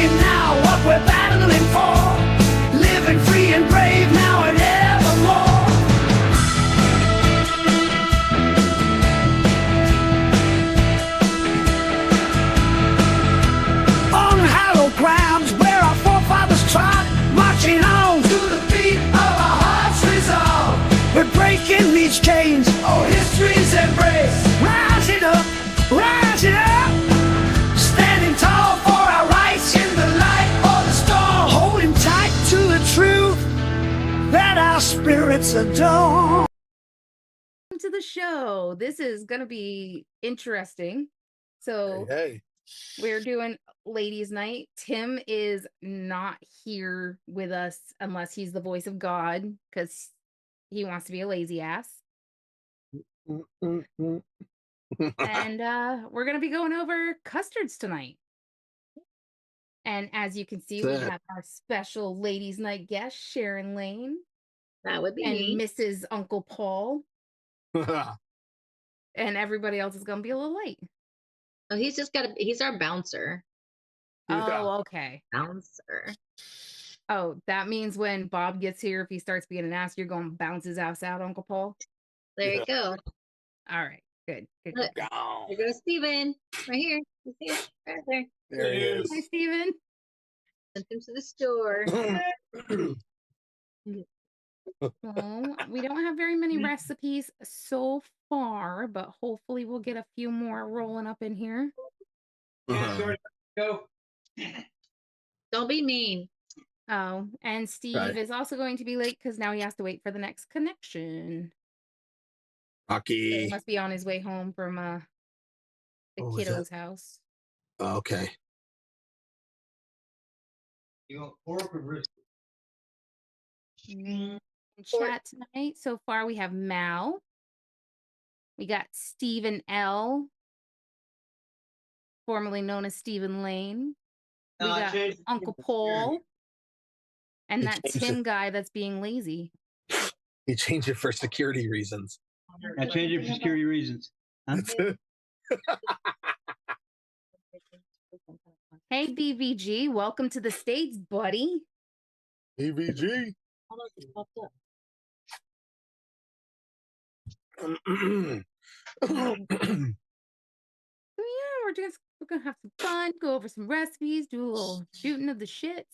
singing now what we're battling for, living free and brave now and evermore. On hallowed grounds where our forefathers trod, marching on to the beat of our heart's resolve. We're breaking these chains, oh history's embrace. Rising up, rising up, standing tall for our rights in the light or the storm, holding tight to the truth that our spirits adore. Welcome to the show. This is gonna be interesting. So Hey, we're doing ladies' night. Tim is not here with us unless he's the voice of God because he wants to be a lazy ass. And we're gonna be going over custards tonight. And as you can see, we That's it. have our special ladies' night guest, Sharon Lane, That would be and me. Mrs. Uncle Paul, yeah. and everybody else is gonna be a little late. Oh, he's our bouncer. Oh, okay. Bouncer. Oh, that means when Bob gets here, if he starts being an ass, you're going to bounce his ass out, Uncle Paul? There you go. All right. Good. Good. Look, good. there goes Steven. Right here. You see it? Right there. There he is. Hi, Steven. Sent him to the store. Well, we don't have very many recipes so far, but hopefully we'll get a few more rolling up in here. Go. Don't be mean. Oh, and Steve Right. is also going to be late because now he has to wait for the next connection. So he Rocky. must be on his way home from the Oh, is that- kiddo's house. Okay. You want pork or brisket? In chat tonight, so far we have Mal. We got Stephen L., formerly known as Stephen Lane. We No, I got changed it to Uncle the Paul. And He that changed Tim it. guy that's being lazy. He changed it for security reasons. I changed it for security reasons. Huh? That's it. Hey, BVG, welcome to the States, buddy. EVG. Hold on, it popped up. So yeah, we're gonna have some fun, go over some recipes, do a little shooting of the shits.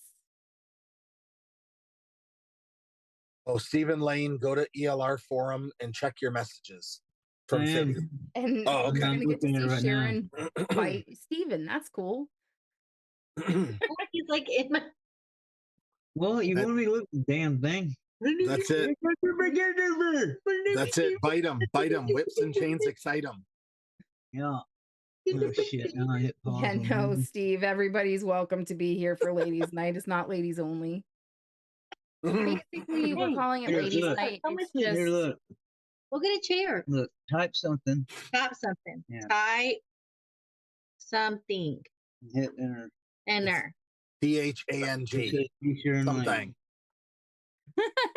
Oh, Stephen Lane, go to ELR forum and check your messages from I am. Fitty. And Oh, we're okay. gonna I'm get to looking at it see right Sharon fight Steven. That's cool. He's like in my. Well, you That- want me to look at the damn thing? That's it. That's it. Bite him. Bite him. Whips and chains excite him. Yeah. Oh shit! Now I hit pause. Yeah, on no, it. Steve, everybody's welcome to be here for ladies' night. It's not ladies only. Basically, we're Hey, calling it here, ladies' look. night. Come It's with me. just Here, look, We'll get a chair. look. Type something. Type something. Yeah. Type something. Hit enter. Enter. THANG. Be sure and Something.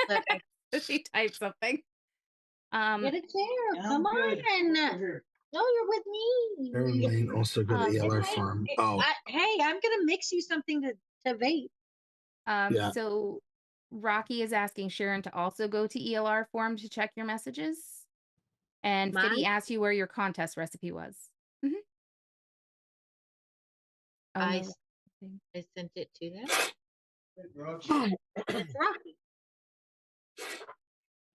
Look, she typed something. get a chair. I'm Come good. on. Here. No, you're with me. Sharon Lane also go to ELR Hey, forum. Oh, hey, I'm gonna mix you something to vape. Yeah. So Rocky is asking Sharon to also go to ELR forum to check your messages. And Fitty Mine? asked you where your contest recipe was. Mhm. Oh, I no. I sent it to them. It's Rocky.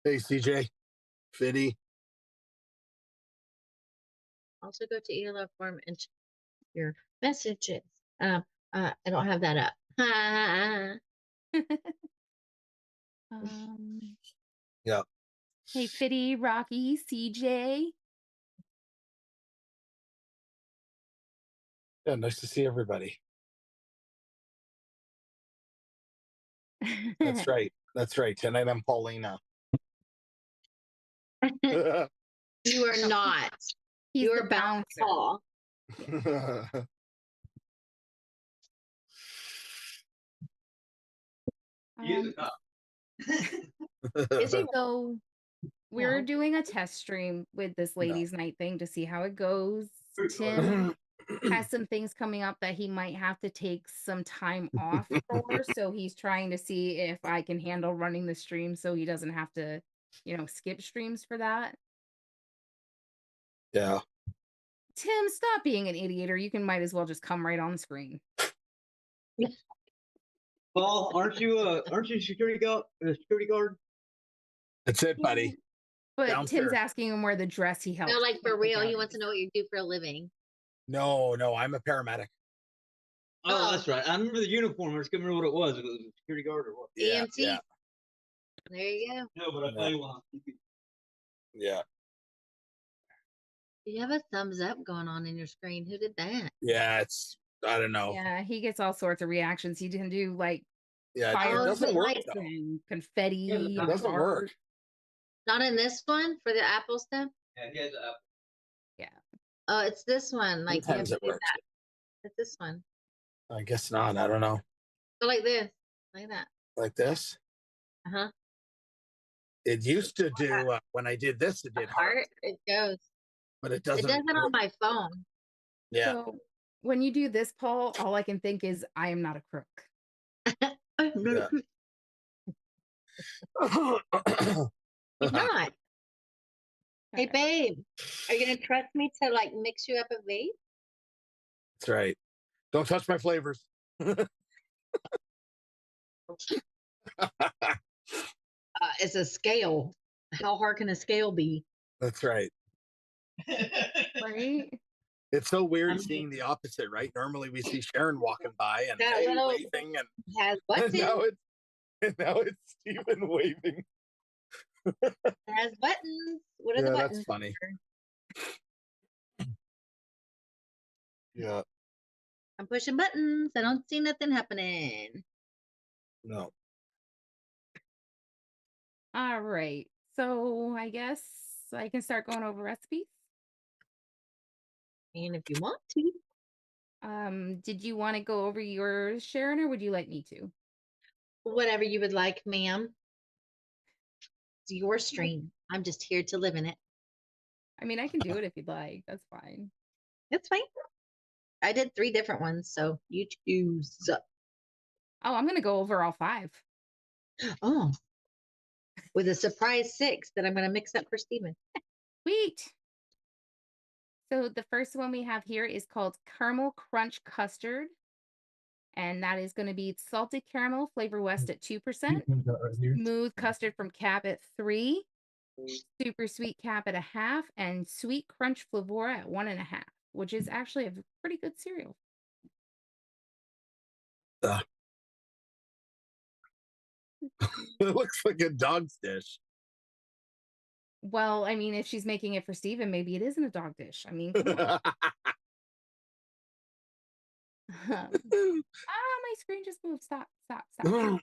hey, CJ. Fitty. Also go to ELF form and check your messages. I don't have that up. Yeah. Hey, Fitty, Rocky, CJ. Yeah, nice to see everybody. That's right. That's right. Tonight I'm Paulina. You are not. He's You the are bound bouncer. Paul. He is Um, a cop. Is he? So we're No. doing a test stream with this ladies' night thing to see how it goes. Tim has some things coming up that he might have to take some time off for. So he's trying to see if I can handle running the stream so he doesn't have to, skip streams for that. Yeah. Tim, stop being an idiot, or you might as well just come right on the screen. Paul, aren't you security guard? That's it, buddy. But Down Tim's there. asking him where the dress he helped. No, like for real, he out wants to is. know what you do for a living. No, I'm a paramedic. Oh, that's right. I remember the uniform. I just couldn't remember what it was. If it was a security guard or what. Yeah, EMT. yeah, There you go. No, but I play one. yeah. You have a thumbs up going on in your screen. Who did that? Yeah, I don't know. Yeah, he gets all sorts of reactions. He can do like Yeah, it fire doesn't work lights though. and confetti. Yeah, but It and doesn't work. art. Not in this one for the Apple stuff. Yeah, he has an apple. Yeah. Oh, it's this one. Like you have Sometimes to it do works. that. It's this one. I guess not. I don't know. Go like this, like that. Like this. Uh huh. It used to do when I did this. It did heart, Heart. It goes. but it It doesn't. does it on my phone. Yeah. So when you do this, Paul, all I can think is I am not a crook. I'm not. Yeah. He's not. Hey, babe, are you gonna trust me to like mix you up a vape? That's right. Don't touch my flavors. It's a scale. How hard can a scale be? That's right. Right? It's so weird seeing the opposite, right? Normally we see Sharon walking by and That hey, little- waving, and Has buttons. now it's Stephen waving. Has buttons. What are the Yeah, buttons? that's funny. for? Yeah. I'm pushing buttons. I don't see nothing happening. No. All right. So I guess I can start going over recipes. And if you want to, Did you want to go over yours, Sharon, or would you like me to? whatever you would like, ma'am. It's your stream. I'm just here to live in it. I mean, I can do it if you'd like. That's fine. It's fine. I did 3 different ones, so you choose. Oh, I'm gonna go over all 5. Oh, with a surprise 6 that I'm going to mix up for Steven. Sweet. So the first one we have here is called Caramel Crunch Custard. And that is going to be salted caramel, Flavor West at 2%, smooth custard from Cap at 3, super sweet Cap at 0.5, and sweet crunch Flavora at 1.5, which is actually a pretty good cereal. It looks like a dog's dish. Well, I mean, if she's making it for Steven, maybe it isn't a dog dish. I mean, come on. My screen just moved. Stop. I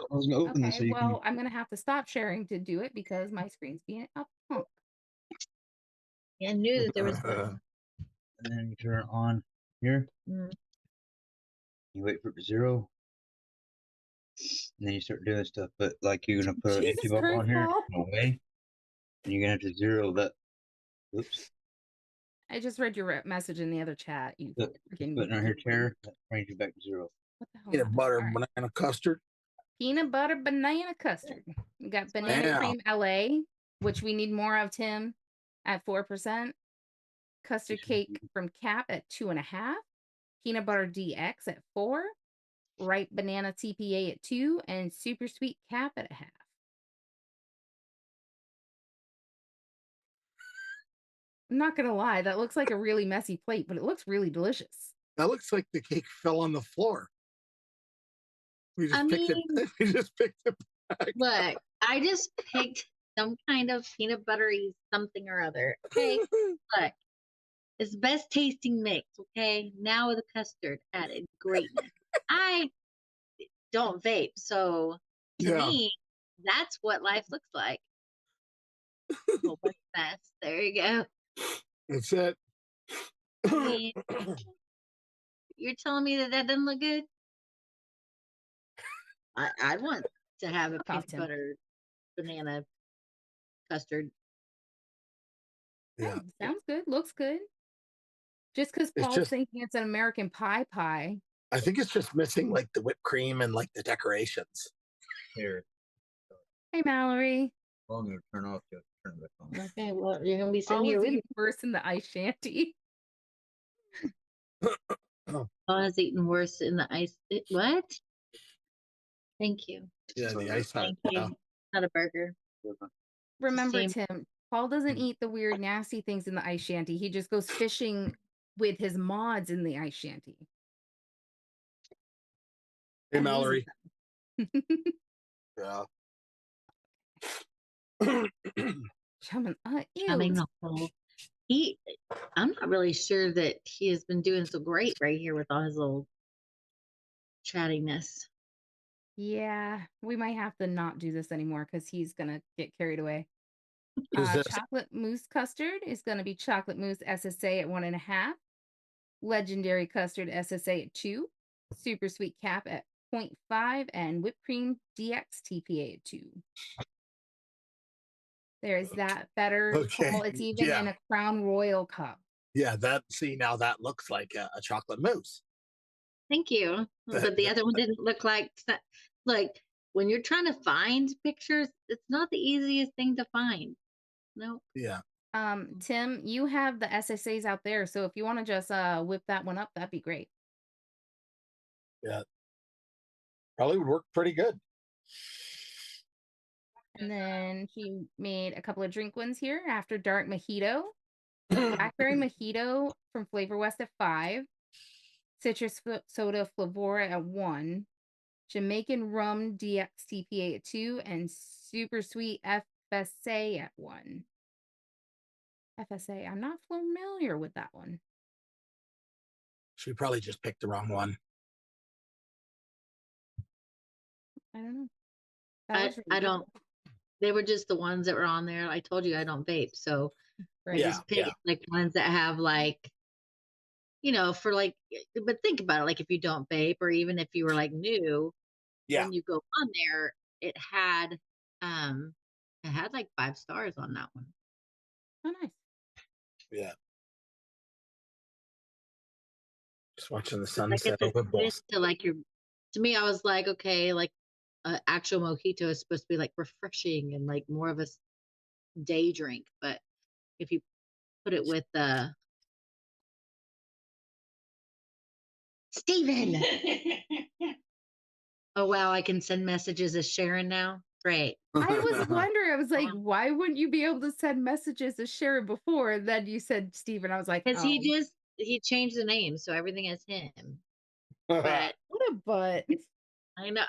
was gonna open this so Okay, you well, I'm gonna have to stop sharing to do it because my screen's being a punk. I knew that there was. and then you turn it on here. Mm. You wait for it to 0. And then you start doing stuff, but like you're gonna put an Jesus empty bubble on here, Christ, no way. And you're gonna have to 0 that. Oops. I just read your message in the other chat. You Look, freaking Putting on here chair, that brings you back to 0. What the hell? Peanut butter, All right. banana custard. Peanut butter banana custard. We got banana Yeah. cream LA, which we need more of, Tim, at 4%. Custard cake from Cap at 2.5. Peanut butter DX at 4. Ripe banana TPA at 2, and super sweet Cap at 0.5. I'm not gonna lie, that looks like a really messy plate, but it looks really delicious. That looks like the cake fell on the floor. We just I picked it. mean- We just picked it back. Look, I just picked some kind of peanut buttery something or other. Okay, look, it's the best tasting mix. Okay, now with a custard added greatness. I don't vape, so to Yeah. me, that's what life looks like. Whole bunch of mess. There you go. That's it. I mean, you're telling me that doesn't look good? I want to have a peanut Tim. butter banana custard. Yeah. Sounds good. Looks good. Just because It's Paul's just, thinking it's an American pie pie. I think it's just missing like the whipped cream and like the decorations. Here. Hey, Mallory. Well, I'm gonna turn off. You turn it back on. Okay, well, you're gonna be sitting Paul here is with even me. worse in the ice shanty. Paul has eaten worse in the ice. What? Thank you. Yeah, the ice hut. Thank Yeah. you. Not a burger. Remember, Same. Tim, Paul doesn't eat the weird, nasty things in the ice shanty. He just goes fishing with his mods in the ice shanty. Hey, And Mallory. loses Yeah. them. Chumming, Chumming ew. the hole. I'm not really sure that he has been doing so great right here with all his little chattiness. Yeah, we might have to not do this anymore because he's gonna get carried away. Who's this? Chocolate mousse custard is gonna be chocolate mousse SSA at 1.5, legendary custard SSA at 2, super sweet cap at 0.5, and whipped cream DX TPA at 2. There's that better, Okay. Paul. It's even Yeah. in a Crown Royal cup. Yeah, now that looks like a chocolate mousse. Thank you. But the other one didn't look like when you're trying to find pictures, it's not the easiest thing to find. No. Yeah. Tim, you have the SSAs out there, so if you want to just whip that one up, that'd be great. Yeah. Probably would work pretty good. And then he made a couple of drink ones here. After Dark Mojito, Blackberry Mojito from Flavor West at 5, Citrus Soda Flavora at 1, Jamaican Rum DX TPA at 2, and Super Sweet FSA at 1. FSA, I'm not familiar with that one. She probably just picked the wrong one. I don't know. I don't. They were just the ones that were on there. I told you I don't vape, so I just picked like ones that have like, for like. But think about it, like if you don't vape, or even if you were like new, when you go on there, it had like 5 stars on that one. Oh, nice. Yeah. Just watching the Like sunset it's a over twist to me, I was like, okay, like actual mojito is supposed to be like refreshing and like more of a day drink, but if you put it with Steven. Oh wow, I can send messages as Sharon now. Great. I was wondering, I was like, why wouldn't you be able to send messages as Sharon before? And then you said Steven. I was like, Because oh. he changed the name, so everything is him. But What a butt. I know.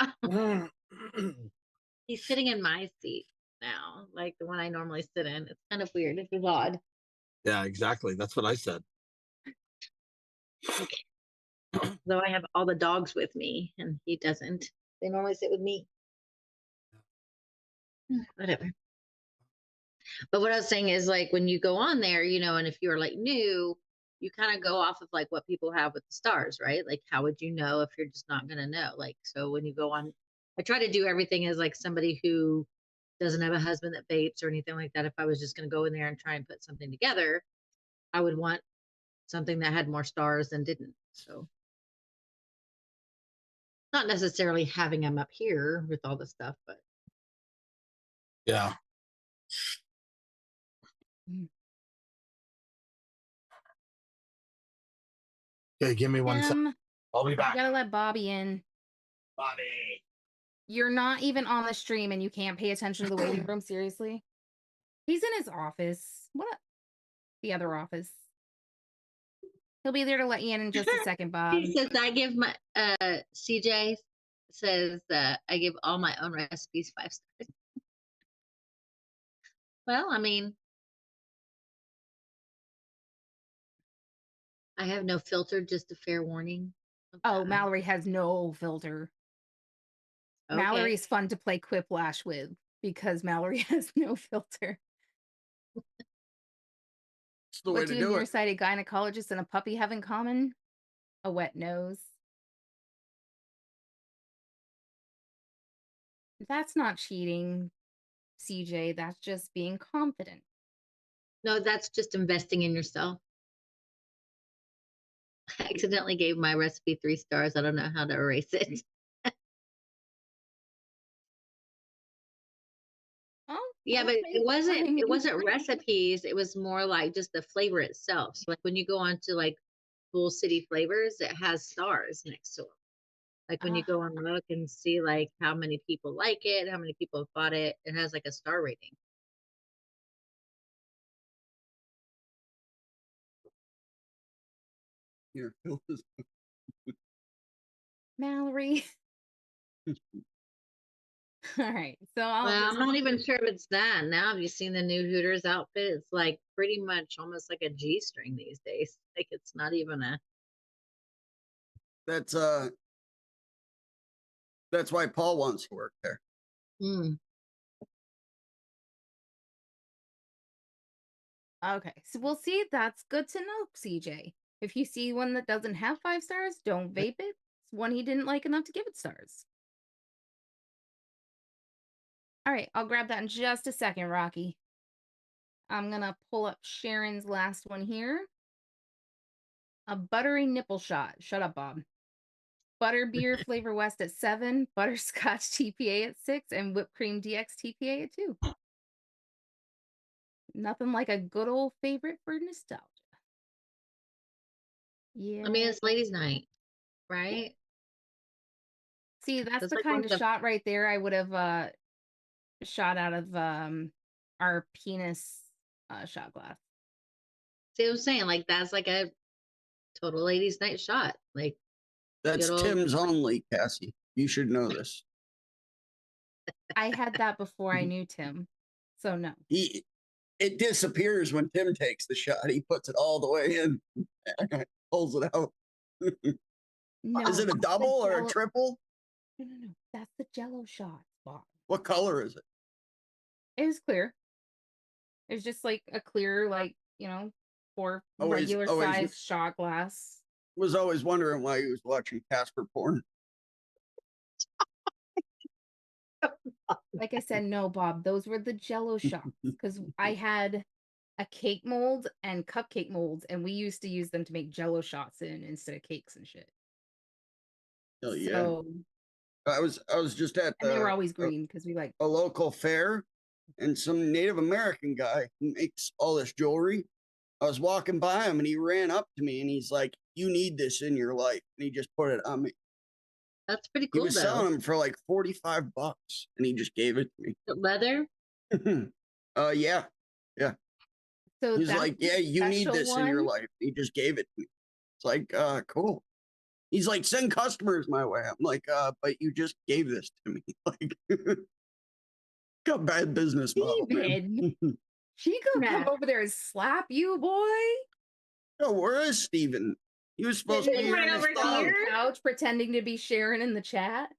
He's sitting in my seat now, like the one I normally sit in. It's kind of weird. It's odd. Yeah, exactly. That's what I said. Though I have all the dogs with me and he doesn't. They normally sit with me. Whatever. But what I was saying is like when you go on there, and if you're like new, you kind of go off of like what people have with the stars, right? Like how would you know if you're just not gonna know? Like so when you go on, I try to do everything as like somebody who doesn't have a husband that vapes or anything like that. If I was just gonna go in there and try and put something together, I would want something that had more stars than didn't. So not necessarily having them up here with all the stuff, but Yeah. Okay, give me 1 second. I'll be back. You gotta let Bobby in. Bobby. You're not even on the stream and you can't pay attention to the waiting room, seriously? He's in his office. What? The other office. He'll be there to let you in just a second, Bob. he says I give my CJ says I give all my own recipes 5 stars. Well, I mean, I have no filter, just a fair warning. Oh, Mallory has no filter. Okay. Mallory's fun to play Quiplash with because Mallory has no filter. It's the What way to do a do it. nearsighted gynecologist and a puppy have in common? A wet nose. That's not cheating, CJ. That's just being confident. No, that's just investing in yourself. accidentally gave my recipe 3 stars. I don't know how to erase it. Oh, Yeah, but okay. it wasn't I mean, it wasn't recipes. It was more like just the flavor itself. So like when you go on to like Full City Flavors, it has stars next to them. Like when you ah, go and look and see like how many people like it, how many people have bought it, it has like a star rating. Here, fill this. Mallory. All right. So I'll Well, just I'm not even sure if it's that. Now, have you seen the new Hooters outfit? It's like pretty much almost like a G-string these days. Like it's not even a. That's why Paul wants to work there. Mm. okay. So we'll see. That's good to know, CJ. If you see one that doesn't have 5 stars, don't vape it. It's one he didn't like enough to give it stars. All right, I'll grab that in just a second, Rocky. I'm gonna pull up Sharon's last one here. A buttery nipple shot. Shut up, Bob. Butterbeer Flavor West at 7, Butterscotch TPA at 6, and Whipped Cream DX TPA at 2. Nothing like a good old favorite for nostalgia. Yeah. I mean, it's ladies' night, right? See, that's That's the like one kind of of the. shot right there I would have shot out of our penis shot glass. See what I'm saying? Like that's like a total ladies' night shot. Like That's good old. Tim's only, Cassie. You should know this. I had that before I knew Tim. So no. It disappears when Tim takes the shot. He puts it all the way in, pulls it out. No. Is it a that's the double or a Jell-O- triple? No. That's the Jello shot, Bob. What color is it? It was clear. It was just like a clear, like, for regular size shot glass. Was always wondering why he was watching Casper porn. Like I said, no, Bob, those were the Jello shots because I had a cake mold and cupcake molds, and we used to use them to make Jello shots in instead of cakes and shit. Oh yeah. So, I was just at and they were always green because we like a local fair, and some Native American guy who makes all this jewelry. I was walking by him and he ran up to me and he's like, "You need this in your life." And he just put it on me. That's pretty He cool was though. selling them for like $45 and he just gave it to Leather. me. Yeah. so. He's That's like, the "Yeah, you need special this in your one. life." He just gave it to me. It's like, cool. He's like, "Send customers my way." I'm like, "But you just gave this to me." Like, got bad business model, man. Steven, she could Yeah. come over there and slap you, boy. Oh, where is Steven? He was supposed to be Sitting here right in his over thong. on here. the couch pretending to be Sharon in the chat.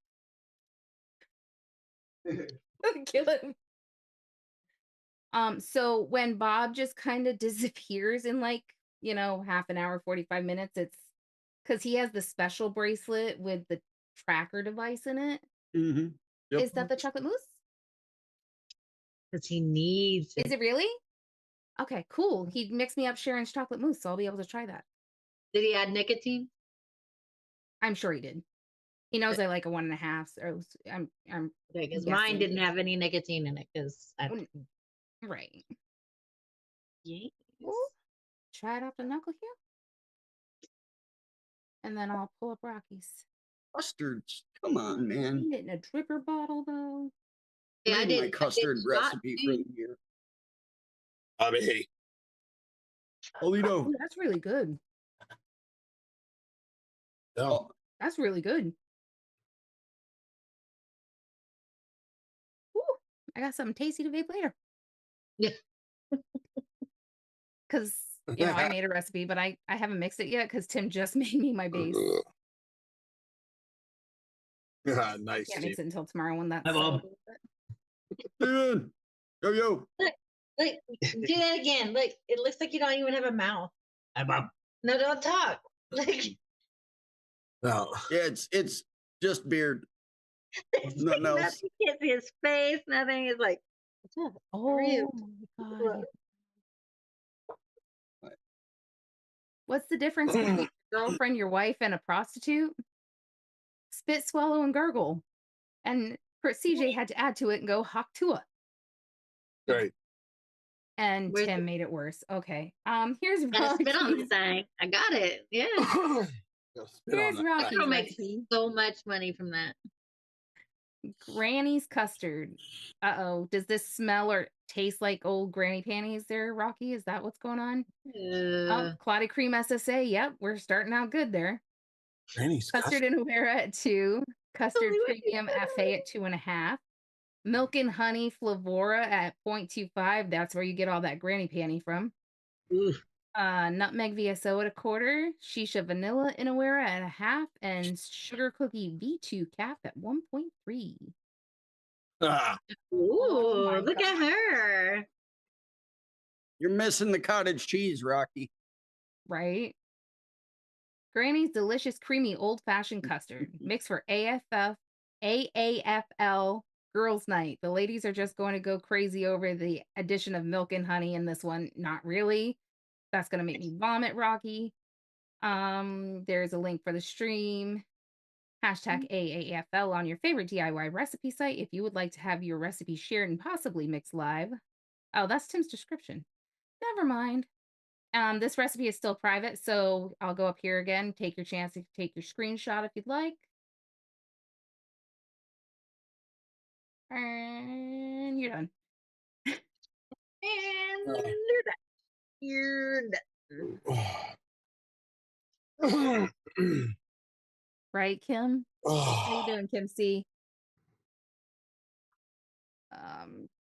Kill him. So when Bob just kind of disappears in like, half an hour, 45 minutes, it's because he has the special bracelet with the tracker device in it. Mm-hmm. Yep. Is that the chocolate mousse? Because he needs it. Is it really? Okay, cool. He mixed me up Sharon's chocolate mousse, so I'll be able to try that. Did he add nicotine? I'm sure he did. He knows I like a 1.5. So I'm Okay, because guessing. mine didn't have any nicotine in it. Because right. Yes. Ooh, try it off the knuckle here. And then I'll pull up Rocky's. Custards. Come on, man. Ain't it in a dripper bottle though? Yeah, I Read did my custard recipe too. from here. Bobby. Polito. Ooh, that's really good. No. Oh, That's really good. Ooh, I got something tasty to vape later. Yeah. Because, I made a recipe, but I haven't mixed it yet because Tim just made me my base. Nice. Can't mix it until tomorrow when that's Hi, Bob. Steven. Yo. Look, do that again. Look, it looks like you don't even have a mouth. Hi, Bob. No, don't talk. Like, No. Yeah, it's just beard. Nothing else. nothing. You can't see his face. Nothing. It's like, what's up? How are you? my God. What's the difference between girlfriend, your wife, and a prostitute? Spit, swallow, and gurgle. And CJ had to add to it and go Haktua. Right. And Where's Tim made it worse. Okay. Here's Gotta spit on the Rocky's. thing. I got it. Yeah. Go spit on Here's that. Rocky's I'll make recipe. so much money from that. Granny's custard. Uh-oh. Does this smell or taste like old granny panties there, Rocky? Is that what's going on? Oh, clotted cream SSA. Yep, we're starting out good there. Granny's Custard and O'Hara at 2. Custard Totally what you Premium FA at 2.5. Milk and Honey Flavora at 0.25. That's where you get all that granny panty from. Oof. Nutmeg VSO at 1/4. Shisha Vanilla in O'Hara at 1/2. And Sugar Cookie V2 cap at 1.3. Ah, Ooh, Oh my look at her. You're missing the cottage cheese, Rocky. Right? Granny's delicious creamy old-fashioned custard. Mixed for AAFL Girls Night. The ladies are just going to go crazy over the addition of milk and honey in this one. Not really. That's going to make me vomit, Rocky. There's a link for the stream. Hashtag AAFL on your favorite DIY recipe site if you would like to have your recipe shared and possibly mixed live. Oh, that's Tim's description. Never mind. This recipe is still private, so I'll go up here again. Take your chance to take your screenshot if you'd like. And you're done. And Oh. you're done. Right, Kim? How you Oh, doing, Kim C?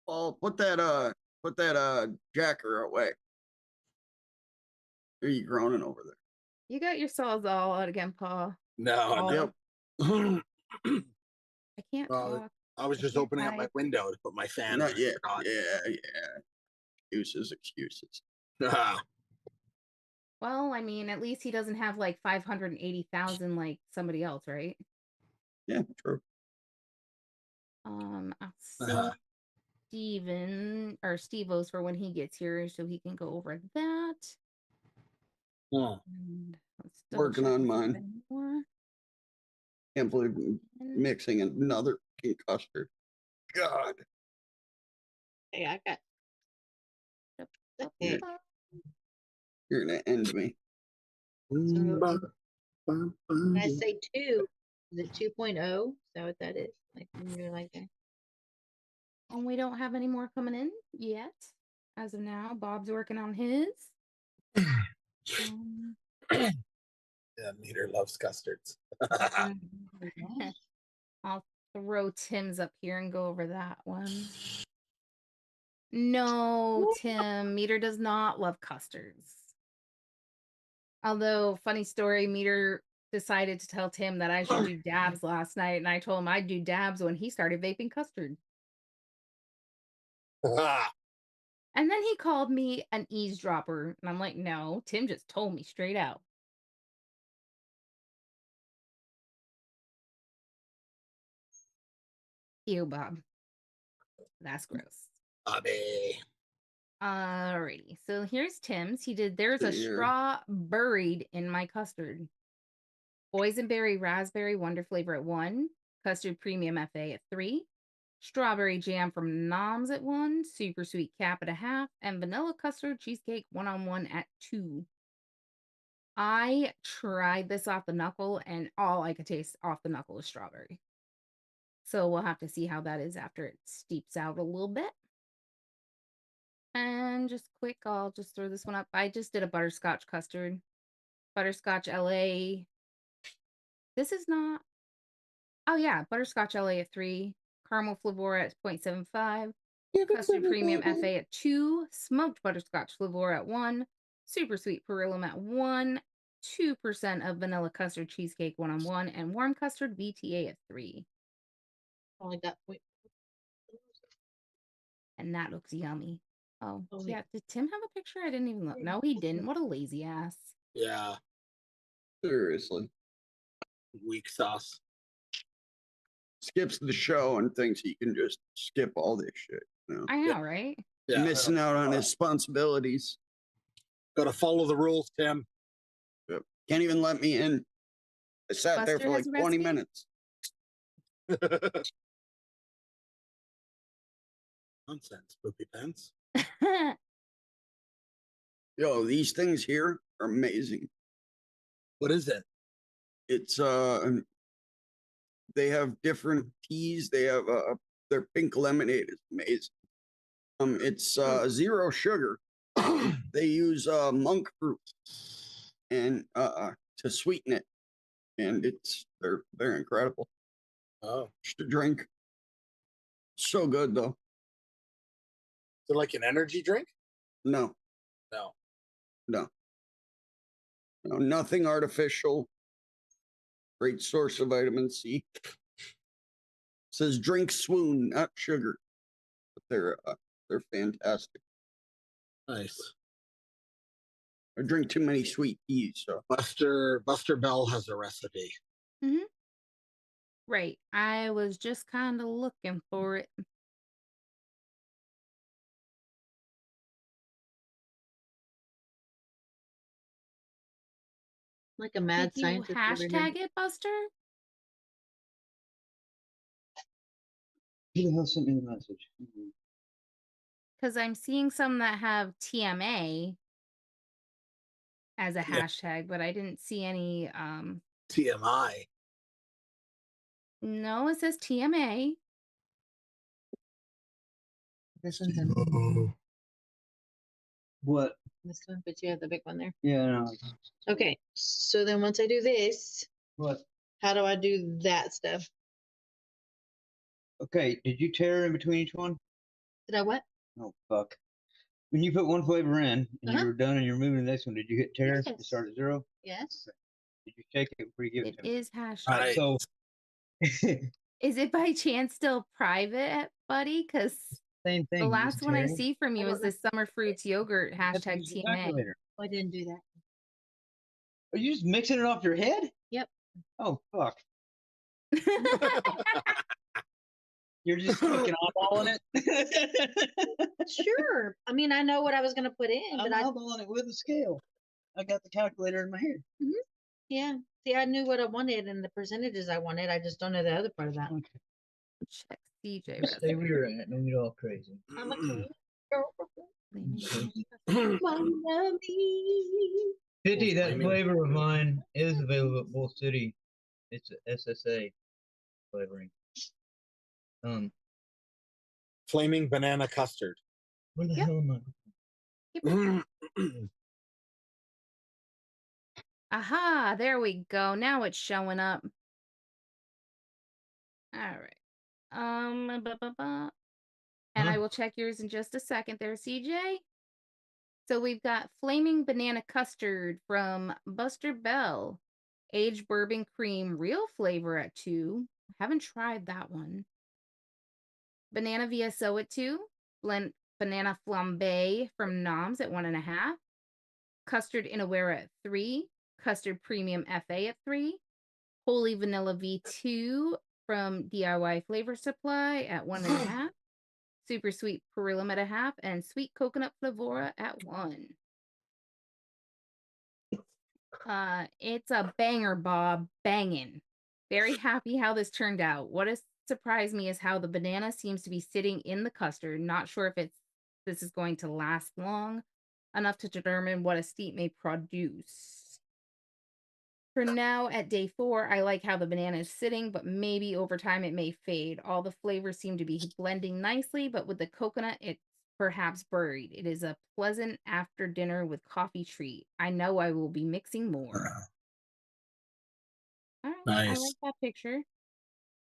Well, put that jacker away. Are you groaning over there? You got your saws all out again, Paul. no, Paul, Yep. no. I can't Well, talk. I was just can't opening up my type. window to put my fan Not on. yet. God. Yeah. Excuses. Ah, Well, I mean, at least he doesn't have like 580,000 like somebody else, right? Yeah, true. I'll save Steve-O's for when he gets here so he can go over that. hmm. And let's Working double on check if mine. there's any more. Can't believe I'm mixing another fucking custard. God. Hey, I got. You're, you're gonna end me. When I say 2, is it 2.0? Is that what that is? Like when you're like that. And we don't have any more coming in yet. As of now, Bob's working on his. Yeah, Meter loves custards. I'll throw Tim's up here and go over that one. No, Tim, Meter does not love custards. Although, funny story, Meter decided to tell Tim that I should do dabs last night, and I told him I'd do dabs when he started vaping custard. Ah, And then he called me an eavesdropper, and I'm like, no, Tim just told me straight out. Ew, Bob. That's gross. Bobby. Alrighty, so here's Tim's. There's a Here. straw buried in my custard. Boysenberry Raspberry Wonder Flavor at 1. Custard Premium FA at 3. Strawberry Jam from Noms at 1. Super Sweet Cap at 1/2. And Vanilla Custard Cheesecake 1-on-1 at 2. I tried this off the knuckle, and all I could taste off the knuckle is strawberry. So we'll have to see how that is after it steeps out a little bit. And just quick, I'll just throw this one up. I just did a butterscotch custard. Butterscotch LA. This is not. Oh, yeah. Butterscotch LA at 3. Caramel Flavora at 0.75. Custard Premium FA at 2. Smoked Butterscotch Flavora at 1. Super Sweet Perillum at 1. 2% of Vanilla Custard Cheesecake 1-on-1. And Warm Custard VTA at 3. Only got point. And that looks yummy. Oh, Oh, yeah. Did Tim have a picture? I didn't even look. No, he didn't. What a lazy ass. Yeah, Seriously. weak sauce. Skips the show and thinks he can just skip all this shit. You know? I know, right? Yeah, Missing out on his responsibilities. Got to follow the rules, Tim. Can't even let me in. I sat there Buster for has like a 20 recipe? minutes. Nonsense, poopy pants. Yo, these things here are amazing. What is it? It's they have different teas. They have their pink lemonade is amazing. It's 0 sugar. They use monk fruit and to sweeten it, and they're incredible. Oh, Just a drink. So good though. is it like an energy drink? No, No. no, no, nothing artificial. Great source of vitamin C. Says drink swoon, not sugar. But they're fantastic. Nice. I drink too many sweet teas, so Buster Bell has a recipe. Right. I was just kind of looking for it. Like a mad Did you scientist over here. hashtag it, Buster? Who the hell sent me the message? Because I'm seeing some that have TMA as a Yeah. hashtag, but I didn't see any. TMI. No, it says TMA. This one's in Oh. What? this one, but you have the big one there. Yeah, no. Okay, so then once I do this, What? how do I do that stuff? Okay, did you tear in between each one? Did I what? Oh, fuck. When you put one flavor in and Uh-huh. you were done and you're moving to the next one, did you hit tear to Yes. start at 0? Yes. Did you shake it before you give it It to me? is hashtag. Alright. So, Is it by chance still private, buddy? Because same thing. the you last just one I tear it. see from you I is don't the summer fruits yogurt You have to hashtag use the TMA. calculator. I didn't do that. Are you just mixing it off your head? Yep. Oh, fuck. You're just fucking eyeballing it? Sure. I mean, I know what I was going to put in, I'm but I, eyeballing it with a scale. I got the calculator in my head. yeah. See, I knew what I wanted and the percentages I wanted. I just don't know the other part of that. Okay. Check CJ Just stay where recipe. you're at. Don't get all crazy. I'm a crazy girl. Flaming Miami. 50, that Flaming- flavor of mine is available at Bull City. It's a SSA flavoring. Flaming banana custard. Where the Yep. hell am I? Aha, there we go. Now it's showing up. All right. And I Huh? will check yours in just a second there, CJ. So we've got Flaming Banana Custard from Buster Bell. Aged Bourbon Cream, real flavor at 2. Haven't tried that one. Banana VSO at 2. Banana Flambe from Noms at 1.5. Custard Inawera at 3. Custard Premium FA at 3. Holy Vanilla V2 from DIY Flavor Supply at 1.5. Super Sweet Perillum at 0.5. And Sweet Coconut Flavora at 1. It's a banger, Bob. Bangin'. Very happy how this turned out. What has surprised me is how the banana seems to be sitting in the custard. Not sure if this is going to last long enough to determine what a steep may produce. For now, at day 4, I like how the banana is sitting, but maybe over time it may fade. All the flavors seem to be blending nicely, but with the coconut, it's perhaps buried. It is a pleasant after dinner with coffee treat. I know I will be mixing more. All right, I Nice. like that picture.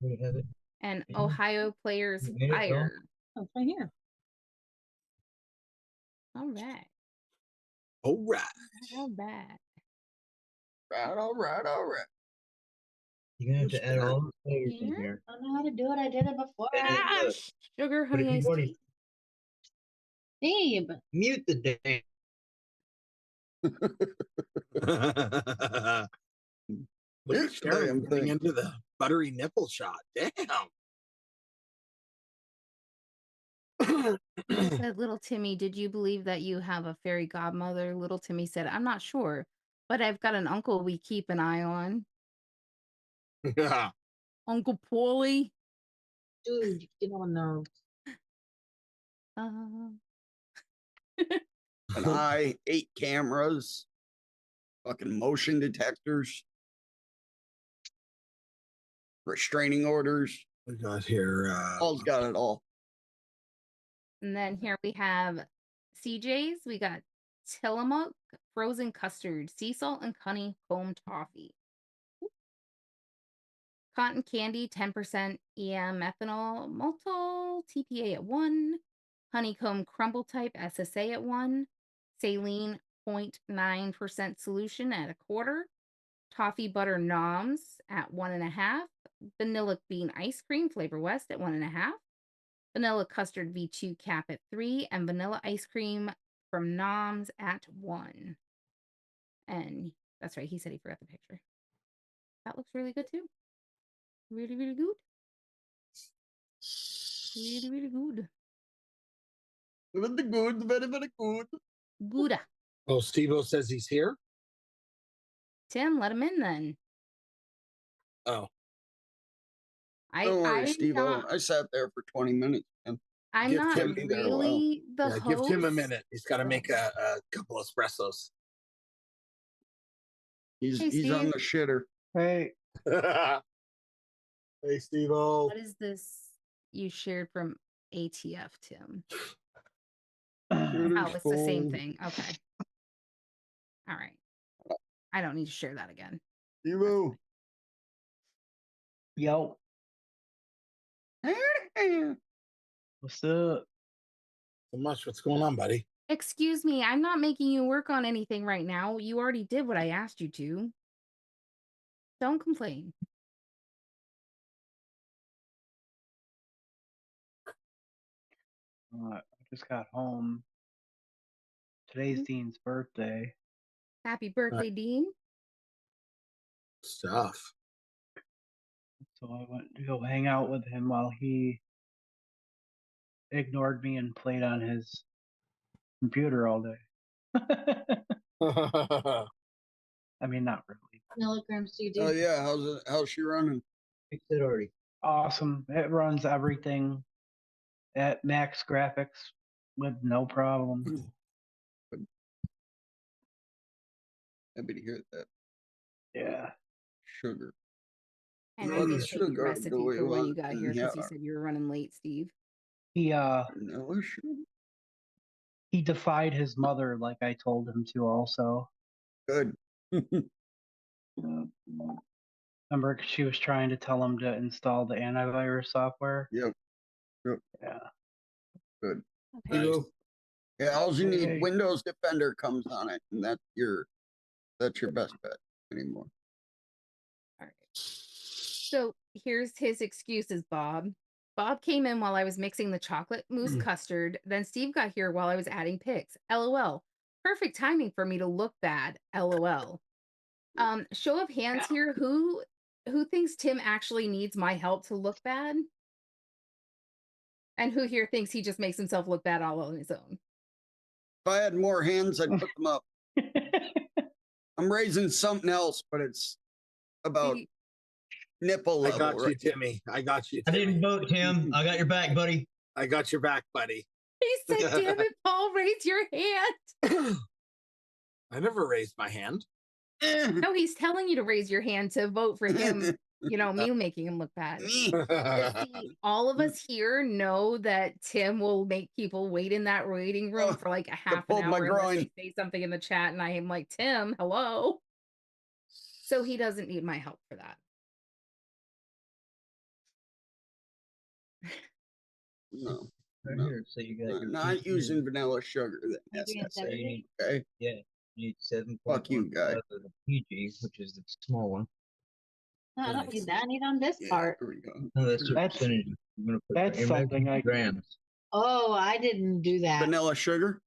We have it. And Yeah. Ohio Players You made it, Bill? Fire. Oh, it's right here. All right. All right. All right. All right. You're gonna have to add all the flavors in Here? here. I don't know how to do it. I did it before. Ah, look. Sugar, But if honey, you've iced already tea. Babe. mute the damn. Look at It's Sharon damn getting thing. into the buttery nipple shot. Damn. Said Little Timmy, did you believe that you have a fairy godmother? Little Timmy said, I'm not sure, But I've got an uncle we keep an eye on. Yeah. Uncle Paulie. Dude, you don't know. An eye, 8 cameras, fucking motion detectors, restraining orders. We got here. Paul's got it all. And then here we have CJ's. We got Tillamook, frozen custard, sea salt and honeycomb toffee. Cotton candy, 10% EM ethanol, maltol, TPA at 1. Honeycomb crumble type, SSA at 1. Saline, 0.9% solution at 1/4. Toffee butter noms at 1.5. Vanilla bean ice cream, Flavor West at 1.5. Vanilla custard V2 cap at 3. And vanilla ice cream from noms at 1. And that's right, he said he forgot the picture. That looks really good too. Really, really good. Really, really good. Very good, very, very good. Gouda. Oh, Steve-O says he's here. Tim, let him in then. Oh, Don't worry, I'm Steve-O. not, I sat there for 20 minutes. And I'm give not Tim there a while. really the yeah, host. give Tim a minute. He's got to make a couple espressos. he's Hey, he's on Steve. the shitter. Hey, Hey, Steve-O. What is this you shared from ATF, Tim? Shitter's Oh, it's the same full. thing. Okay. All right. I don't need to share that again. Steve-O. yo, what's up? So much. What's going on, buddy? Excuse me, I'm not making you work on anything right now. You already did what I asked you to. Don't complain. I just got home. Today's Dean's birthday. Happy birthday, Dean. Stuff. So I went to go hang out with him while he ignored me and played on his computer all day. I mean, not really. Milligrams do you do? Oh yeah, how's she running? Fixed it already. Awesome. It runs everything at max graphics with no problem. Happy to hear that. Yeah. Sugar. And I Well, did the take your sugar recipe the way for you when want you got it, here because you yeah. said you were running late, Steve. No sugar. He defied his mother like I told him to also. Good. Remember, she was trying to tell him to install the antivirus software. Yep. Yeah. Good. Okay. Nice. Yeah, all you need, Hey. Windows Defender comes on it, and that's your best bet anymore. All right. So here's his excuses, Bob. Bob came in while I was mixing the chocolate mousse custard. Then Steve got here while I was adding pics. LOL. Perfect timing for me to look bad. LOL. Show of hands here. Who thinks Tim actually needs my help to look bad? And who here thinks he just makes himself look bad all on his own? If I had more hands, I'd put them up. I'm raising something else, but it's about He- nipple I level. got you, right? Timmy. I got you, I Timmy. didn't vote, Tim. I got your back, buddy. I got your back, buddy. He said, damn it, Paul, raise your hand. I never raised my hand. No, he's telling you to raise your hand to vote for him. You know, me making him look bad. But see, all of us here know that Tim will make people wait in that waiting room Oh, for like a half an pulled my hour unless groin. they say something in the chat, and I am like, Tim, hello. So he doesn't need my help for that. No, Right No. here. So you got your not PG. using vanilla sugar. Then Maybe SSA, it's everything. okay. Yeah. You need 7. Fuck you, guy. The PG, which is the small one. No, I don't need that. I need on this Yeah, part. there we go. No, that's the That's- percentage. You're gonna put that's you're measuring something I- grams. Oh, I didn't do that. Vanilla sugar,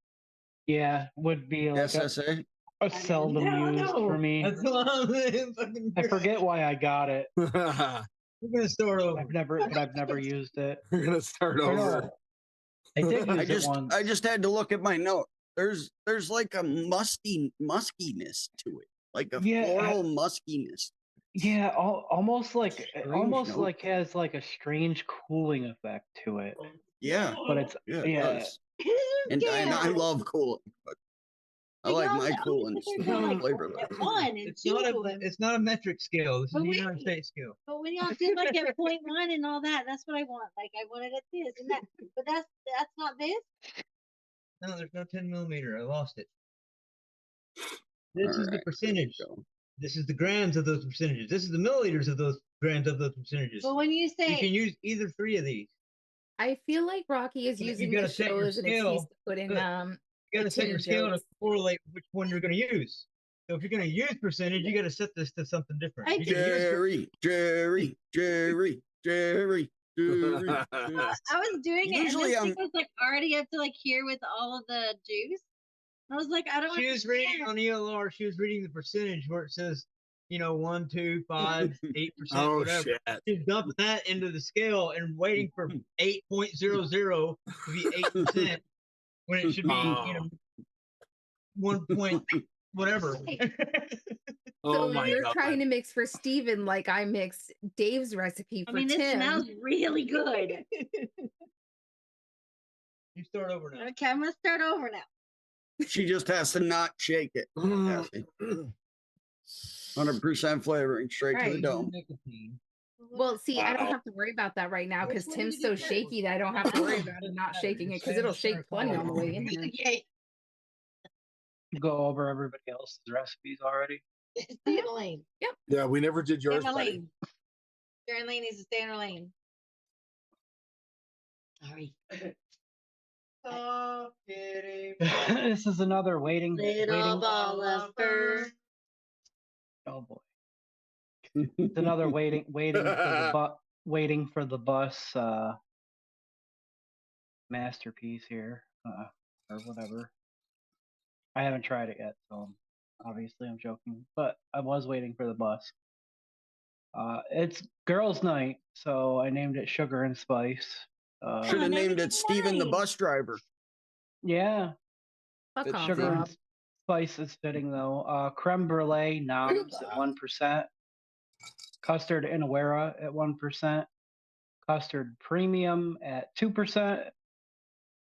Yeah, would be like SSA. a seldom used for me. That's what I'm saying. Fucking I forget why I got it. We're gonna start over. I've never used it. We're gonna start Or over. no, I did use I it just once. I just had to look at my note. There's like a muskiness to it. like a Yeah, floral muskiness. Yeah, almost like Strange note. like has like a strange cooling effect to it. Yeah, But it's yeah, it yeah. does. And I love cooling, but I like my cooling flavorless. At 1 and It's 2 not of a them. it's not a metric scale. This is But the wait. United States scale. But when y'all did like at 0.1 and all that, that's what I want. Like I wanted at this and that. But that's not this. No, there's no 10 millimeter. I lost it. This is the Alright, there we percentage. go. This is the grams of those percentages. This is the milliliters of those grams of those percentages. But when you You say can use either 3 of these. I feel like Rocky is But you using gotta the set show your as an excuse scale. to put in Look, You got to set your tin scale to jokes. correlate which one you're going to use. So if you're going to use percentage, you got to set this to something different. I If you're gonna use Jerry. I was doing it, Usually and this thing was like already up to like here with all of the juice. I was like, I don't. She was reading on ELR. She was reading the percentage where it says, 1, 2, 5, 8%, Oh whatever. shit! She's dumping that into the scale and waiting for 8.00 to be 8% when it should be, Oh. 1 point whatever. Oh So my you're god! trying to mix for Steven like I mixed Dave's recipe I for mean, this Tim. smells really good. You start over now. Okay, I'm gonna start over now. She just has to not shake it. Mm. Cassie. 100% flavoring straight to the Right. dome. Nicotine. Well, see, I don't Wow. have to worry about that right now Which because one did Tim's you so do first? shaky that I don't have to worry about it not shaking it because it'll shake plenty on the way in here. Okay, Go over everybody else's recipes already. stay in the lane. Yeah, we never did Stay in yours, the buddy. lane. Sharon Lane needs to stay in her lane. Sorry. Stop kidding. This is another waiting. Little ball of fur. Oh boy. It's another waiting for the bus masterpiece here, or whatever. I haven't tried it yet, so obviously I'm joking. But I was waiting for the bus. It's girls' night, so I named it Sugar and Spice. Should have named it Nice. Steven the bus driver. Yeah, Fuck It's off, Sugar Rob. and Spice is fitting though. Creme brulee noms at 1%. Custard Inawera at 1%. Custard Premium at 2%.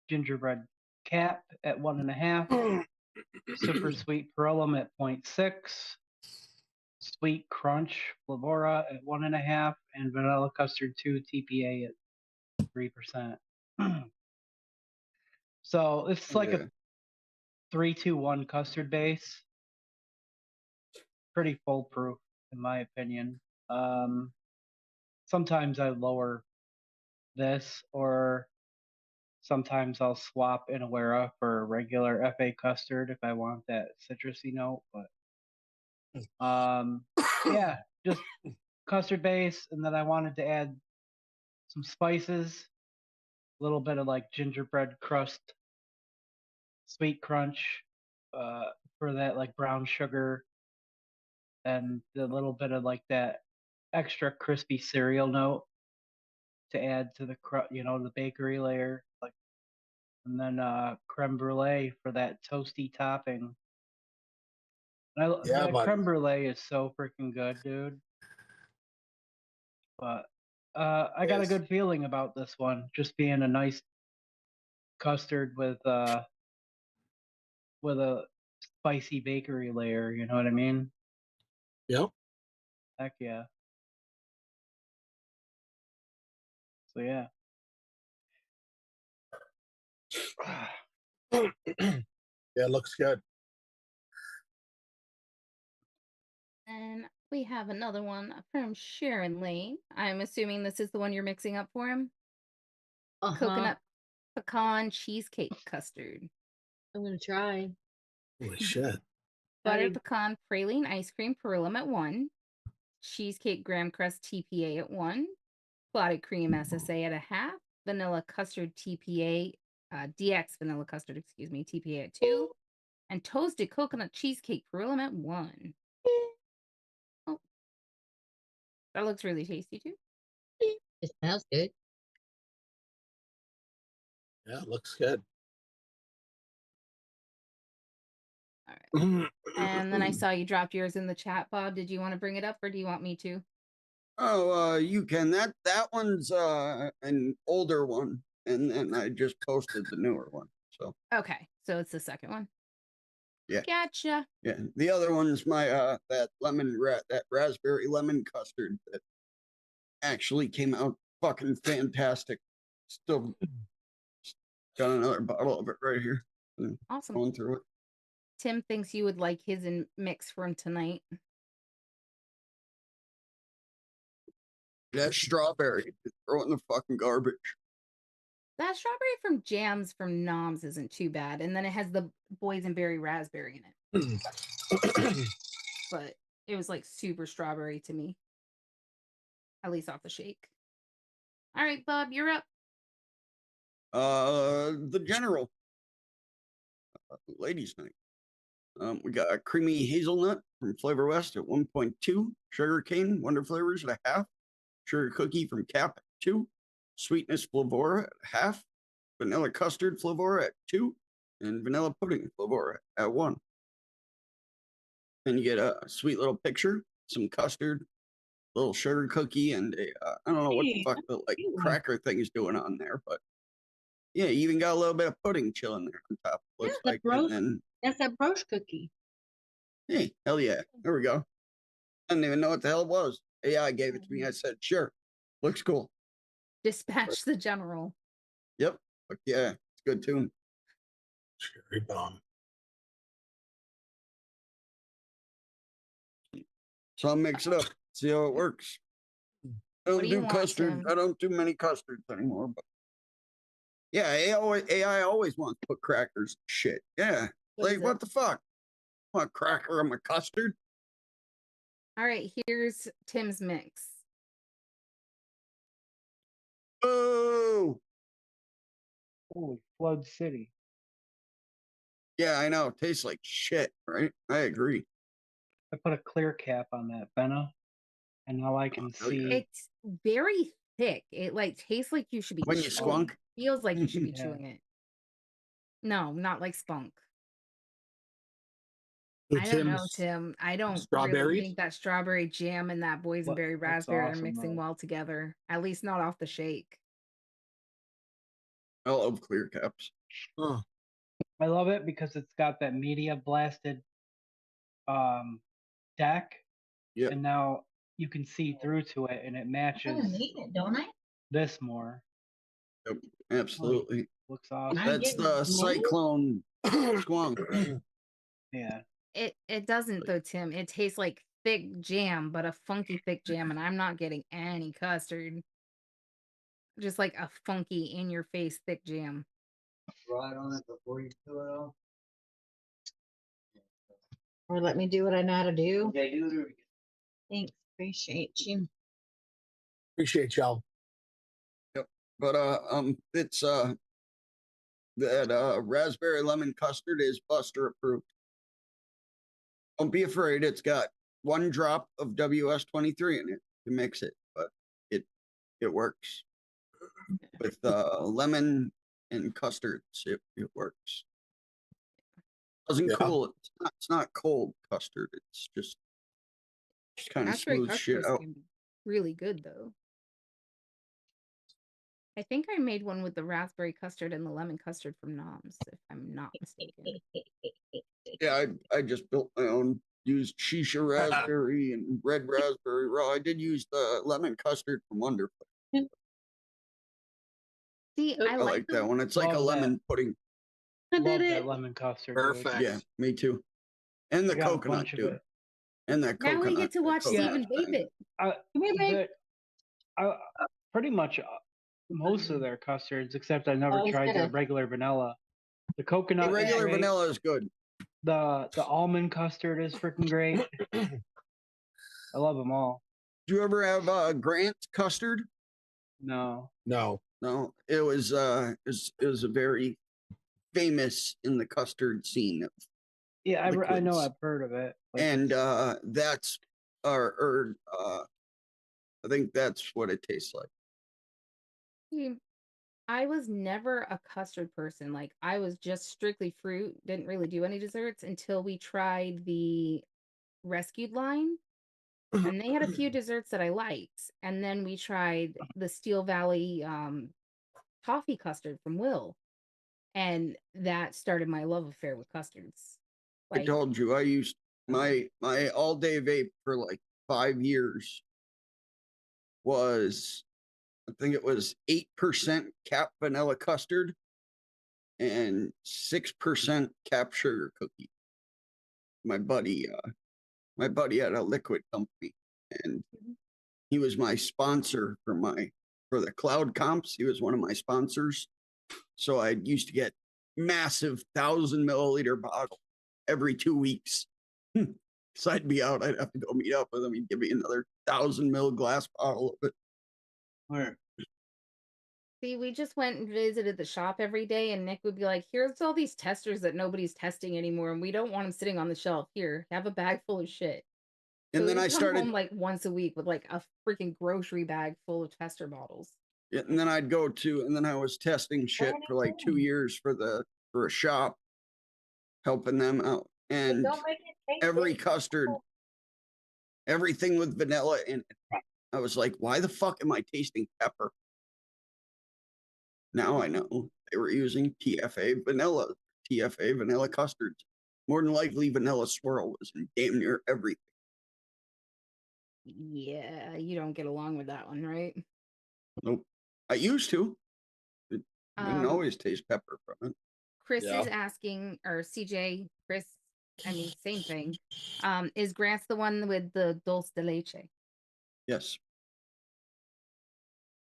Gingerbread Cap at 1.5%. Super Sweet Perillum at 0.6. Sweet Crunch Flavora at 1.5%. And Vanilla Custard 2 TPA at 3%. So it's like a 3-2-1 custard base. Pretty foolproof, in my opinion. Sometimes I lower this, or sometimes I'll swap Inawera for regular FA custard if I want that citrusy note. But yeah, just custard base, and then I wanted to add some spices, a little bit of like gingerbread crust, sweet crunch, for that like brown sugar, and a little bit of like that extra crispy cereal note to add to the the bakery layer, like, and then creme brulee for that toasty topping. And Yeah, the buddy. creme brulee is so freaking good, dude. But I got a Yes. good feeling about this one, just being a nice custard with a spicy bakery layer. You know what I mean? Yep. Heck yeah. So yeah. Yeah, it looks good. And we have another one from Sharon Lane. I'm assuming this is the one you're mixing up for him. Coconut pecan cheesecake custard. I'm gonna try. Holy shit! Butter Buddy. pecan praline ice cream perillum at 1. Cheesecake graham crust TPA at 1. Clotted cream SSA at 0.5. Vanilla custard TPA, DX vanilla custard, excuse me, TPA at 2. And toasted coconut cheesecake perillum at 1. Oh, that looks really tasty too. It smells good. Yeah, it looks good. All right. And then I saw you dropped yours in the chat, Bob. Did you want to bring it up or do you want me to? Oh, you can. That one's an older one, and then I just posted the newer one. So Okay, so it's the second one. Yeah. Gotcha. yeah, the other one's my that that raspberry lemon custard that actually came out fucking fantastic. Still got another bottle of it right here. Awesome. Going through it. Tim thinks you would like his mix from tonight. That strawberry, throw it in the fucking garbage. That strawberry from Jams from Noms isn't too bad. And then it has the boysenberry raspberry in it. But it was like super strawberry to me. At least off the shake. All right, Bob, you're up. The general. Ladies' night. We got a creamy hazelnut from Flavor West at 1.2, sugar cane, Wonder Flavors at 0.5, sugar cookie from Cap at 2, sweetness Flavora at 0.5, vanilla custard Flavora at 2, and vanilla pudding Flavora at 1. And you get a sweet little picture, some custard, little sugar cookie, and a I don't know what the fuck the like cracker thing is doing on there, but yeah, you even got a little bit of pudding chilling there on top. Looks Yeah, like, and then that's that brooch cookie. hey, hell yeah. There we go. I didn't even know what the hell it was. AI gave it to me. I said, sure. Looks cool. Dispatch the general. Yep. Fuck yeah. It's a good tune. Cherry bomb. So I'll mix it up. See how it works. I What don't do you do want, custard. Tim? I don't do many custards anymore. But yeah, AI always wants to put crackers and shit. Yeah. What is Like, it? what the fuck? I want cracker on my custard? All right, here's Tim's mix. Oh. Holy Flood City. Yeah, I know. Tastes like shit, right? I agree. I put a clear cap on that Benna, and now I can hell yeah. see. It's very thick. It like tastes like you should be When you chewing. squunk? Feels like you should be Yeah. chewing it. No, not like spunk. So I don't know, Tim's Tim. I don't really strawberries? think that strawberry jam and that boysenberry Looks raspberry are awesome, mixing though. well together. At least not off the shake. I love clear caps. Huh. I love it because it's got that media blasted deck, Yep. and now you can see through to it, and it I matches kind of need it, don't I? this more. Yep. Absolutely. Looks awesome. I That's get the it. cyclone squonk. Yeah. It doesn't though, Tim. It tastes like thick jam, but a funky thick jam, and I'm not getting any custard. Just like a funky in your face thick jam. Right on it before you fill it all. Or let me do what I know how to do. Okay, do it again. Thanks. Appreciate you. Appreciate y'all. But it's that raspberry lemon custard is Buster approved. Don't be afraid. It's got 1 drop of WS-23 in it to mix it, but it works with lemon and custards. It works. Doesn't Yeah. cool. It's not cold custard. It's just kind of Raspberry smooth shit custard out. can be really good though. I think I made one with the raspberry custard and the lemon custard from Noms, if I'm not mistaken. Yeah, I just built my own. Used shisha raspberry and red raspberry raw. I did use the lemon custard from Wonder. See, I I like like that one. It's like a Love that. lemon pudding. I Love did that it. lemon custard. dude. Perfect. Yeah, me too. And the I got a coconut, bunch of dude. it. And that Now coconut. we get to that watch coconut Steven thing. bake it. I, Come here, babe. I pretty much most of their custards, except I never Oh, it's tried the good. regular vanilla. The The coconut is regular great. vanilla is good. The almond custard is freaking great. I love them all. Do you ever have Grant's custard? No. No. No, it was a very famous in the custard scene, Yeah, I know Liquids. I've heard of it. Like, and that's I think that's what it tastes like. See, I was never a custard person. Like, I was just strictly fruit, didn't really do any desserts until we tried the rescued line. And they had a few desserts that I liked. And then we tried the Steel Valley toffee custard from Will. And that started my love affair with custards. I Like, told you I used my all day vape for like 5 years was, I think it was 8% cap vanilla custard and 6% cap sugar cookie. My buddy had a liquid company, and he was my sponsor for the cloud comps. He was one of my sponsors. So I used to get massive 1,000 milliliter bottle every 2 weeks. So I'd be out, I'd have to go meet up with him. He'd give me another 1,000 ml glass bottle of it. Where? see, we just went and visited the shop every day, and Nick would be like, here's all these testers that nobody's testing anymore, and we don't want them sitting on the shelf. Here, have a bag full of shit. And So then we I would come started, home like once a week with like a freaking grocery bag full of tester bottles. and then I was testing shit for like 2 years for a shop, helping them out. And Don't make it taste every it. custard, everything with vanilla in it, I was like, why the fuck am I tasting pepper? Now I know they were using TFA vanilla custards. More than likely, vanilla swirl was in damn near everything. Yeah, you don't get along with that one, right? Nope. I used to. It didn't Um, always taste pepper from it. Chris Yeah. is asking, or CJ, Chris, I mean, same thing. Is Grant's the one with the dulce de leche? Yes.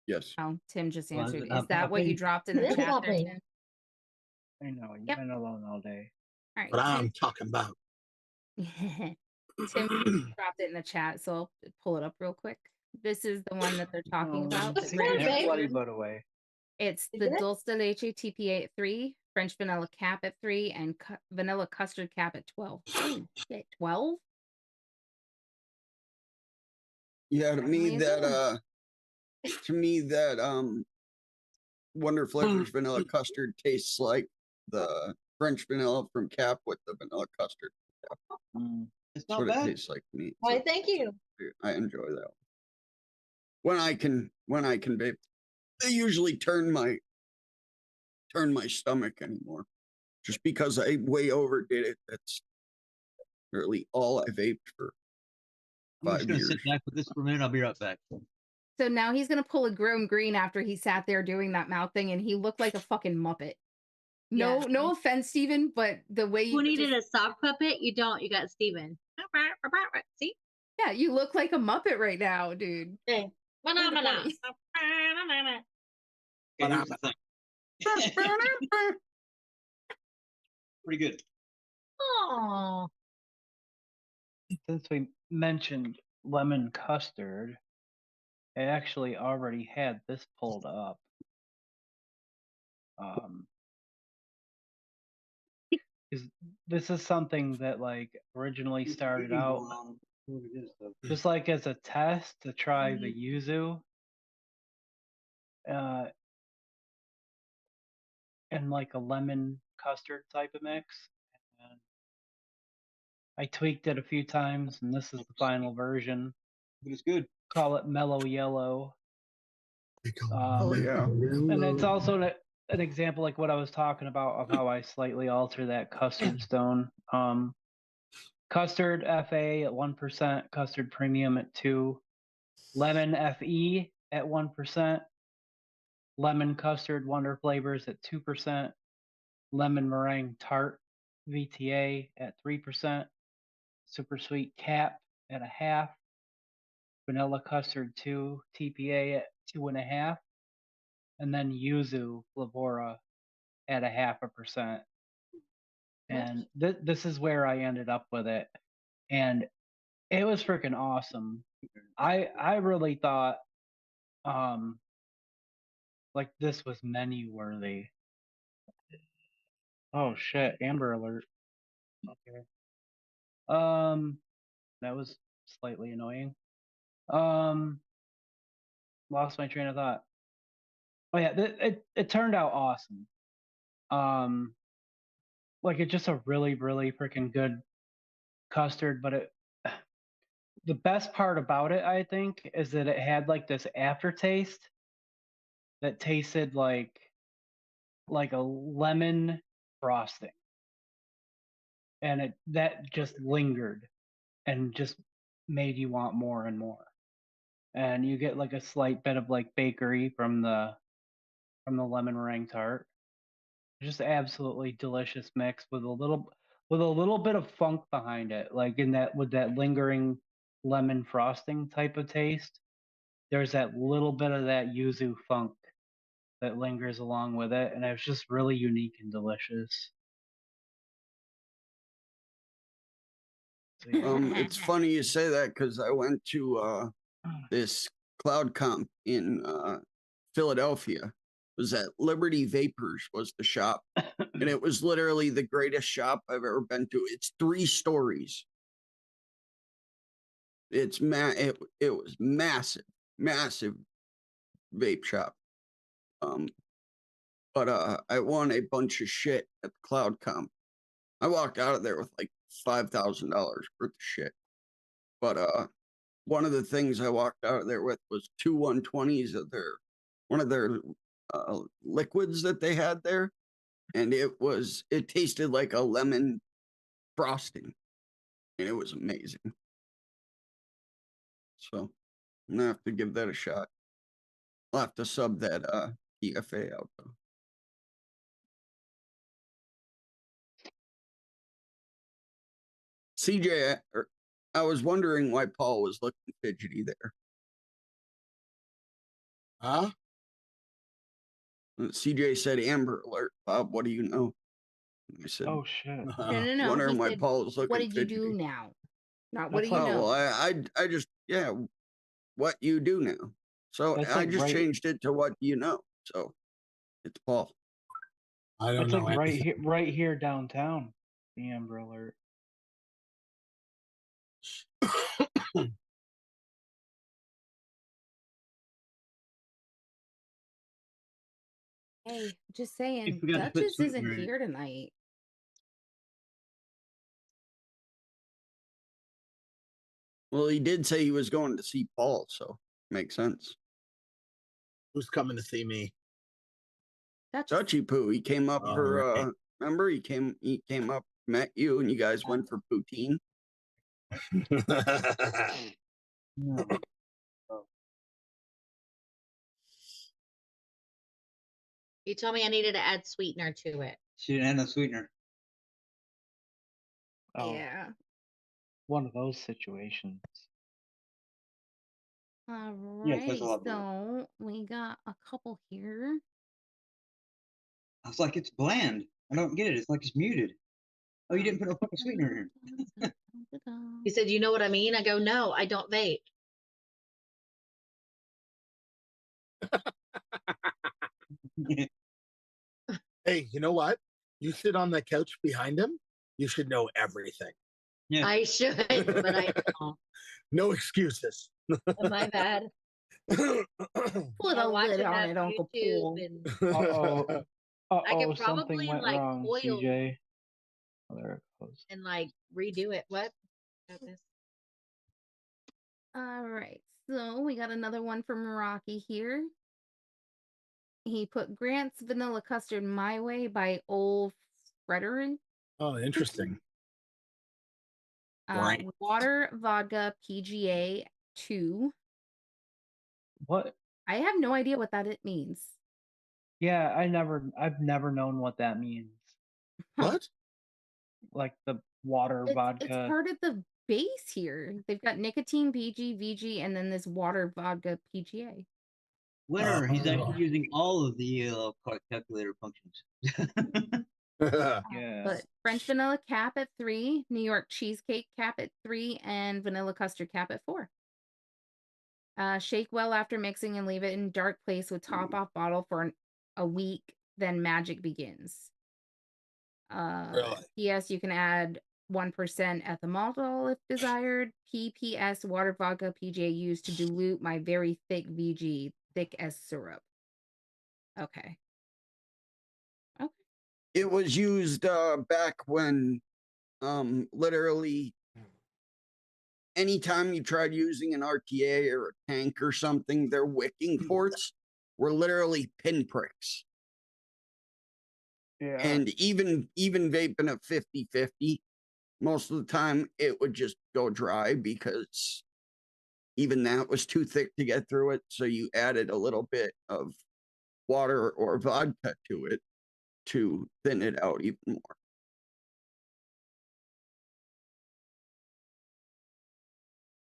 Yes. Oh, Tim just Well, answered. I'm Is that what you happy. dropped in the This chat there, puppy. Tim? I know you've Yep. been alone all day. All right, What Tim. I'm talking about. Tim dropped it in the chat, so I'll pull it up real quick. This is the one that they're talking about. That's that fair, Grant is babe. doing. Bloody butt away. It's Is the it? dulce de leche TPA at 3, French vanilla cap at 3, and vanilla custard cap at 12. Holy shit, 12? Yeah, Apparently to me that Wonder Flavors vanilla custard tastes like the French vanilla from Cap with the vanilla custard. It's That's not what it bad. tastes like to me. Why, thank you. I enjoy that. When I can vape, they usually turn my stomach anymore. Just because I way overdid it. That's really all I vaped for I'm just 5 gonna years. sit back with this for a minute. I'll be right back. So now he's gonna pull a grown green after he sat there doing that mouth thing, and he looked like a fucking Muppet. No, Yeah. no offense, Steven, but the way you Who needed a sock puppet? You don't. You got Steven. See? yeah, you look like a Muppet right now, dude. Okay. Phenomena. Okay, here's the thing. Pretty good. Oh. Since we mentioned lemon custard, I actually already had this pulled up. 'Cause this is something that like originally started out just like as a test to try the yuzu and like a lemon custard type of mix. And I tweaked it a few times, and this is the final version. But it's good. Call it mellow yellow. Oh yeah. And it's also an example like what I was talking about of how I slightly alter that custard stone. Custard FA at 1%, custard premium at 2, lemon FE at 1%, lemon custard wonder flavors at 2%, lemon meringue tart VTA at 3%, super sweet cap at 0.5, vanilla custard 2 TPA at 2.5, and then yuzu flavora at 0.5%. And this is where I ended up with it, and it was freaking awesome. I really thought like this was menu worthy. Oh shit, Amber Alert. Okay. That was slightly annoying. Lost my train of thought. Oh yeah, it turned out awesome. Like it's just a really freaking good custard, but it the best part about it, I think, is that it had like this aftertaste that tasted like a lemon frosting, and that just lingered and just made you want more and more. And you get like a slight bit of like bakery from the lemon meringue tart. Just absolutely delicious mix with a little bit of funk behind it, like in that with that lingering lemon frosting type of taste. There's that little bit of that yuzu funk that lingers along with it, and it's just really unique and delicious. So, yeah. It's funny you say that because I went to this cloud comp in Philadelphia. It was at Liberty Vapors was the shop, and it was literally the greatest shop I've ever been to. It's 3 stories. It's it was massive vape shop. But I won a bunch of shit at the cloud comp. I walked out of there with like $5,000 worth of shit. But one of the things I walked out of there with was 2 120s of one of their liquids that they had there, and it tasted like a lemon frosting, and it was amazing. So I'm gonna have to give that a shot. I'll have to sub that PFA out though. CJ, I was wondering why Paul was looking fidgety there. Huh? CJ said Amber Alert. Bob, what do you know? I said, Oh shit! No. wondering He why said, Paul was looking what did you fidgety. do now? Not what do That's you like- know? Well, I just what you do now. So That's I like just right- changed it to what you know. So it's Paul. I don't It's know. like anything. right here downtown. The Amber Alert. Hey, just saying, forgot to put Duchess isn't sweetener in it. here tonight. Well, he did say he was going to see Paul, so makes sense. Who's coming to see me? Duchess. Dutchy Poo, he came up Oh, for right. remember he came up, met you, and you guys went for poutine. No. You told me I needed to add sweetener to it. She didn't have no sweetener. Oh, Yeah. one of those situations. Yeah, that's Alrighty, a lot more. so we got a couple here. I was like, it's bland. I don't get it. It's like it's muted. Oh, you didn't put no fucking sweetener in here. He said, "You know what I mean?" I go, "No, I don't vape." Hey, you know what? You sit on the couch behind him. You should know everything. Yeah. I should, but I don't. No excuses. My bad. Put I a watch lid on enough it, Uncle YouTube Pool. and Uh-oh. I could Something probably, went like, wrong, coil- CJ. Oh, there it goes. and like redo it. What? Got this. All right, so we got another one from Rocky here. He put Grant's Vanilla Custard My Way by Old Frederick. Oh, interesting. Right. Water, vodka, PGA 2. What? I have no idea what that it means. Yeah, I've never known what that means. What? Like the water, vodka. It's part of the base here. They've got nicotine, PG, VG, and then this water, vodka, PGA. Winner. He's Oh. actually using all of the calculator functions. Yeah. But French vanilla cap at 3, New York cheesecake cap at 3, and vanilla custard cap at 4. Shake well after mixing and leave it in dark place with top off bottle for a week. Then magic begins. Really? P.S. You can add 1% ethyl if desired. PPS water vodka PGA used to dilute my very thick VG, thick as syrup. Okay. Okay. It was used back when literally anytime you tried using an RTA or a tank or something, their wicking ports were literally pinpricks. Yeah. And even vaping at 50-50, most of the time it would just go dry because even that was too thick to get through it. So you added a little bit of water or vodka to it to thin it out even more.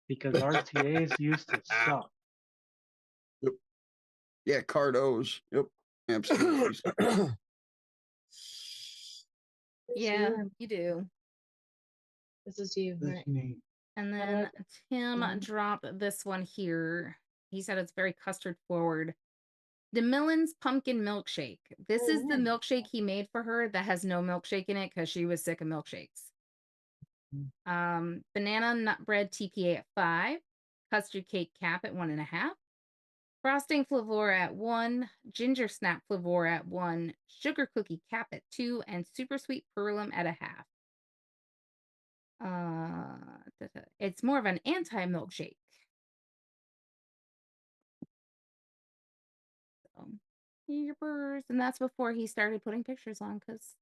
Because RTAs used to suck. Yeah, Cardos. Yep, absolutely. Yeah, you do. This is you, That's right? neat. And I then like Tim Mhm. dropped this one here. He said it's very custard forward. DeMillen's pumpkin milkshake. This is the milkshake he made for her that has no milkshake in it because she was sick of milkshakes. Banana nut bread TPA at 5, custard cake cap at 1.5, frosting flavor at 1, ginger snap flavor at 1, sugar cookie cap at 2, and super sweet perlum at 0.5. It's more of an anti-milkshake. So, Yeepers. And that's before he started putting pictures on, because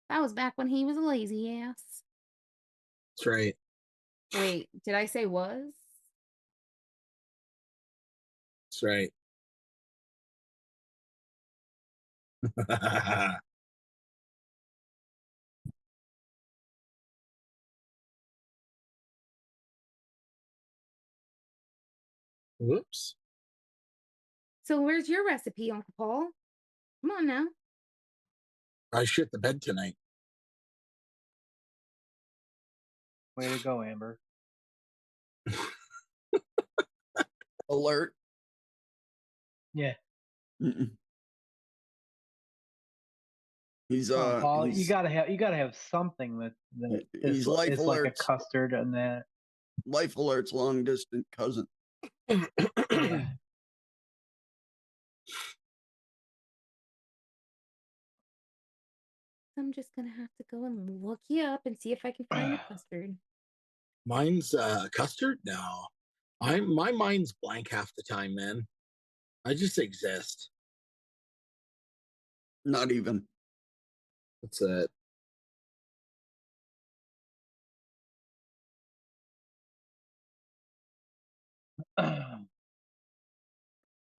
that was back when he was a lazy ass. That's right. Wait, did I say was? That's right. Whoops. So where's your recipe, Uncle Paul? Come on now. I shit the bed tonight. Way to go, Amber. Alert. Yeah. Mm-mm. He's Come on, Paul, he's, you gotta have something that he's is life like a alerts. custard and that. Life Alert's long distant cousin. Yeah. I'm just gonna have to go and look you up and see if I can find a custard. Mine's custard? No. My mind's blank half the time, man. I just exist. Not even. That's it.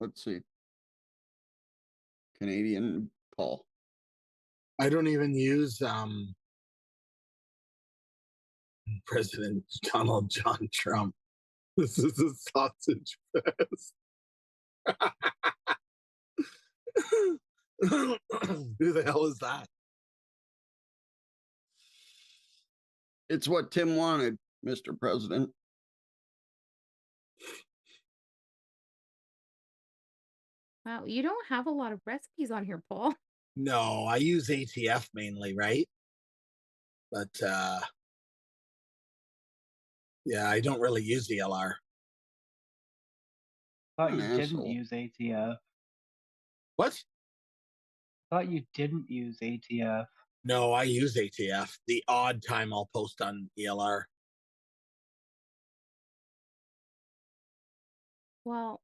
Let's see. Canadian Paul. I don't even use President Donald John Trump. This is a sausage fest. Who the hell is that? It's what Tim wanted, Mr. President. Wow, you don't have a lot of recipes on here, Paul. No, I use ATF mainly, right? But yeah, I don't really use ELR. Thought An you didn't asshole. use ATF. What? Thought you didn't use ATF. No, I use ATF. The odd time I'll post on ELR. Well,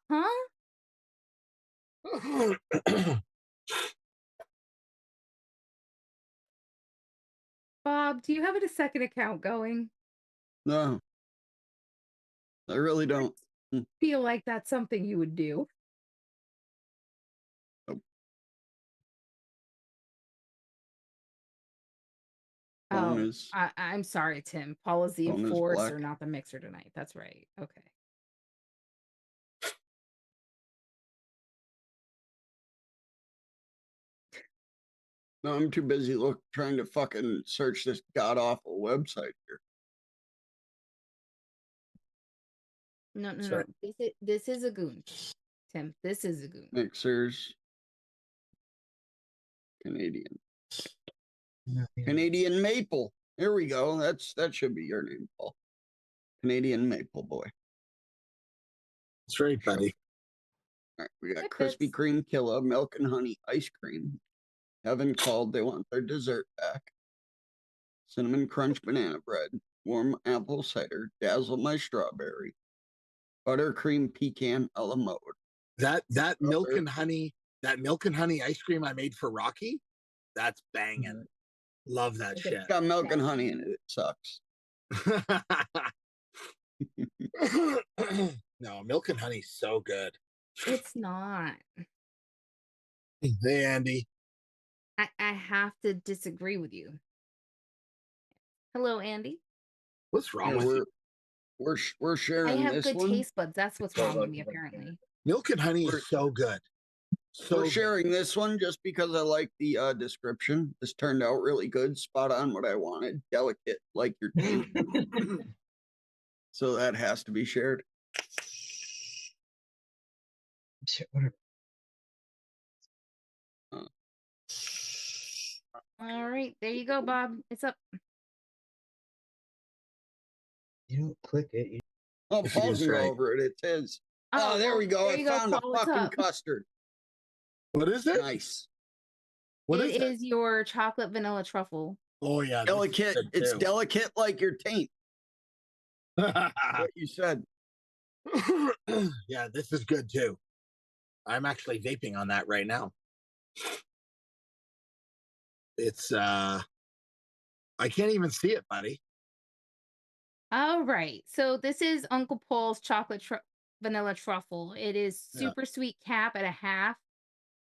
huh? Bob, do you have a second account going? No, I really don't. Feel like that's something you would do. Phone Oh, is I'm sorry, Tim. Paul is the phone is enforcer, black. not the mixer tonight. That's right. Okay. No, I'm too busy trying to fucking search this god awful website here. No. Sorry. This is a goon, Tim. This is a goon. Mixers. Canadian Maple. Here we go. That should be your name, Paul. Canadian Maple Boy. That's right, buddy. All right, we got It Krispy fits. Kreme Killa Milk and Honey Ice Cream. Heaven called. They want their dessert back. Cinnamon Crunch Banana Bread. Warm apple cider. Dazzle my strawberry. Buttercream pecan a la mode. That milk and honey ice cream I made for Rocky, that's banging. Love that Is it- shit. It's got milk and honey in it. It sucks. No, milk and honey's so good. It's not. Hey, Andy. I have to disagree with you. Hello, Andy. What's wrong Yeah, with you? we're I sharing have this good one. taste buds. That's what's wrong with me, apparently. Milk and honey We're- is so good. So We're good. sharing this one just because I like the description. This turned out really good. Spot on what I wanted. Delicate like your teeth. So that has to be shared. Shit, whatever. All right, there you go, Bob. It's up. You don't click it. You... Oh, If it Paul is can go right. over it. It is. Oh, there well, we go. there I you go, found a Paul, what's fucking up? custard. What is it? Nice. What It is it? is your chocolate vanilla truffle. Oh yeah, this is Delicate. good, It's too. delicate like your taint. What you said. Yeah, this is good too. I'm actually vaping on that right now. It's I can't even see it, buddy. All right, so this is Uncle Paul's chocolate vanilla truffle. It is Yeah. super sweet cap at 1/2,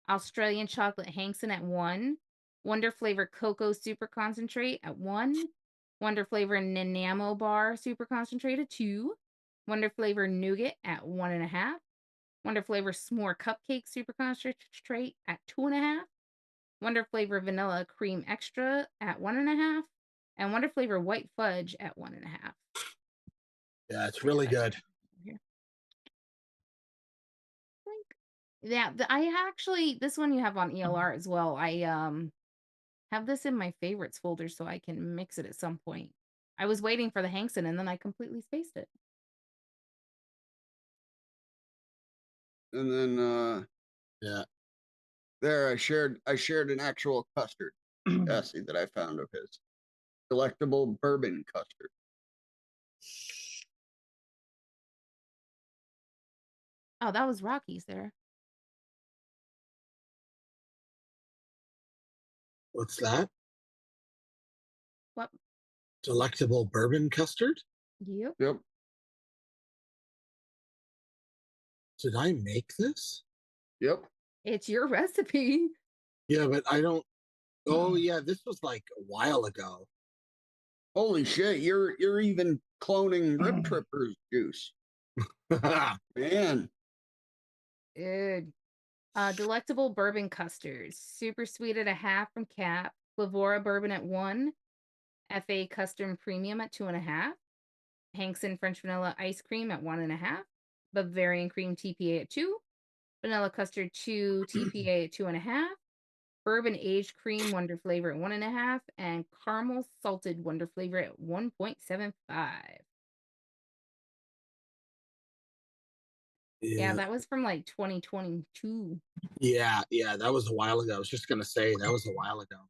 Australian chocolate Hankson at 1, Wonder Flavor Cocoa Super Concentrate at 1, Wonder Flavor Nanamo Bar Super Concentrate at 2, Wonder Flavor Nougat at 1.5, Wonder Flavor S'more Cupcake Super Concentrate at 2.5, Wonder Flavor Vanilla Cream Extra at 1.5, and Wonder Flavor White Fudge at 1.5. Yeah, it's really good. Yeah, I actually, this one you have on ELR as well. I have this in my favorites folder so I can mix it at some point. I was waiting for the Hankson and then I completely spaced it. And then Yeah. there I shared an actual custard, Essie, that I found of his. Delectable bourbon custard. Oh, that was Rocky's there. What's that? What? Delectable bourbon custard? Yep. Yep. Did I make this? Yep. It's your recipe. Yeah, but I don't. Oh yeah, this was like a while ago. Holy shit, you're even cloning Rip Tripper's juice. Man. Dude. Delectable bourbon custards. Super sweet at 1/2 from Cap. Flavora bourbon at 1. FA custom premium at 2.5. Hankson French vanilla ice cream at 1.5. Bavarian cream TPA at 2. Vanilla custard 2 TPA at 2.5. Bourbon aged cream Wonder Flavor at 1.5. And caramel salted Wonder Flavor at 1.75. Yeah, that was from like 2022. Yeah, that was a while ago. I was just gonna say that was a while ago.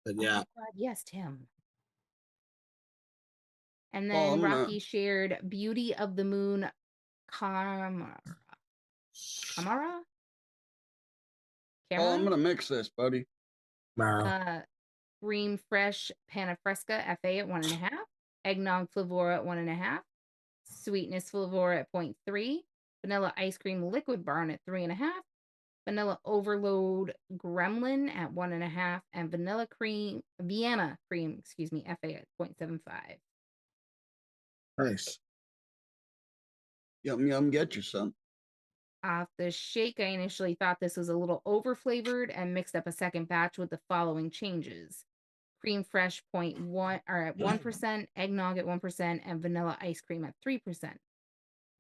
But Oh yeah, my God, yes, Tim. And Well, then I'm gonna- Rocky shared Beauty of the Moon Camara. Oh, I'm gonna mix this, buddy. Mara. Cream Fresh Panna Fresca FA at 1.5. Eggnog Flavora at 1.5. Sweetness Flavora at 0.3. Vanilla Ice Cream Liquid Barn at 3.5. Vanilla Overload Gremlin at 1.5. And Vanilla Cream, Vienna Cream, FA at 0.75. Nice. Yum yum, get you some. Off the shake, I initially thought this was a little over-flavored and mixed up a second batch with the following changes. Cream Fresh 0.1 or at 1%, eggnog at 1%, and vanilla ice cream at 3%.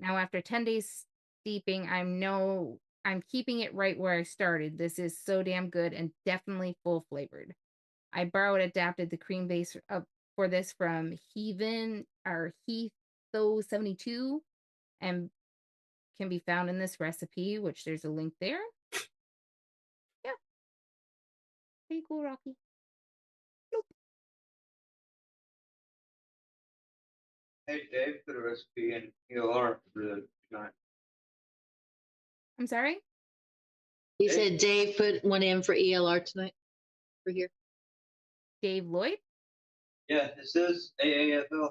Now, after 10 days steeping, I'm keeping it right where I started. This is so damn good and definitely full flavored. I borrowed adapted the cream base of for this from Heatho72 and can be found in this recipe, which there's a link there. Yeah. Pretty cool, Rocky. Hey, Dave, put a recipe in ELR for the tonight. I'm sorry? He said Dave put one in for ELR tonight. For here. Dave Lloyd? Yeah, it says AAFL.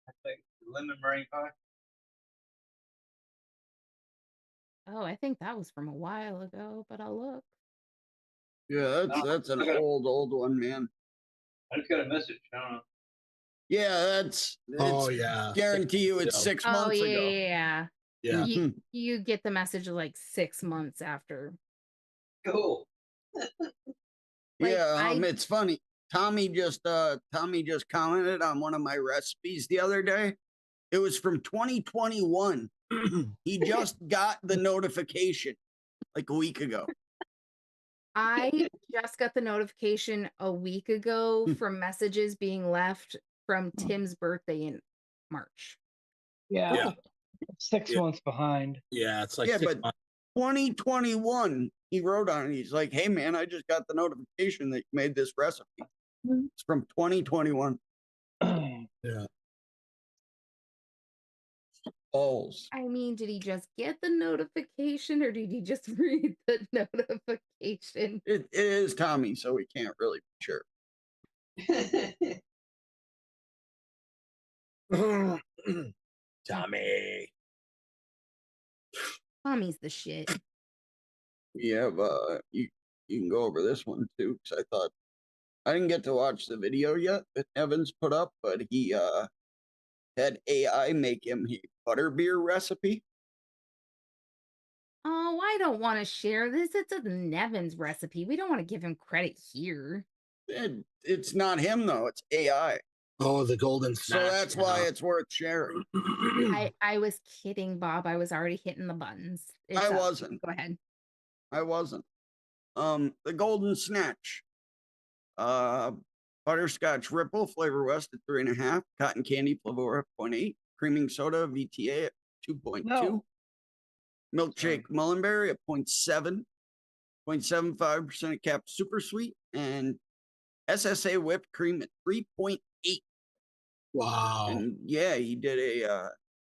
I think lemon meringue pie. Oh, I think that was from a while ago, but I'll look. Yeah, that's an old one, man. I just got a message. I don't know. Yeah, Oh yeah. guarantee you it's Yeah. 6 Oh, months yeah, ago. yeah. Yeah. You get the message like 6 months after. Cool. Like, Yeah, it's funny. Tommy just commented on one of my recipes the other day. It was from 2021. He just got the notification like a week ago. I just got the notification a week ago from messages being left from Tim's birthday in March. Yeah. Yeah. 6 Yeah. months behind. Yeah, it's like Yeah, 6 but months. 2021, he wrote on it. He's like, "Hey man, I just got the notification that you made this recipe." It's from 2021. Yeah. Balls. I mean, did he just get the notification or did he just read the notification? It is Tommy, so we can't really be sure. Tommy. Tommy's the shit. Yeah, but you can go over this one too, because I thought I didn't get to watch the video yet that Evans put up, but he had AI make him a butterbeer recipe. Oh, I don't want to share this. It's a Nevin's recipe. We don't want to give him credit here. It's not him though; it's AI. Oh, the golden So snatch. that's why it's worth sharing. I was kidding, Bob. I was already hitting the buttons. I wasn't. Go ahead. I wasn't. The golden snatch. Butterscotch Ripple, Flavor West at 3.5, Cotton Candy Flavor at 0.8, Creaming Soda VTA at 2.2, No. Milkshake Mullenberry at 0.7, 0.75% Cap Super Sweet, and SSA Whipped Cream at 3.8. Wow. And yeah, he did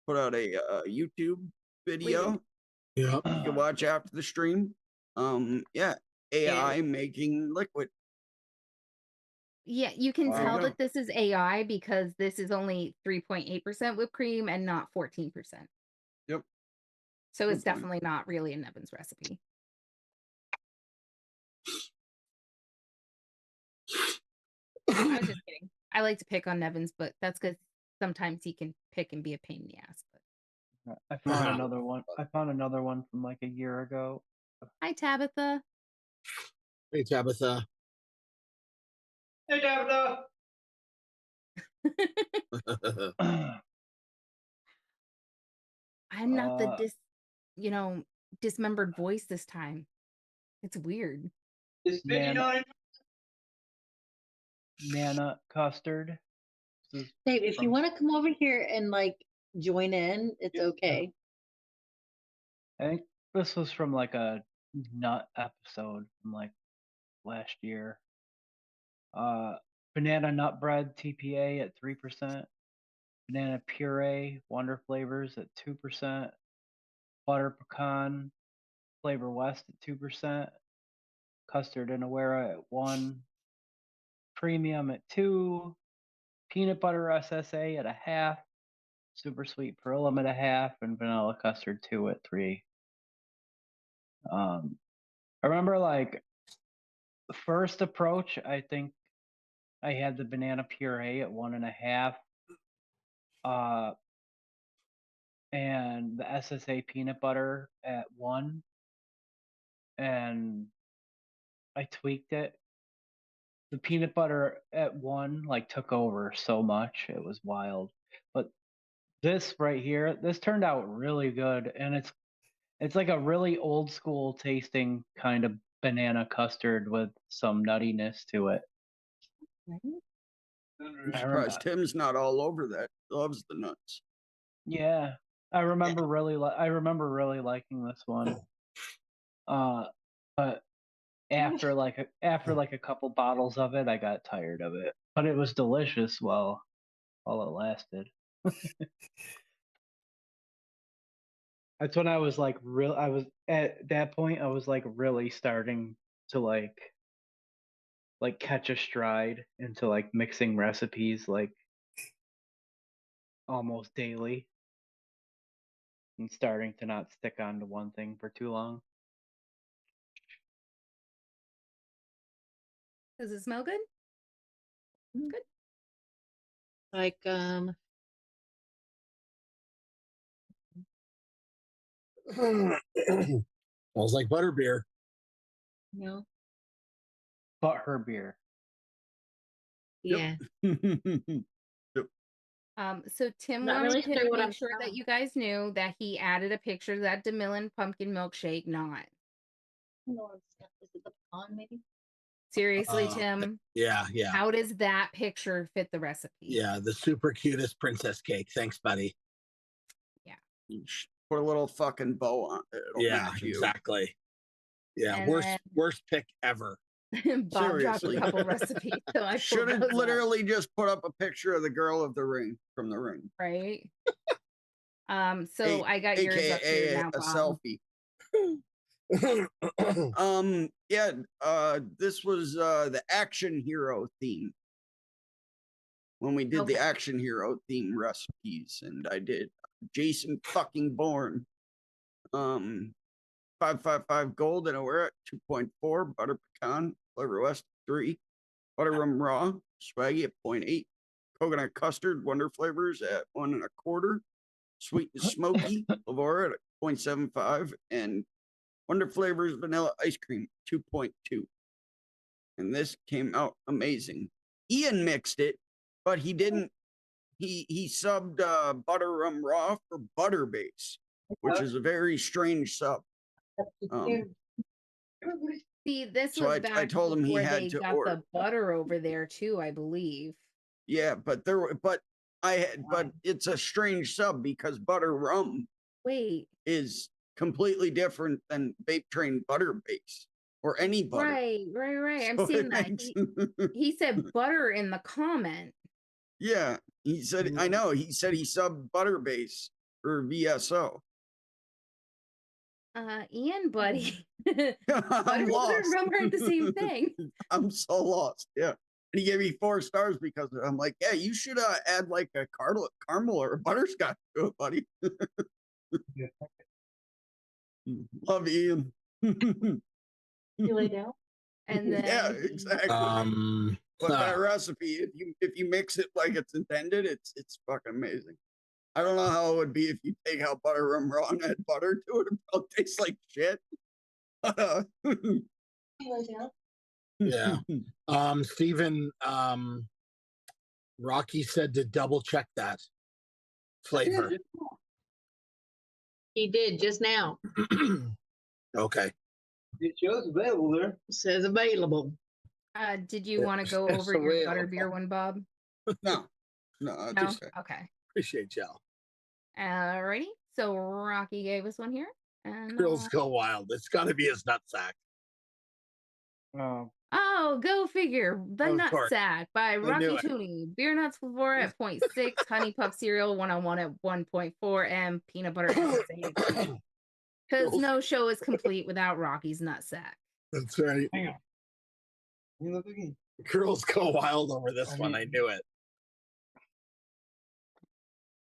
put out a YouTube video. Yeah. You can watch after the stream. Yeah, AI making liquid. Yeah, you can Wow. tell that this is AI because this is only 3.8% whipped cream and not 14%. Yep. So it's Good point. definitely not really a Nevin's recipe. I was just kidding. I like to pick on Nevin's, but that's because sometimes he can pick and be a pain in the ass. But I found another one. I found another one from like a year ago. hi, Tabitha. Hey, Tabitha. Hey, Tabitha. I'm not the dismembered voice this time. It's weird. It's 59. Nana Custard. Dave, if you want to come over here and like join in, it's okay. I think this was from like a nut episode from like last year. Banana nut bread TPA at 3%. Banana puree Wonder Flavors at 2%. Butter pecan Flavor West at 2%. Custard and Awera at 1. Premium at 2. Peanut butter SSA at 0.5. Super sweet Perillum at 0.5, and vanilla custard 2 at 3. I remember like the first approach, I think I had the banana puree at 1.5. And the SSA peanut butter at 1. And I tweaked it. The peanut butter at 1 like took over so much. It was wild. But this right here, this turned out really good, and it's like a really old school tasting kind of banana custard with some nuttiness to it. I'm I surprised Tim's not all over that. Loves the nuts. Yeah, I remember really liking this one. But after a couple bottles of it, I got tired of it. But it was delicious while it lasted. That's when I was like I was at that point I was like really starting to like catch a stride into like mixing recipes like almost daily and starting to not stick on to one thing for too long. Does it smell good? Good. Like Smells like butterbeer. no. But her beer. Yeah. So Tim Not wanted really to sure what make I'm sure that smelling. you guys knew that he added a picture of that DeMillen pumpkin milkshake, not. No, is it the pecan maybe? Seriously, Tim, Yeah. how does that picture fit the recipe? Yeah, the super cutest princess cake. Thanks, buddy. Put a little fucking bow on it. It'll match you. Exactly. Yeah, And worst pick ever. Bob dropped a Seriously. couple recipes, so I Should have literally just put up a picture of the girl of the ring from the ring. right. So I got yours up here now, a Bob. selfie. This was the action hero theme. When we did the action hero theme recipes, and I did Jason fucking Bourne. 555 gold and we're at 2.4, butter pecan, flavor west 3, butter rum raw, swaggy at 0.8, coconut custard, wonder flavors at 1.25, sweet and smoky, Lavora at 0.75, and wonder flavors vanilla ice cream 2.2. And this came out amazing. Ian mixed it, but he didn't. He subbed butter rum raw for butter base, which is a very strange sub. See, this So was back I told him he before had they to got order. the butter over there too, I believe. Yeah, but it's a strange sub because butter rum is completely different than Vape Train butter base or any butter. Right. I'm So seeing it that. makes- He said butter in the comment. Yeah, he said, I know. He said he subbed butter base for VSO. Ian, buddy. I'm Butter lost. and rum aren't the same thing. I'm so lost. Yeah. And he gave me 4 stars because I'm like, yeah, you should add like a caramel or a butterscotch to it, buddy. Love Ian. You lay down? And then Yeah, exactly. But that recipe, if you mix it like it's intended, it's fucking amazing. I don't know how it would be if you take out butter rum raw and add butter to it. It probably tastes like shit. You lay down? Yeah. Steven, Rocky said to double check that flavor. He did just now. Okay. It shows available there. It says available. did you want to go over your butter beer one, Bob? No, No? just Okay. Appreciate y'all. Alrighty. So Rocky gave us one here. And Girls go wild. It's got to be his nutsack. oh, go figure. The Of course. Nutsack by knew Rocky it. Tooney. Beer nuts Flavora at 0.6, honey puff cereal 101 at 1.4, and peanut butter SSA. Because no show is complete without Rocky's Nutsack. That's right. Hang on. You look again. Girls go wild over this one. I knew it.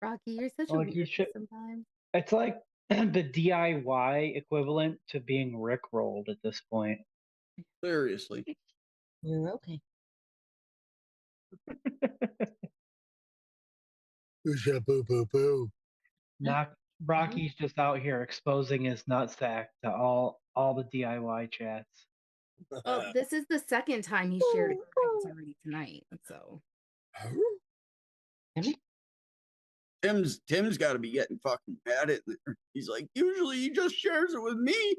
Rocky, you're such a Like you weird should. sometimes. It's like the DIY equivalent to being rickrolled at this point. seriously. You're okay. Boo, boo, boo. Rocky's just out here exposing his nutsack to all the DIY chats. Well, this is the second time he shared experience already tonight. So Tim's got to be getting fucking mad at there. He's like, usually he just shares it with me.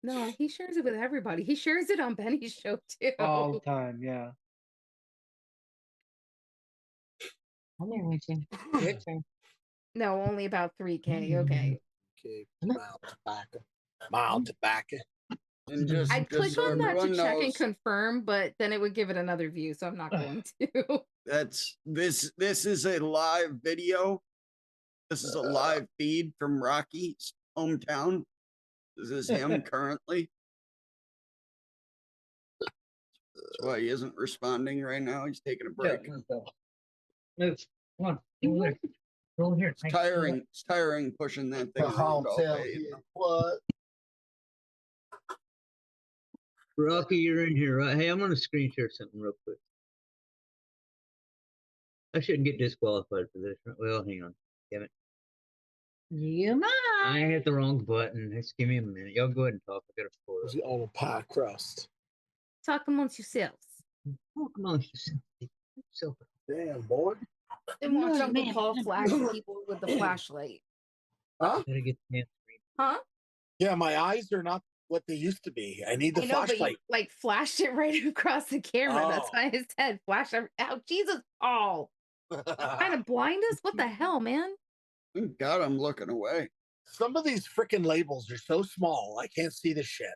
No, he shares it with everybody. He shares it on Benny's show too. All the time, yeah. I'm there with you. Your turn. No, only about 3K. Okay. Okay, mild tobacco. Mild tobacco. And just, I'd just click so on that to everyone check and knows, confirm, but then it would give it another view, so I'm not going to. this is a live video. This is a live feed from Rocky's hometown. This is him currently. That's why he isn't responding right now. He's taking a break. Move. Come on. Go here. Go here. It's tiring. It's tiring pushing that thing around all day. You know? What? Rocky, you're in here, right? Hey, I'm gonna screen share something real quick. I shouldn't get disqualified for this. Right? Well, hang on. Damn it. You might. I hit the wrong button. Just give me a minute. Y'all go ahead and talk. I gotta pull it The up. on a pie crust. Talk amongst yourselves. Oh, come on. So, Damn, boy. And watch No, Uncle man. Paul flash people with the flashlight. Huh? gotta get the hand screen. Huh? Yeah, my eyes are not what they used to be. I need the I know, but you flashlight. like flashed it right across the camera. That's Oh. why I said flash. Oh, Jesus, Paul. Trying to blind us? What the hell, man? God, I'm looking away. Some of these freaking labels are so small, I can't see the shit.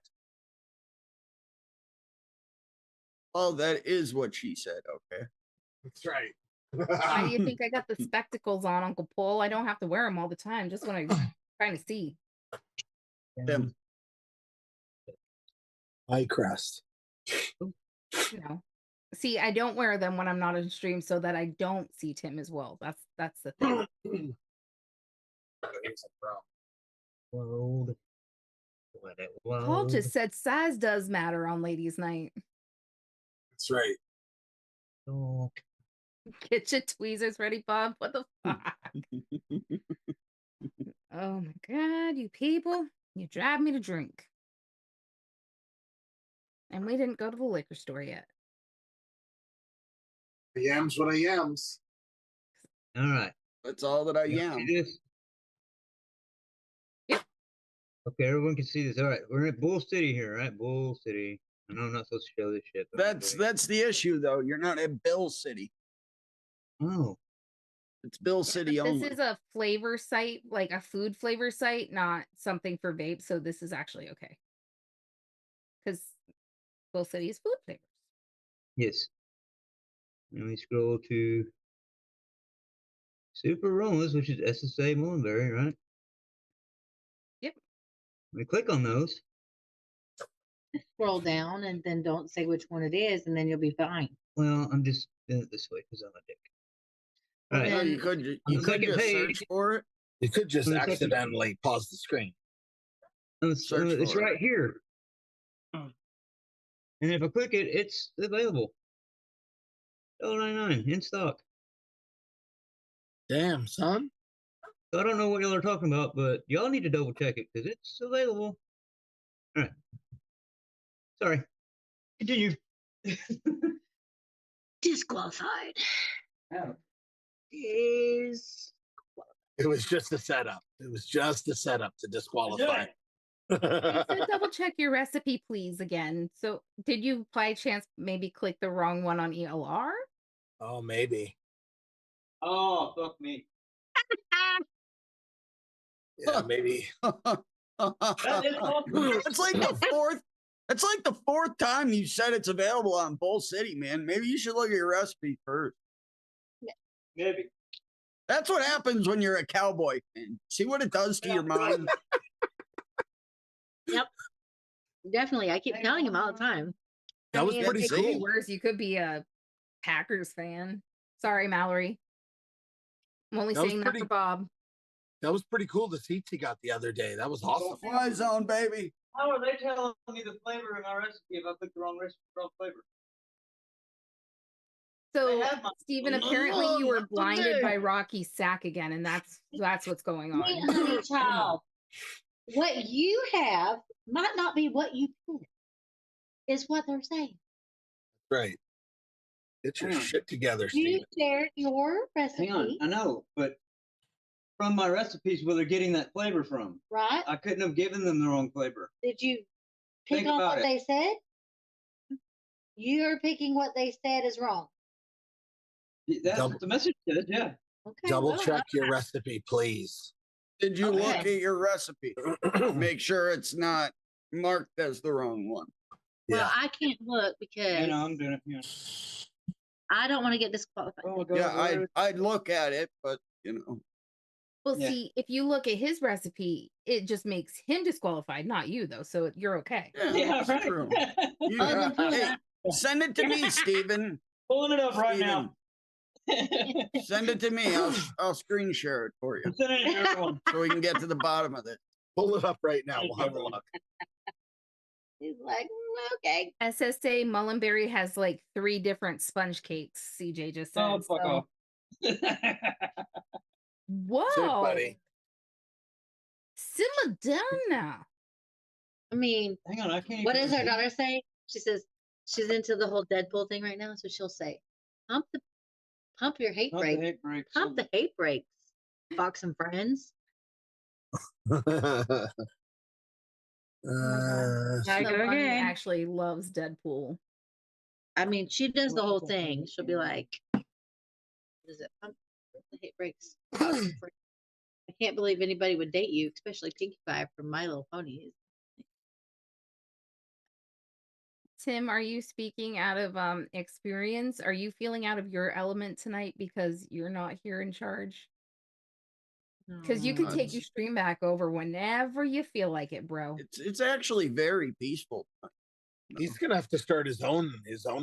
Oh, that is what she said. Okay. That's right. Why do you think I got the spectacles on, Uncle Paul? I don't have to wear them all the time, just when I'm trying to see. Tim. Pie crust. You know. See, I don't wear them when I'm not on stream so that I don't see Tim as well. That's the thing. World. Paul just said size does matter on ladies' night. That's right. Oh, Get your tweezers ready, Bob. What the fuck? Oh my god, you people. You drive me to drink. And we didn't go to the liquor store yet. I yams what I yams. all right. That's all that I You am. see this? Yep. Okay, everyone can see this. All right, we're at Bull City here, right? Bull City. I know I'm not supposed to show this shit. but I'm That's the issue, though. You're not at Bill City. going. Oh, It's Bill City only. This is a flavor site, like a food flavor site, not something for vape. So this is actually okay. Because both cities food flavors. yes. Let me scroll to Super Romas, which is SSA Mullenberry, right? Yep. We click on those. Scroll down and then don't say which one it is, and then you'll be fine. Well, I'm just doing it this way because I'm a dick. All right. No, you then- could On you the could second just page- search for it. You could just On the second- accidentally pause the screen. Search It's for it. right here. And if I click it, it's available. $1.99 in stock. Damn, son. So I don't know what y'all are talking about, but y'all need to double check it because it's available. All right. Sorry. Continue. Disqualified. Oh. Is It was just a setup. It was just a setup to disqualify. So double check your recipe, please, again. So did you by chance maybe click the wrong one on ELR? Oh, maybe. Oh, fuck me. Yeah, maybe. It's like the fourth. It's like the fourth time you said it's available on Bull City, man. Maybe you should look at your recipe first. Maybe. That's what happens when you're a cowboy fan. See what it does to your mind. definitely. I keep telling him all the time. That was I mean, pretty it could be cool. worse. You could be a Packers fan. Sorry, Mallory. I'm only That was saying that pretty- for Bob. That was pretty cool. The seats he got the other day. That was awesome. Fly zone, baby. How are they telling me the flavor in my recipe if I pick the wrong flavor? So, have my- Stephen, apparently you were blinded by Rocky's sack again, and that's what's going Wait, on. honey child. What you have might not be what you think, is what they're saying. Right. Get your Hang on. shit together, You Steve. shared your recipe, Hang on, I know, but from my recipes where they're getting that flavor from, right? I couldn't have given them the wrong flavor. Did you pick Think on about what it. they said. You're picking what they said is wrong. That's Double- what the message said. Yeah. Okay. Double well, check your recipe, please. Did you look Okay. at your recipe? Make sure it's not marked as the wrong one. Well, Yeah. I can't look Yeah, because no, I'm doing it. Yeah. I don't want to get disqualified. Oh my God. Yeah, I'd look at it, but you know. Well, Yeah. see, if you look at his recipe, it just makes him disqualified, not you, though. So you're okay. Yeah, Yeah, that's right. true. You- Then pull it hey, up. send it to me, Steven. Pulling it up right now. Send it to me. I'll screen share it for you I'm sending it to everyone. so we can get to the bottom of it. Pull it up right now. We'll have a look. He's like, okay. SSA Mullenberry has like 3 different sponge cakes, CJ just said. Oh, fuck so- off. Whoa. Sick, buddy. Simmer down now. I mean, Hang on, I can't. what even does her see. daughter say? She says she's into the whole Deadpool thing right now, so she'll say, "Pump your hate Not the brake, hate brakes. pump the hate brakes." Fox and Friends. Uh, Gotta go Bunny again. actually loves Deadpool. I mean, she does the whole thing. She'll be like, "What is it? Pump the hate brakes." Fox and Friends. I can't believe anybody would date you, especially Pinkie Pie from My Little Pony. Tim, are you speaking out of experience? Are you feeling out of your element tonight because you're not here in charge? Because you can No, take your it's- stream back over whenever you feel like it, bro. It's actually very peaceful. he's gonna have to start his own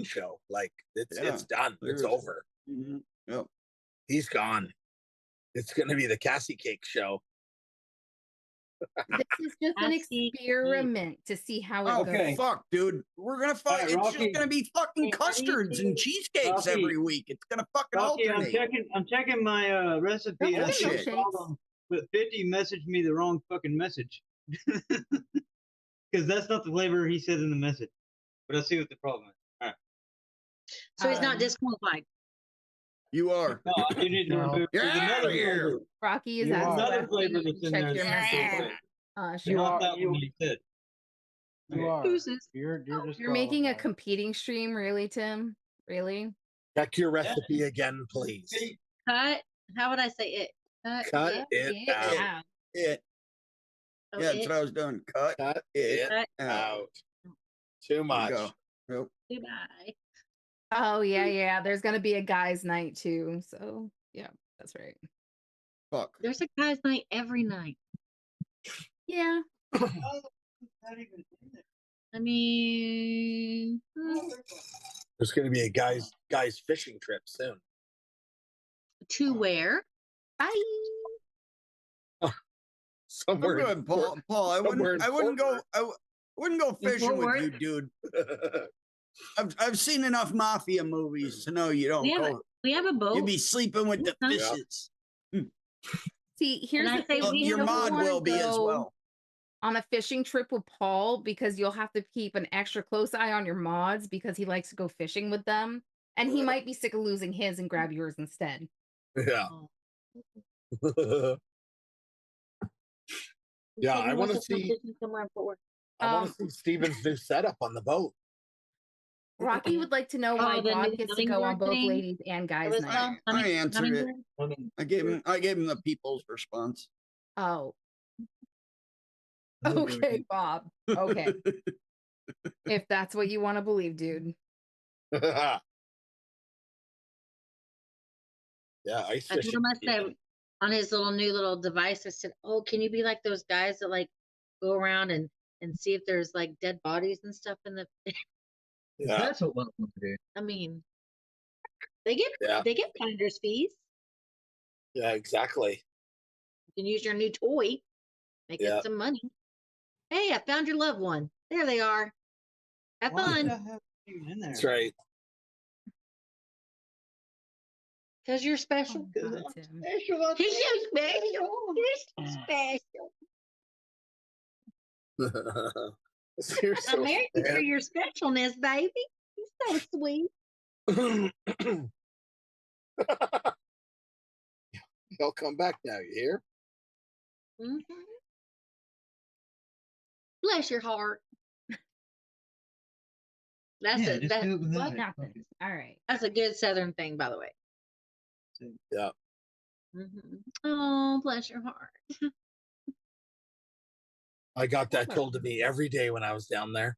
show. Like it's done. It's seriously. over. Mhm. Yep. He's gone. It's gonna be the Cassie Cake show. This is just an Cassie Cake. experiment to see how it Oh goes. Okay. fuck, dude! We're gonna fuck. Alright, It's Rocky. just gonna be fucking Hey, buddy, custards and please. cheesecakes Rocky. every week. It's gonna fucking Rocky, alternate. I'm checking my recipe. Don't and I get see a milkshakes. problem, but 50 messaged me the wrong fucking message. Because that's not the flavor he said in the message. But I'll see what the problem is. All right. So he's not Um, disqualified. You are. No, you need to No. remove. You're There's outta another here. flavor. Rocky is You asking are. Another if flavor you that's in check there. your that's message. okay. You Not are- that you- one you said. You Okay. are. Who's this? You're just. You're making a competing stream, really, Tim? Really? Check your recipe again, please. Cut. How would I say it? Cut it out. It. Oh, Yeah, that's it. what I was doing. Cut Cut it it Cut. out. out. Too There you much. go. Yep. Goodbye. Oh, yeah. There's going to be a guys' night, too. So, yeah, that's right. Fuck. There's a guys' night every night. Yeah. Not even in there. I mean, There's gonna be a guys fishing trip soon. to where? Bye. I'm Somewhere. in good, Paul. Paul, I somewhere wouldn't. in I wouldn't go. Fort I wouldn't go In fishing Fort with Worth? you, dude. I've seen enough mafia movies to know you don't We have go. We have a boat. You'd be sleeping with the Yeah. fishes. See, here's I the say thing. Well, we You your don't mod wanna will be as go well. on a fishing trip with Paul because you'll have to keep an extra close eye on your mods because he likes to go fishing with them. And he might be sick of losing his and grab yours instead. Yeah. Oh. Yeah, So he I wants wanna to go see- fishing somewhere in Fort Worth. I want to see Steven's new setup on the boat. Rocky would like to know why Oh, the Bob new gets to go on hummingbird both thing? ladies and What guys was it night. called? I answered it. Hummingbird? I gave him the people's response. Oh. Okay, Bob. Okay. If that's what you want to believe, dude. Yeah, ice I told fishing. him, I said, on his new little device, I said, "Oh, can you be like those guys that like go around and see if there's like dead bodies and stuff in the?" Yeah, That's what one wants to do. I mean, they get Yeah. finder's fees. yeah, exactly. You can use your new toy, make Yeah. some money. Hey, I found your loved one. There they are. Have Why fun, the hell are you in there? That's right. because you're special. Oh, God, Tim. You're so special. You're so special. You're I so married you for your specialness, baby. You're so sweet. sad. He'll come back now. You hear? Mhm. Bless your heart. That's Yeah, it. just do it with What? that. Nothing. All right. That's a good Southern thing, by the way. Yeah. Oh, bless your heart. I got that told to me every day when I was down there.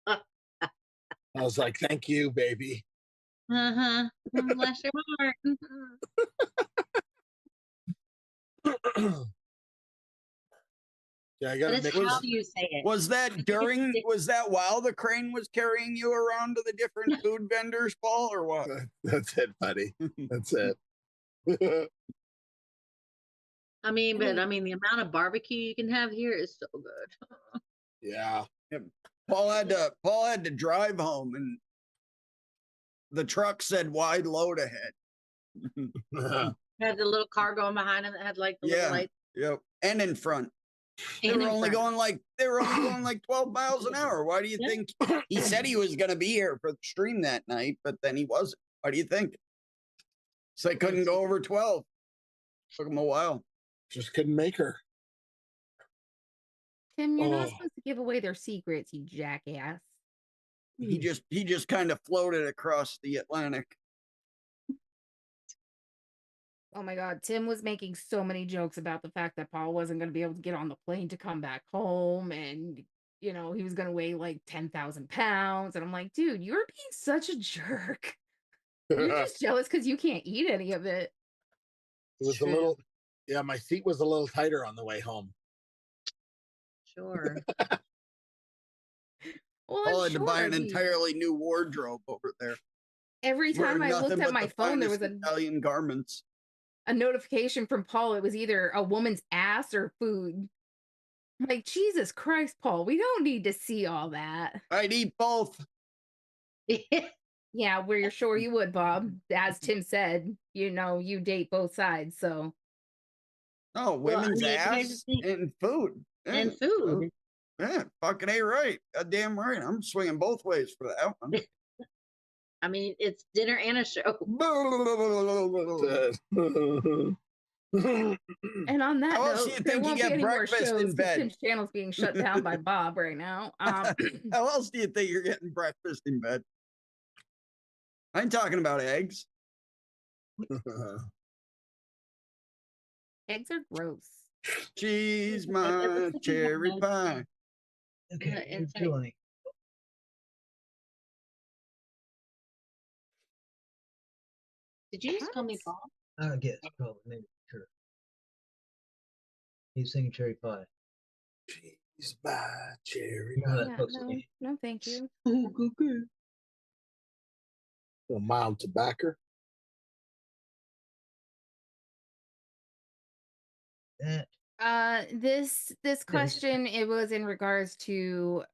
I was like, thank you, baby. Bless your heart. Yeah, I But got to it's mix how it. you say it. Was that while the crane was carrying you around to the different food vendors, Paul, or what? That's it, buddy. That's it. I mean, the amount of barbecue you can have here is so good. Yeah. Paul had to drive home, and the truck said wide load ahead. Had the little car going behind him that had like the little lights. Yep, and in front. They And were in only front. going like 12 miles an hour. Why do you Yeah. think he said he was going to be here for the stream that night, but then he wasn't? Why do you think? So they couldn't go over 12. Took him a while. Just couldn't make her. Tim, you're not supposed to give away their secrets, you jackass. He just kind of floated across the Atlantic. Oh my God, Tim was making so many jokes about the fact that Paul wasn't going to be able to get on the plane to come back home, and he was going to weigh like 10,000 pounds. And I'm like, dude, you're being such a jerk. You're just jealous because you can't eat any of it. It was a little, yeah, my seat was a little tighter on the way home. Sure. Well, Paul I'm had to sure buy an he- entirely new wardrobe over there. Every time Wearing I looked nothing at but my the phone, there was finest Italian garments. a notification from Paul. It was either a woman's ass or food. I'm like, Jesus Christ, Paul, we don't need to see all that. I'd eat both. Yeah, we're sure you would, Bob. As Tim said, you date both sides, so. Oh, women's here's the ass thing. and food. And food. Yeah, fucking A right. Goddamn right. I'm swinging both ways for that one. I mean, it's dinner and a show. And on that How else do note, you there think you won't get be any more breakfast shows in 'cause bed? Tim's channel's being shut down by Bob right now. How else do you think you're getting breakfast in bed? I ain't talking about eggs. Eggs are gross. Cheese, my cherry pie. Okay, it's you're killing me. Did you just call me Paul? I guess, probably, maybe, sure. He's singing Cherry Pie. Cheese, my cherry You know how pie. that Yeah, folks no, thank you. A mild tobacco. That This question, it was in regards to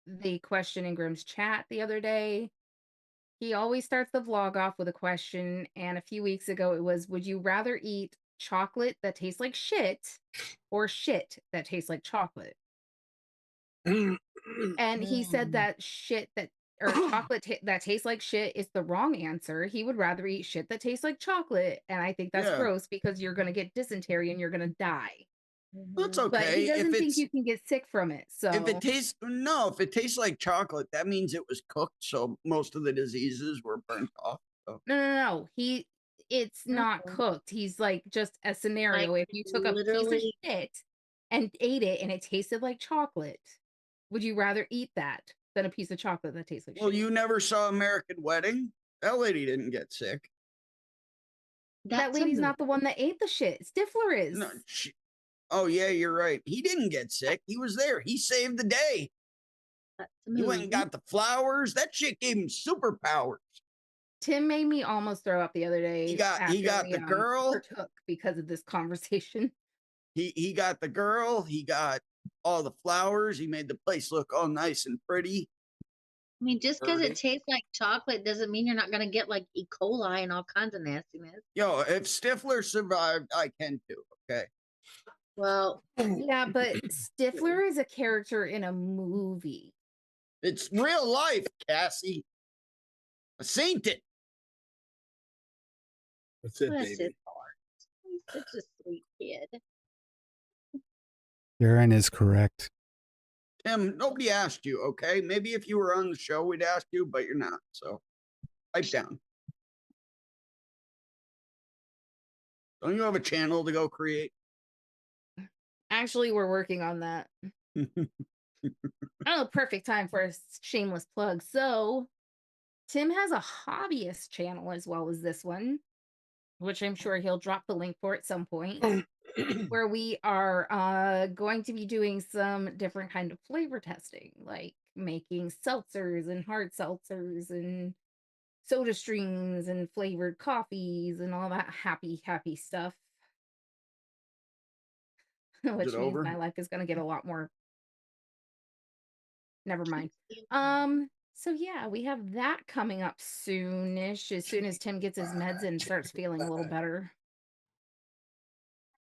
the question in Grimm's chat the other day. He always starts the vlog off with a question, and a few weeks ago it was, would you rather eat chocolate that tastes like shit or shit that tastes like chocolate? And he said that chocolate that tastes like shit is the wrong answer. He would rather eat shit that tastes like chocolate, and I think that's Yeah. gross because you're gonna get dysentery and you're gonna die. That's But okay. he doesn't think you can get sick from it. So if it tastes like chocolate, that means it was cooked, so most of the diseases were burnt off. So. no. It's not cooked. He's like, just a scenario. Like, If you took a piece of literally- shit and ate it and it tasted like chocolate, would you rather eat that than a piece of chocolate that tastes like Well, shit? you never saw American Wedding? That lady didn't get sick. That lady's not the one that ate the shit. Stifler is. No, oh yeah, you're right. He didn't get sick. He was there. He saved the day. He went and got the flowers. That shit gave him superpowers. Tim made me almost throw up the other day. He got the girl partook because of this conversation. He got the girl. He got all the flowers. He made the place look all nice and pretty. I mean, just because it tastes like chocolate doesn't mean you're not going to get like E. coli and all kinds of nastiness. Yo, if Stifler survived, I can too. Okay. Well, yeah, but Stifler is a character in a movie. It's real life, Cassie. I seen it. That's it, bless baby. his heart. He's such a sweet kid. Darren is correct. Tim, nobody asked you, okay? Maybe if you were on the show, we'd ask you, but you're not. So pipe down. Don't you have a channel to go create? Actually, we're working on that. Oh, perfect time for a shameless plug. So, Tim has a hobbyist channel as well as this one, which I'm sure he'll drop the link for at some point, where we are going to be doing some different kind of flavor testing, like making seltzers and hard seltzers and soda streams and flavored coffees and all that happy stuff. Which it means over? my life is going to get a lot more. Never mind. So yeah, we have that coming up soonish, as soon as Tim gets his meds and starts feeling a little better.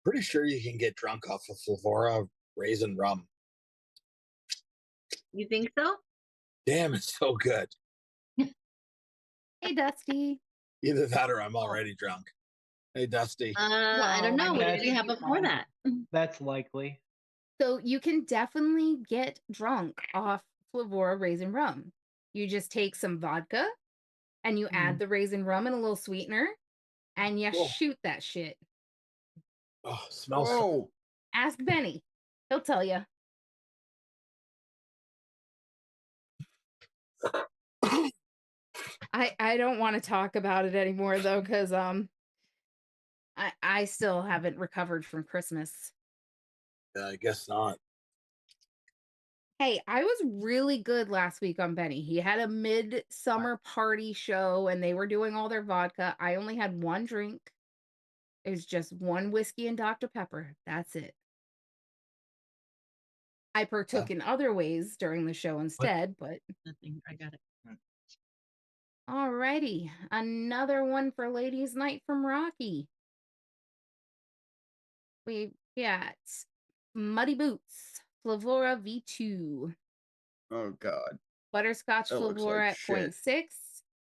Pretty sure you can get drunk off of Flavora raisin rum. You think so? Damn, it's so good. Hey, Dusty. Either that or I'm already drunk. Hey, Dusty. I don't know. I What mean, did you have before that? That's likely. So you can definitely get drunk off Flavora raisin rum. You just take some vodka and you add the raisin rum and a little sweetener and you Cool. shoot that shit. Oh, smells. Oh, Ask Benny. He'll tell you. I don't want to talk about it anymore though, because I still haven't recovered from Christmas. I guess not. Hey, I was really good last week on Benny. He had a midsummer party show and they were doing all their vodka. I only had one drink. It was just one whiskey and Dr. Pepper. That's it. I partook in other ways during the show instead, but Nothing. I got it. alrighty. Another one for Ladies' Night from Rocky. We've got Muddy Boots, Flavora V2. oh God. Butterscotch That looks Flavora like at shit. 0.6,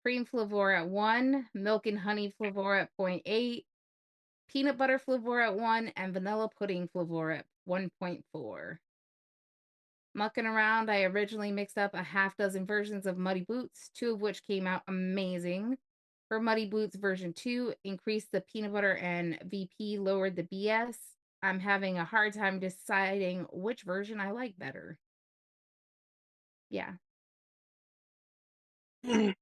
cream Flavora at 1, milk and honey Flavora at 0.8, peanut butter Flavora at 1, and vanilla pudding Flavora at 1.4. Mucking around, I originally mixed up a half dozen versions of Muddy Boots, 2 of which came out amazing. For Muddy Boots version 2, increased the peanut butter and VP lowered the BS. I'm having a hard time deciding which version I like better. Yeah. You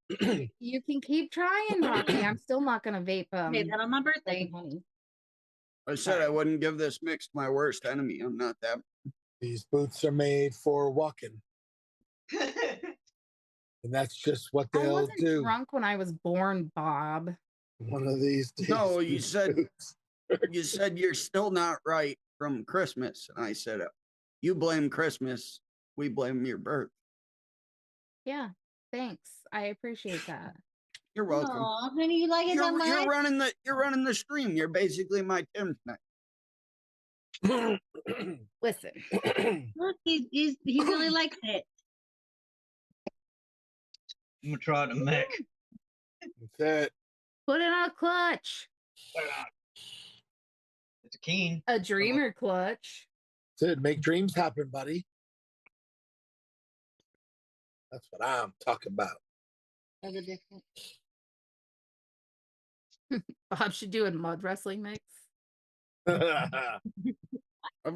can keep trying, Rocky. I'm still not gonna vape Made that on my birthday. honey. I said I wouldn't give this mix to my worst enemy. I'm not that. These boots are made for walking. And that's just what I they'll wasn't do. drunk when I was born, Bob. One of these days. No, you these said boots- you said you're still not right from Christmas, and I said, you blame Christmas, we blame your birth. Yeah, thanks. I appreciate that. You're welcome. Aw, honey, you like it so much? You're running the stream. You're basically my Tim tonight. Listen, Look, he really likes it. I'm gonna try to make. That's it. put it on a clutch. It's a keen. A dreamer clutch. That's it. Make dreams happen, buddy. That's what I'm talking about. Other different. Bob should do a mud wrestling mix. I've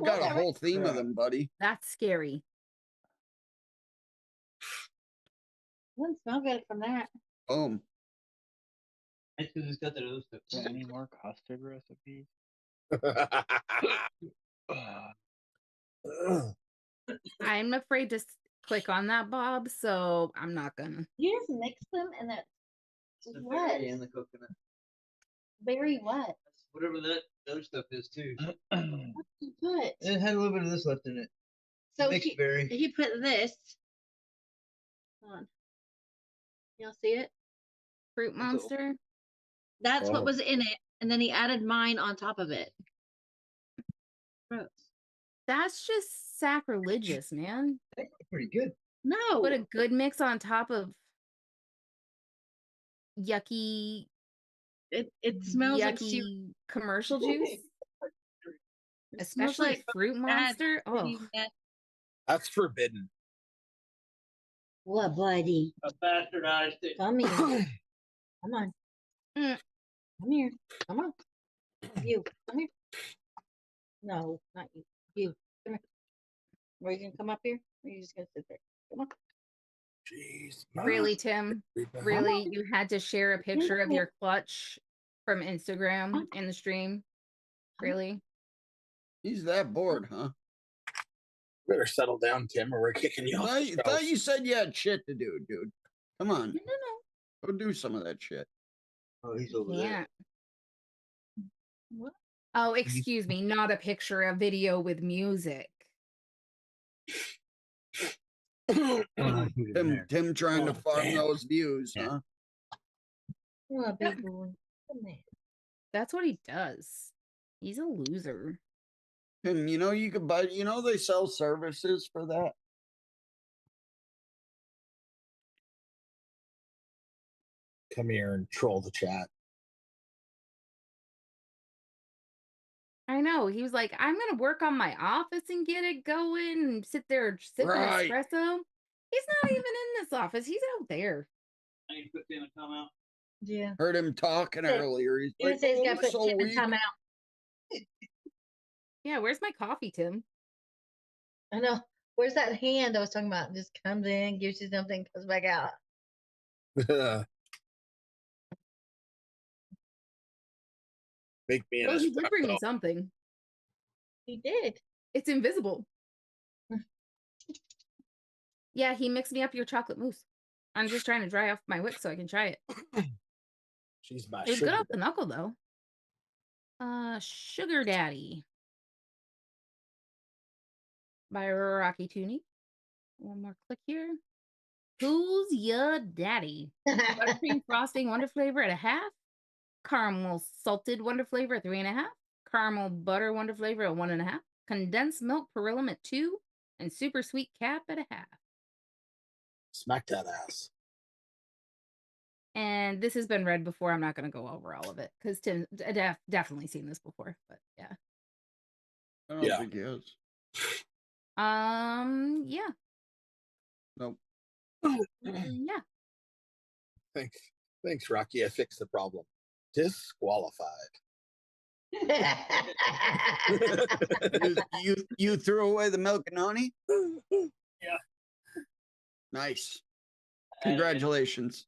got a whole theme of them, buddy. That's scary. Wouldn't smell good from that. Boom. It's because it's got that other stuff. Is there any more custard recipes? I'm afraid to click on that, Bob, so I'm not gonna. You just mix them and that's The what? berry and the coconut. Very what? Whatever that other stuff is too. What you put? It had a little bit of this left in it. So Mixed berry. he put this. Hold on. Y'all see it? Fruit Monster. That's Oh. what was in it, and then he added mine on top of it. Gross. That's just sacrilegious, man. That's pretty good. No. Put a good mix on top of yucky, It smells like yucky commercial juice, It smells especially like Fruit bad Monster. Oh, pretty nasty. That's forbidden. What, buddy? I bastardized it. Come here. Come on. Mm. Come here. Come on. You. Come here. No, not you. You. Come here. Are you gonna come up here? Or are you just gonna sit there? Come on. Jeez. Really, Tim? Really? You had to share a picture of Yeah. your clutch from Instagram in the stream? Really? He's that bored, huh? Better settle down, Tim, or we're kicking you off. I thought you said you had shit to do, dude. Come on. No. Go do some of that shit. Oh, he's over Yeah. there. What? Oh, excuse me. Not a picture, a video with music. Tim trying to Oh, farm damn. those views, Yeah. huh? What, big boy? Come here. That's what he does. He's a loser. Tim, you know you could buy, you know they sell services for that. Come here and troll the chat. I know. He was like, I'm going to work on my office and get it going and sit there sipping Right. espresso. He's not even in this office. He's out there. I need to put Tim a timeout. Yeah. Heard him talking Hey, earlier. He's You like, say he's "Oh, got to put so Tim in weak." timeout. Yeah, where's my coffee, Tim? I know. Where's that hand I was talking about? Just comes in, gives you something, comes back out. Make me an Well, he did bring me espresso. something. He did. It's invisible. Yeah, he mixed me up your chocolate mousse. I'm just trying to dry off my wick so I can try it. She's my It was good sugar. off the knuckle, though. Sugar Daddy by Rocky Tooney. One more click here. Who's your daddy? Buttercream frosting wonder flavor at 1/2. Caramel salted wonder flavor at 3.5. Caramel butter wonder flavor at 1.5. Condensed milk perillum at 2. And super sweet cap at 1/2. Smack that ass. And this has been read before. I'm not going to go over all of it because Tim definitely seen this before. But yeah. I don't think he is. Yeah. Nope. Yeah. Thanks, Rocky. I fixed the problem. Disqualified. you threw away the milk and honey? Yeah. Nice. Congratulations.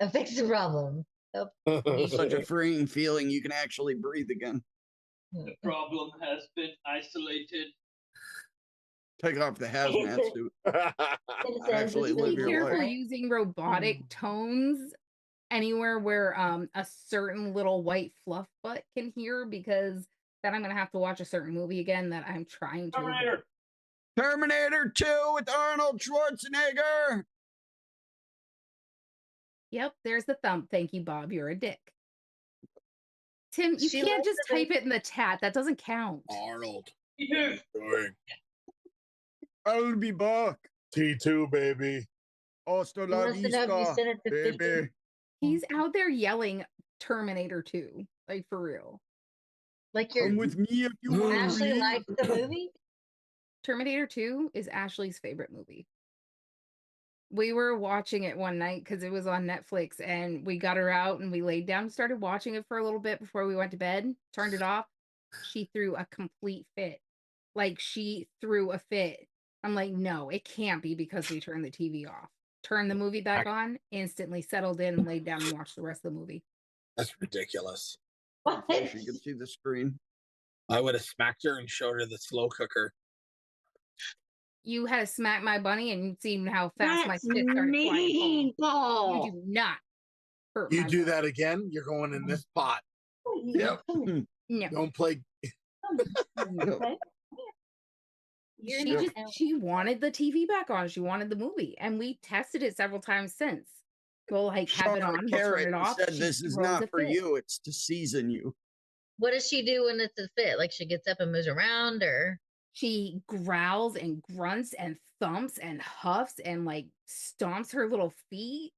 I fixed the problem. Such a freeing feeling. You can actually breathe again. The problem has been isolated. Take off the hazmat suit. Actually Be live your careful life. using robotic tones anywhere where a certain little white fluff butt can hear, because then I'm gonna have to watch a certain movie again that I'm trying to avoid. Terminator 2 with Arnold Schwarzenegger. Yep, there's the thump. Thank you, Bob. You're a dick. Tim, you She can't likes just the type it in the chat. That doesn't count. Arnold. Yeah. I'll be back. T2, baby. Hasta You la must have known you vista, sent it to 50. baby. He's out there yelling Terminator 2, like for real. Like you're Come with me if you want to actually read. like the movie? Terminator 2 is Ashley's favorite movie. We were watching it one night because it was on Netflix, and we got her out and we laid down and started watching it for a little bit before we went to bed, turned it off. She threw a complete fit. Like, she threw a fit. I'm like, no, it can't be because we turned the TV off. Turned the movie back on, instantly settled in and laid down and watched the rest of the movie. That's ridiculous. What? I wish you could see the screen. I would have smacked her and showed her the slow cooker. You had to smack my bunny and you'd seen how fast my That's fist started flying. mean, Paul. You do not hurt You my do bunny. that again, you're going in this pot. Yep. No. Don't play. She wanted the TV back on. She wanted the movie, and we tested it several times since. We'll like have Shown it her on, a we'll carrot turn it and off. said, she "This is throws not a for fit. you. It's to season you." What does she do when it's a fit? Like she gets up and moves around, or She growls and grunts and thumps and huffs and like stomps her little feet.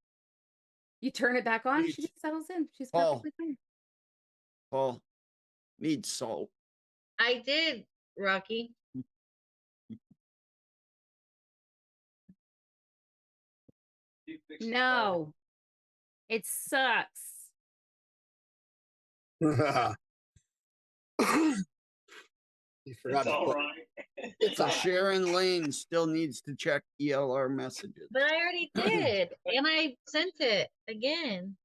You turn it back on, she just settles in. She's Paul. perfectly fine. Paul needs salt. I did, Rocky. No. It sucks. You forgot to put. It's So all right. Sharon Lane still needs to check ELR messages. But I already did, and I sent it again.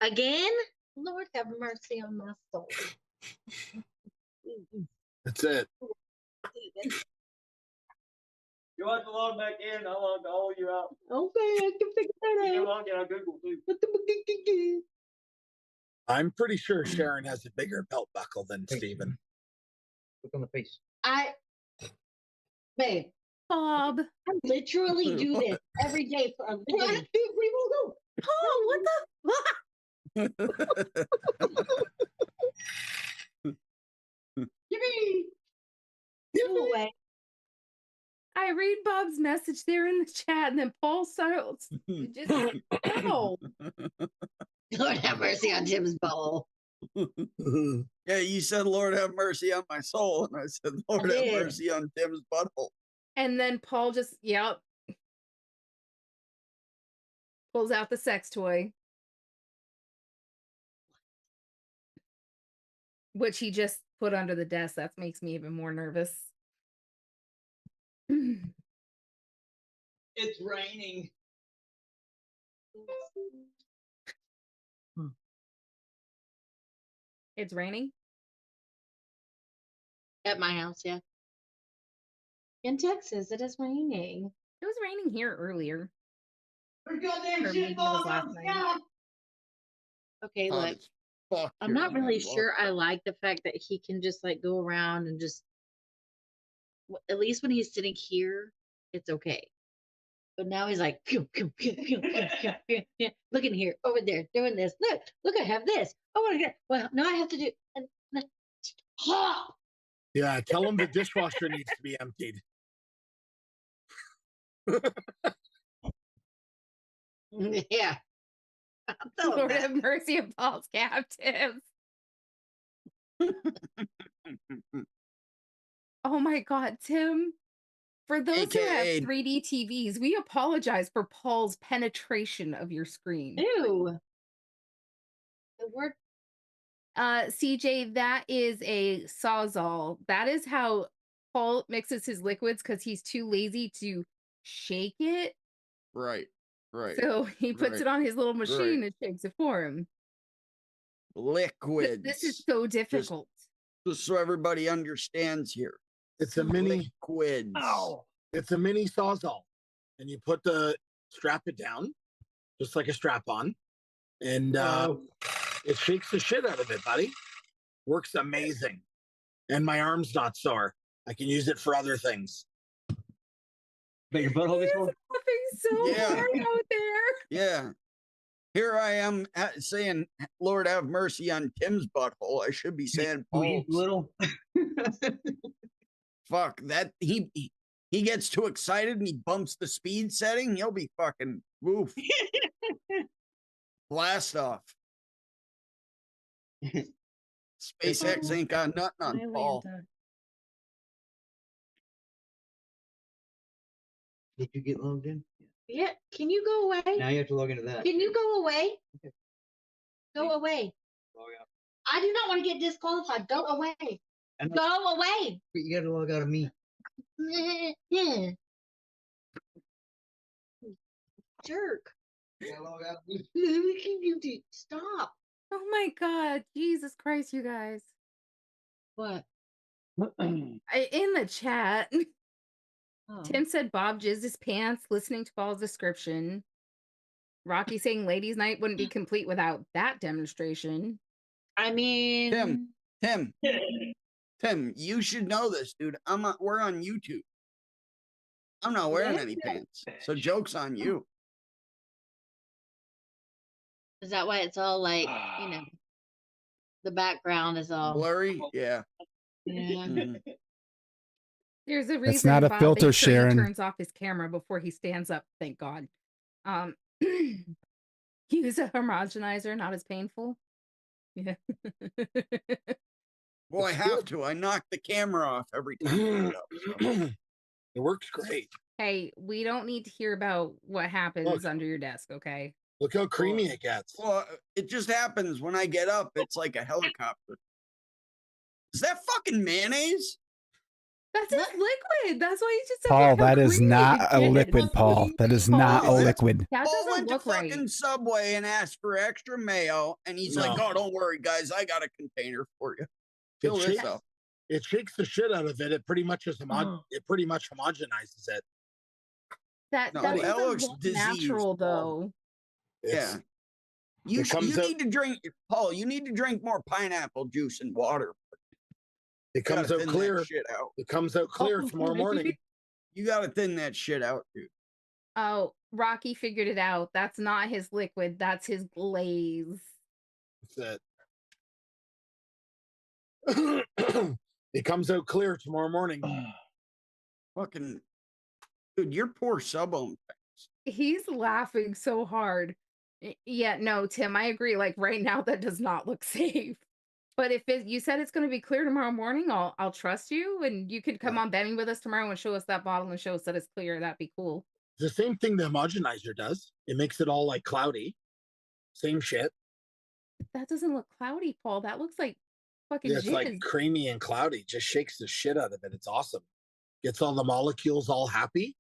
Again? Lord have mercy on my soul. That's it. You want to log back in? I'll log all you out. Okay, I can figure that You out. log in on Google too. I'm pretty sure Sharon has a bigger belt buckle than Steven. Look on the face. Babe, Bob. I literally do this every day for a living. Oh, what the? Yippee! Go away. I read Bob's message there in the chat, and then Paul starts. Just no. Lord have mercy on Tim's bowl. Yeah, you said, Lord have mercy on my soul. And I said, Lord have did. mercy on Tim's butthole. And then Paul just, yep. Pulls out the sex toy. Which he just put under the desk. That makes me even more nervous. It's raining. It's raining? At my house, yeah. In Texas, it is raining. It was raining here earlier. There's goddamn Or maybe shit it was falling last on the night. sky. Okay, Hot look. as fuck I'm here, not really man. sure I like the fact that he can just like go around and just, at least when he's sitting here, it's okay. But now he's like, pew, pew, pew, pew, pew, pew, pew, pew. Look in here, over there, doing this. Look, I have this. Oh my God. Well, now I have to do. Stop. Yeah, tell him the dishwasher needs to be emptied. Yeah. I'll tell him Lord that. have mercy on Paul's captives. Oh my God, Tim. For those who have AKA 3D TVs, we apologize for Paul's penetration of your screen. Ew. The word. CJ, that is a Sawzall. That is how Paul mixes his liquids because he's too lazy to shake it. Right. So he puts it on his little machine and shakes it for him. Liquids. This is so difficult. Just so everybody understands here. It's a mini. Liquids. It's a mini Sawzall, and you strap it down, just like a strap on, and it shakes the shit out of it, buddy. Works amazing, and my arm's not sore. I can use it for other things. But your butthole He's is full? laughing so Yeah. hard out there. Yeah. Here I am saying, Lord have mercy on Tim's butthole. I should be saying Paul's. Little. Fuck that. He gets too excited and he bumps the speed setting. He'll be fucking woof. Blast off. SpaceX ain't got nothing on Paul. Did you get logged in? Yeah. Can you go away? Now you have to log into that. Can you go away? Okay. Go away. Log out. I do not want to get disqualified. Go away. And Go away. But you gotta log out of me. Jerk. You gotta log out of me. Stop. Oh my God. Jesus Christ, you guys. What? In the chat, Oh. Tim said Bob jizzed his pants listening to Paul's description. Rocky saying ladies' night wouldn't be complete without that demonstration. I mean, Tim, you should know this, dude. We're on YouTube. I'm not wearing any pants. So joke's on you. is that why it's all like, the background is all Blurry? Yeah. Yeah. Mhm. There's a reason not a Bob filter, makes sure he Sharon. turns off his camera before he stands up. Thank God. Use a homogenizer, not as painful. Yeah. Well, I have to. I knock the camera off every time. I get up, so. It works great. Hey, we don't need to hear about what happens Look. under your desk, okay? Look how creamy it gets. Well, it just happens when I get up. It's like a helicopter. Is that fucking mayonnaise? That's his liquid. That's why he just said, Paul, look how that is creamy not it a gets. liquid, Paul. That is Paul, not a Paul, liquid. That Paul doesn't went to look right. fucking Subway and asked for extra mayo, and he's like, No. "Oh, don't worry, guys, I got a container for you. Fill It this shakes, up." it shakes the shit out of it. It pretty much is it pretty much homogenizes it. That No, that that doesn't looks look diseased, natural, Paul. though. It's, Yeah. You It comes out- need to drink, Paul. You need to drink more pineapple juice and water. It comes out thin clear. that shit out. It comes out clear Oh, tomorrow morning. You gotta thin that shit out, dude. Oh, Rocky figured it out. That's not his liquid. That's his glaze. That's it. It comes out clear tomorrow morning. Fucking dude, you're poor sub-ohm. He's laughing so hard. Yeah, no, Tim, I agree. Like right now, that does not look safe. But if you said it's going to be clear tomorrow morning, I'll trust you, and you could come on betting with us tomorrow and show us that bottle and show us that it's clear. That'd be cool. The same thing the homogenizer does. It makes it all like cloudy. Same shit. That doesn't look cloudy, Paul. That looks like fucking Yeah, it's like jizz. creamy and cloudy. Just shakes the shit out of it. It's awesome. Gets all the molecules all happy.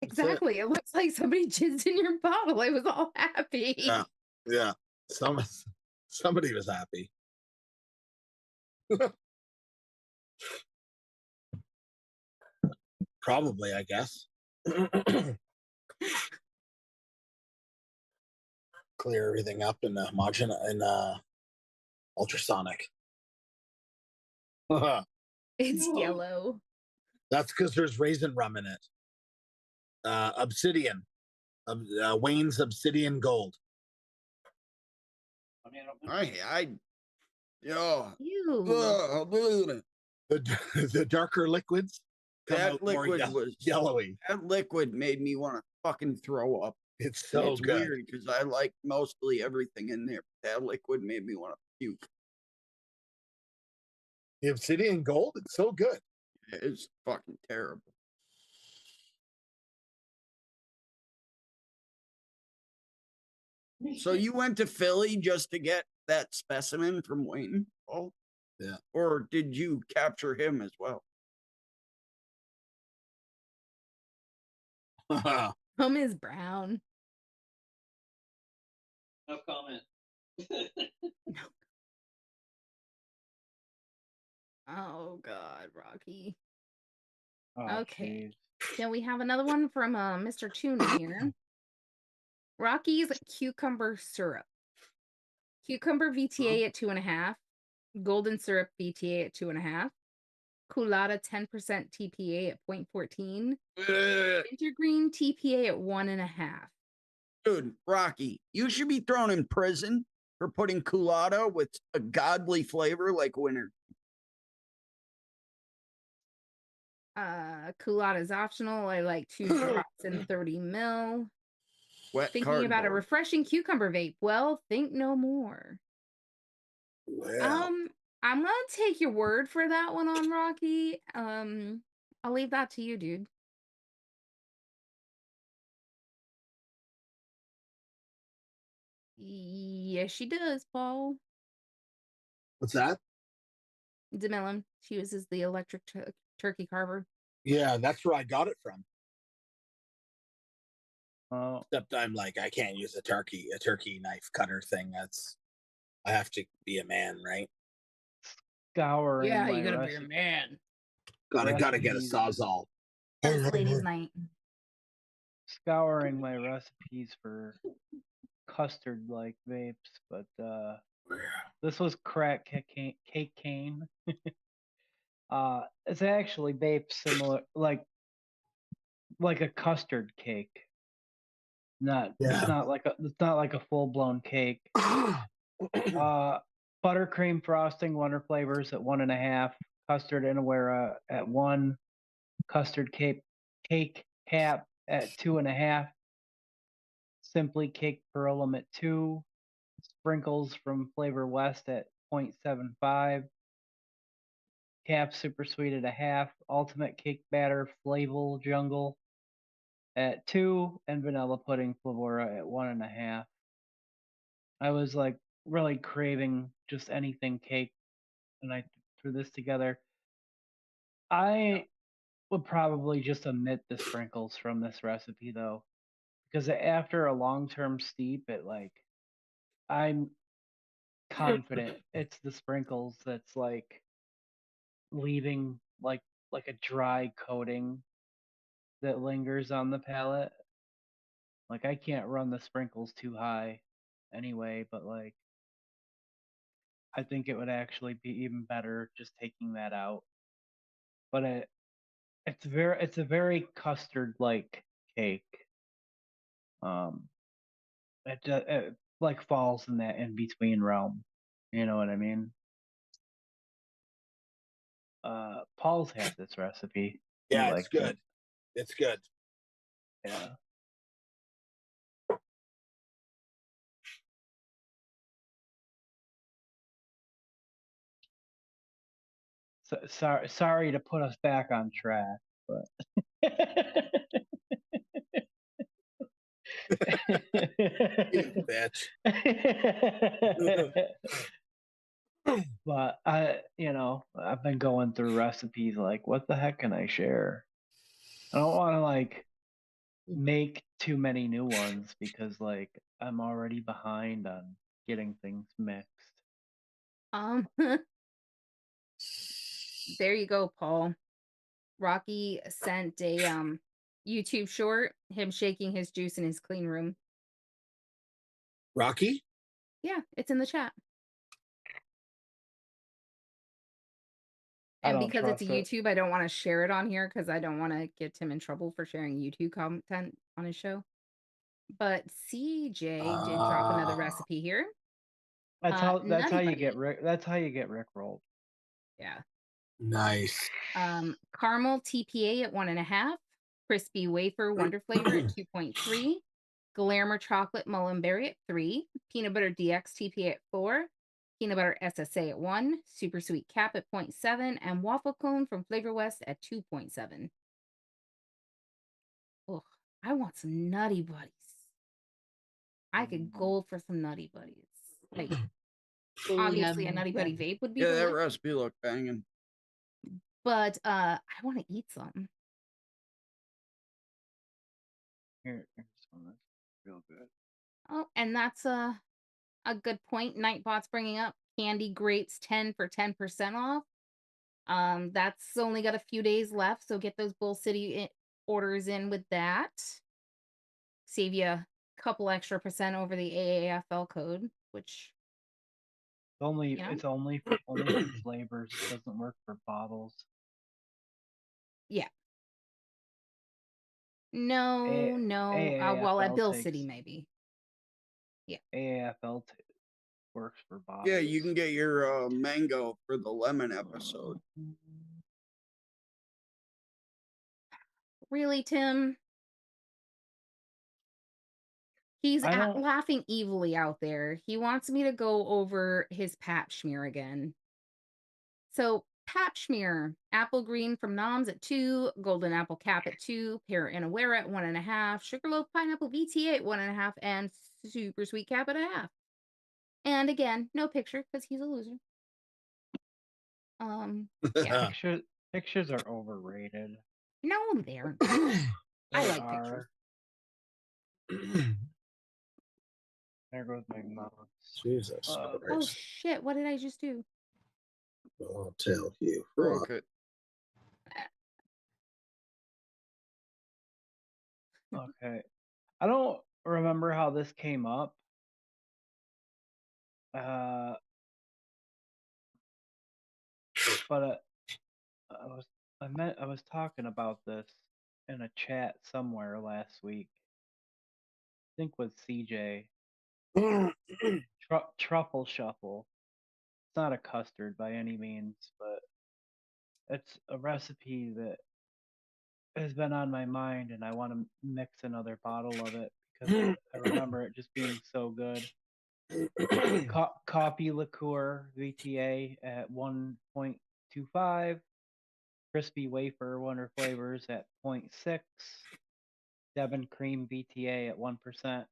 That's it. Exactly. It looks like somebody jizzed in your bottle. I was all happy. Yeah. Yeah. Somebody was happy. Probably, I guess. Clear everything up in the ultrasonic. It's yellow. That's because there's raisin rum in it. Obsidian. Wayne's Obsidian Gold. Ew. The darker liquids come That out more liquid was yellowy. That liquid made me want to fucking throw up. It's so It's good. weird because I like mostly everything in there. That liquid made me want to puke. The Obsidian Gold, it's so good. It's fucking terrible. So you went to Philly just to get that specimen from Wayne? Oh, yeah. Or did you capture him as well? Home is brown. No comment. Oh God, Rocky. Oh, Okay. jeez. Then we have another one from Mr. Tuna here. Rocky's cucumber syrup. Cucumber VTA at 2.5. Golden syrup VTA at 2.5. Culotta 10% TPA at 0.14. Wintergreen TPA at 1.5. Dude, Rocky, you should be thrown in prison for putting culotta with a godly flavor like winter. Culotta is optional. I like 2 drops in 30 ml. Wet Thinking about a cardboard. refreshing cucumber vape. Well, think no more. Well, I'm gonna take your word for that one on Rocky. I'll leave that to you, dude. Yes, she does, Paul. what's that? DeMillon. She uses the electric turkey carver. Yeah, that's where I got it from. Oh, Except I'm like, I can't use a turkey knife cutter thing. I have to be a man, right? scouring Yeah, my you gotta be recipe. a man. Gotta get a Recipes. sawzall. That's ladies' night. Scouring my recipes for custard like vapes, but this was crack cake cane. It's actually vape similar like a custard cake. It's not like a full blown cake. Buttercream frosting, Wonder Flavors at 1.5, custard Inawera at 1, custard cake cap at 2.5, Simply Cake Perulum at 2, sprinkles from Flavor West at 0.75, Cap Super Sweet at 1/2, Ultimate Cake Batter Flavel Jungle at 2, and Vanilla Pudding Flavora at 1.5. I was like really craving just anything cake, and I threw this together. I would probably just omit the sprinkles from this recipe though, because after a long-term steep, I'm confident it's the sprinkles that's like leaving like a dry coating that lingers on the palate. Like I can't run the sprinkles too high anyway, but like I think it would actually be even better just taking that out. But it's a very custard like cake. It like falls in that in between realm. You know what I mean? Paul's had this recipe. He Yeah, it's likes good. it. It's good. Yeah. So, sorry to put us back on track, but You bitch. but I've been going through recipes like, what the heck can I share? I don't want to like make too many new ones because like I'm already behind on getting things mixed. There you go, Paul. Rocky sent a YouTube short, him shaking his juice in his clean room. Rocky? Yeah, it's in the chat. I And don't because it's a trust it. YouTube, I don't want to share it on here because I don't want to get Tim in trouble for sharing YouTube content on his show. But CJ did drop another recipe here. That's how Nutty you get Buddy. that's how you get rickrolled. Yeah. Nice. Caramel TPA at 1.5, crispy wafer wonder flavor at 2.3, glamour chocolate mullenberry at 3, peanut butter DX TPA at 4, peanut butter SSA at 1, super sweet cap at 0.7, and waffle cone from Flavor West at 2.7. Oh, I want some Nutty Buddies. I could gold for some Nutty Buddies. Like, obviously, a Nutty Buddy vape would be Yeah, that delicious, recipe looked banging. but I want to eat some. Here's one that's real good. Oh, and that's a good point Nightbot's bringing up. Candy Grapes 10 for 10% off. That's only got a few days left, so get those Bull City orders in with that. Save you a couple extra percent over the AAFL code, which It's only for flavors. It doesn't work for bottles. yeah. No. Well, at Bill City maybe. Yeah. AAFL works for bottles. Yeah, you can get your mango for the lemon episode. Really, Tim? He's laughing evilly out there. He wants me to go over his pap schmear again. So, pap schmear, apple green from Noms at 2, golden apple cap at 2, pear inawera at 1.5, sugarloaf pineapple VTA at 1.5, and super sweet cap at 1/2. And again, no picture because he's a loser. Yeah. Pictures are overrated. No, they're not. I like pictures. There goes my mouse. Jesus Oh Christ. shit! What did I just do? I'll tell you. Broke it. Okay. I don't remember how this came up. But I was talking about this in a chat somewhere last week. I think with CJ. Truffle Shuffle. It's not a custard by any means, but it's a recipe that has been on my mind, and I want to mix another bottle of it because I remember it just being so good. Coffee liqueur VTA at 1.2 0.25. Crispy wafer Wonder Flavors at 0.6. Devon Cream VTA at 1%.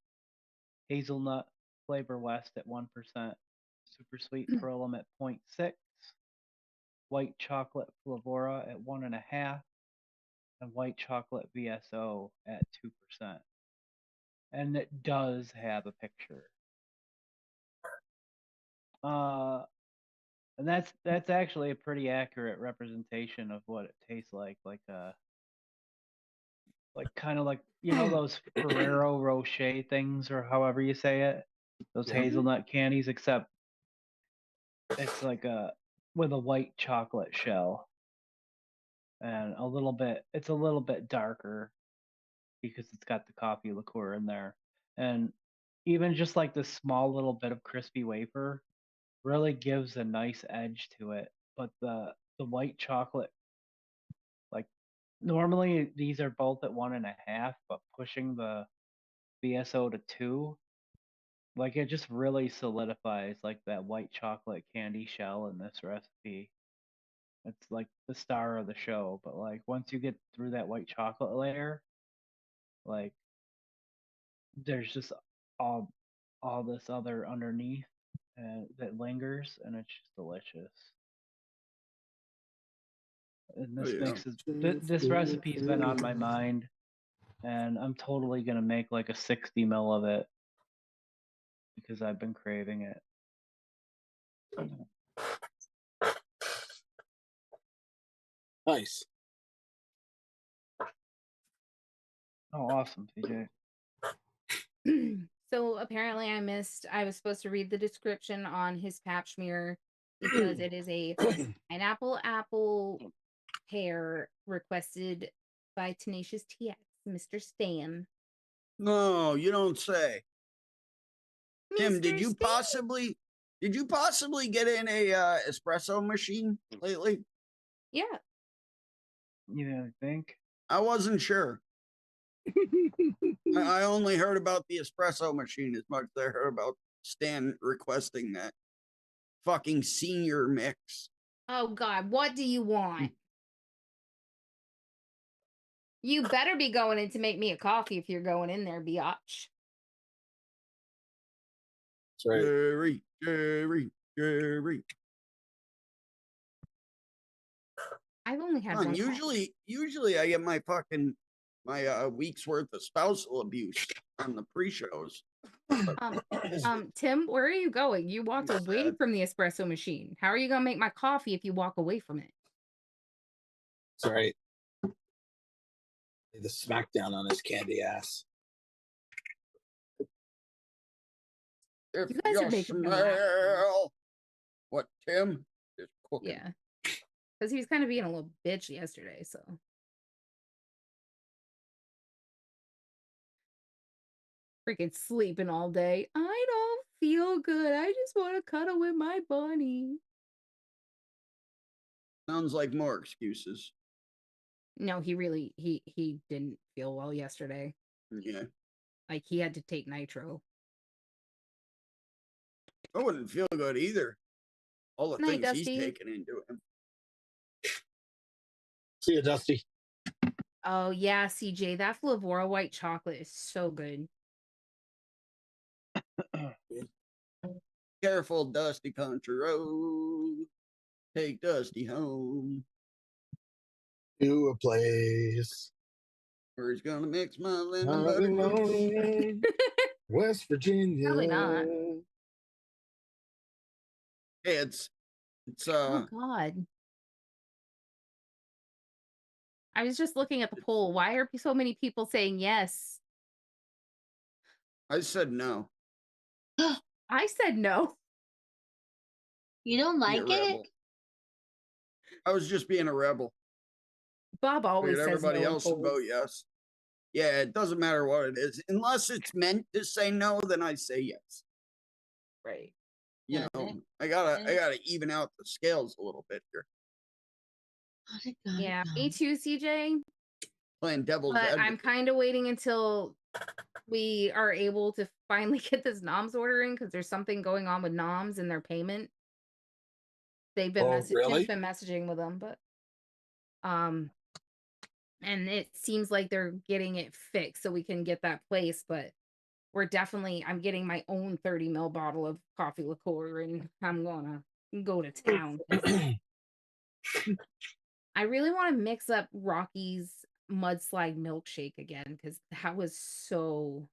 Hazelnut Flavor West at 1%. Super Sweet Pearlum at 0.6. White Chocolate Flavora at 1.5. And White Chocolate VSO at 2%. And it does have a picture. And that's actually a pretty accurate representation of what it tastes like kind of like, you know, those Ferrero Rocher things, or however you say it, those hazelnut candies, except it's like with a white chocolate shell, and it's a little bit darker because it's got the coffee liqueur in there, and even just like the small little bit of crispy wafer really gives a nice edge to it. But the white chocolate, like, normally these are both at 1.5, but pushing the VSO to 2, like, it just really solidifies like that white chocolate candy shell in this recipe. It's like the star of the show. But like once you get through that white chocolate layer, like there's just all this other underneath that lingers, and it's just delicious. And this mix is this recipe's been on my mind, and I'm totally gonna make like a 60 ml of it because I've been craving it. Nice. Oh, awesome, TJ. So apparently I was supposed to read the description on his pap schmear because it is a pineapple apple pear requested by Tenacious TX, Mr. Stan. No, you don't say. Tim, Mr. did you Stan. possibly get in a espresso machine lately? Yeah. You didn't think? I wasn't sure. I only heard about the espresso machine as much as I heard about Stan requesting that fucking senior mix. Oh God, what do you want? You better be going in to make me a coffee if you're going in there, biatch. That's right. Jerry. I've only had one. Usually I get my week's worth of spousal abuse on the pre-shows. Tim, where are you going? You walked That's away sad. from the espresso machine. How are you gonna make my coffee if you walk away from it? That's right. The smackdown on his candy ass. If You guys are making me laugh. smell what Tim is cooking. Yeah. Because he was kind of being a little bitch yesterday, so. Freaking sleeping all day. I don't feel good. I just want to cuddle with my bunny. Sounds like more excuses. No, he didn't feel well yesterday. Yeah. Like he had to take nitro. I wouldn't feel good either. All the Night, things he's Dusty. taking into him. See you, Dusty. Oh yeah, CJ, that Flavora white chocolate is so good. Careful, Dusty Country Road. Take Dusty home. To a place. Where he's gonna mix my lemon butter. West Virginia. Probably not. Hey, it's Oh God. I was just looking at the poll. Why are so many people saying yes? I said no. I said no. You don't Be a like it? rebel. I was just being a rebel. Bob always Figured says everybody no in else would polls. vote yes. Yeah, it doesn't matter what it is. Unless it's meant to say no, then I say yes. Right. You know, I gotta even out the scales a little bit here. Yeah, me too, CJ. Playing devil's But advocate. I'm kind of waiting until we are able to finally get this noms order in because there's something going on with noms and their payment. They've been Oh, really? Tim's been messaging with them, but and it seems like they're getting it fixed so we can get that place, but I'm getting my own 30 ml bottle of coffee liqueur and I'm gonna go to town. I really want to mix up Rocky's mudslide milkshake again because that was so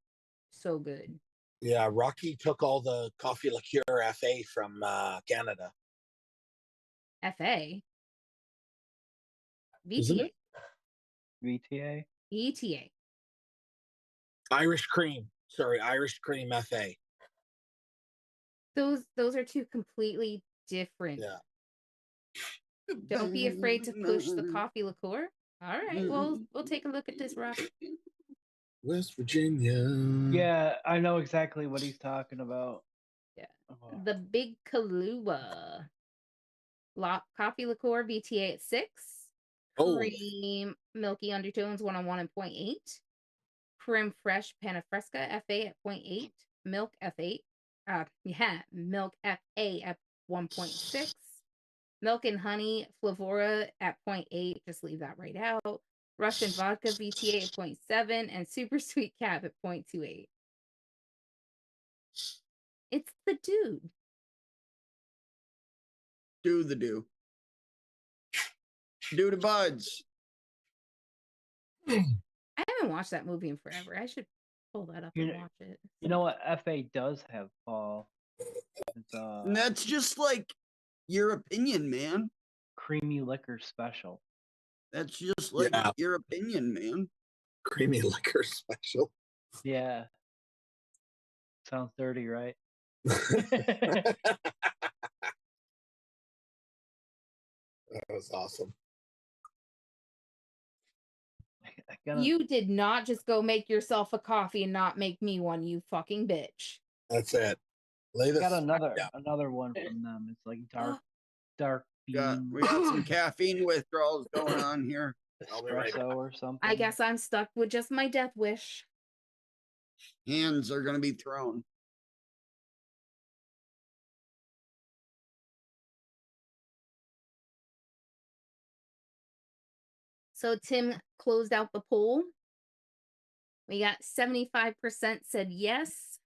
good. Yeah, Rocky took all the coffee liqueur FA from Canada. FA. Isn't VTA. it? VTA. ETA. Irish cream. Sorry, Irish cream FA. Those are two completely different. Yeah. Don't be afraid to push the coffee liqueur. All right, well, we'll take a look at this, Rock. West Virginia. Yeah, I know exactly what he's talking about. Yeah. Oh. The Big Kahlua. Coffee liqueur VTA at 6. Cream milky undertones 101 and 0.8. Creme fraiche panna fresca FA at 0.8. Milk F8. Milk FA at 1.6. Milk and honey Flavora at 0.8. Just leave that right out. Russian vodka VTA at 0.7 and super sweet cap at 0.28. It's the dude. Do the do. Do the buds. I haven't watched that movie in forever. I should pull that up and watch it. You know what FA does have, Paul? It's, And that's just like your opinion, man. creamy liquor special. That's just like your opinion, man. Creamy liquor special. Yeah. Sounds dirty, right? That was awesome. You did not just go make yourself a coffee and not make me one, you fucking bitch. That's it. Lay this got another one from them. It's like dark bean. We got some caffeine withdrawals going on here. Espresso or something. I guess I'm stuck with just my death wish. Hands are going to be thrown. So Tim closed out the poll. We got 75% said yes,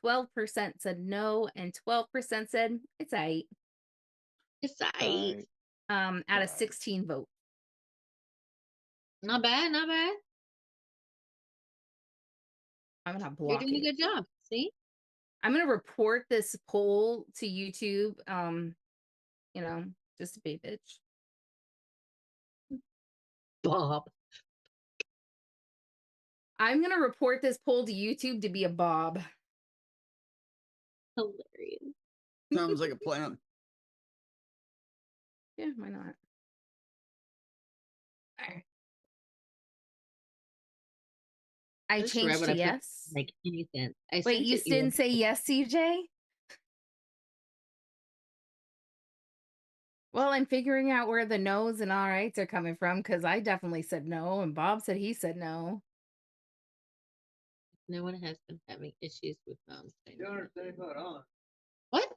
12% said no, and 12% said it's aight. It's aight. Out of 16 votes. Not bad, not bad. I'm gonna block You're doing it. a good job. See? I'm gonna report this poll to YouTube. Just to be a bitch. Bob. I'm gonna report this poll to YouTube to be a Bob. Hilarious. Sounds like a plan. Yeah, why not? All right. I changed to yes. Make any sense. Wait, you didn't say yes, CJ? Well, I'm figuring out where the no's and all rights are coming from because I definitely said no, and Bob said he said no. No one has been having issues with moms. What?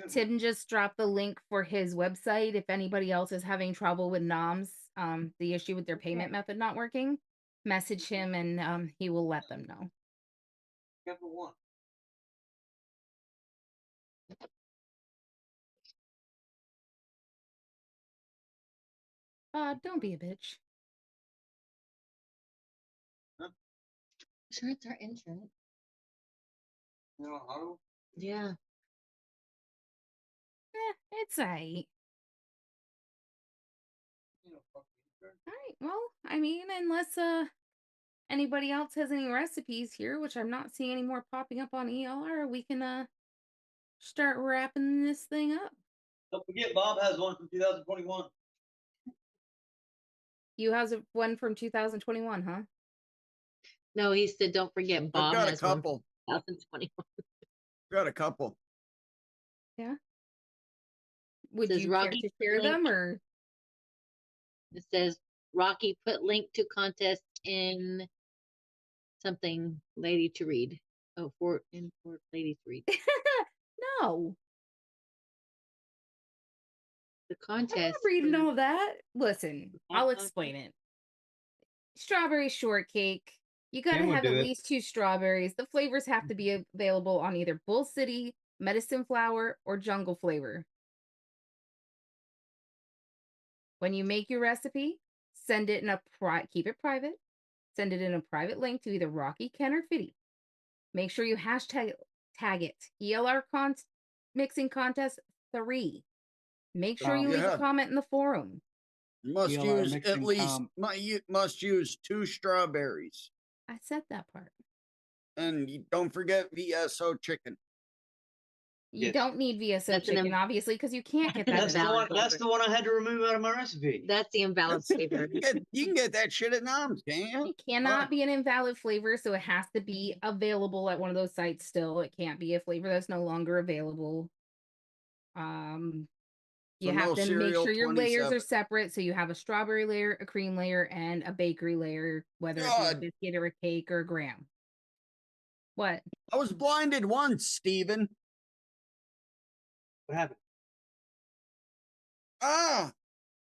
Tim just dropped the link for his website. If anybody else is having trouble with NOMS, the issue with their payment method not working, message him and he will let them know. Don't be a bitch. Sure, it's our insurance. Yeah. It's aight. All right. Well, I mean, unless anybody else has any recipes here, which I'm not seeing any more popping up on ELR, we can start wrapping this thing up. Don't forget, Bob has one from 2021. You has one from 2021, huh? No, he said, don't forget, Bob I've got has a couple. 2021. Got a couple. Yeah. Would Says you care Rocky to share them or? It says Rocky put link to contest in something lady to read. Oh, for ladies to read. No. I'm contest. not reading for- all that. Listen, I'll explain it. Strawberry shortcake. You got to Sam would have do at it. least 2 strawberries. The flavors have to be available on either Bull City, Medicine Flower, or Jungle flavor. When you make your recipe, send it in a keep it private. Send it in a private link to either Rocky, Ken, or Fitty. Make sure you hashtag tag it. ELR mixing contest 3. Make sure you leave Yeah. a comment in the forum. You must ELR use at mixing least you must use 2 strawberries. I said that part. And you don't forget VSO chicken. You Yes. don't need VSO That's an chicken, obviously, because you can't get that. That's the invalid one. That's the one I had to remove out of my recipe. That's the invalid flavor. You can get that shit at Nom's, can't you? It cannot be an invalid flavor, so it has to be available at one of those sites still. It can't be a flavor that's no longer available. You So have no to make cereal sure your layers 27. are separate. So you have a strawberry layer, a cream layer, and a bakery layer, whether it be a God. biscuit or a cake or a graham. What? I was blinded once, Steven. What happened? Ah,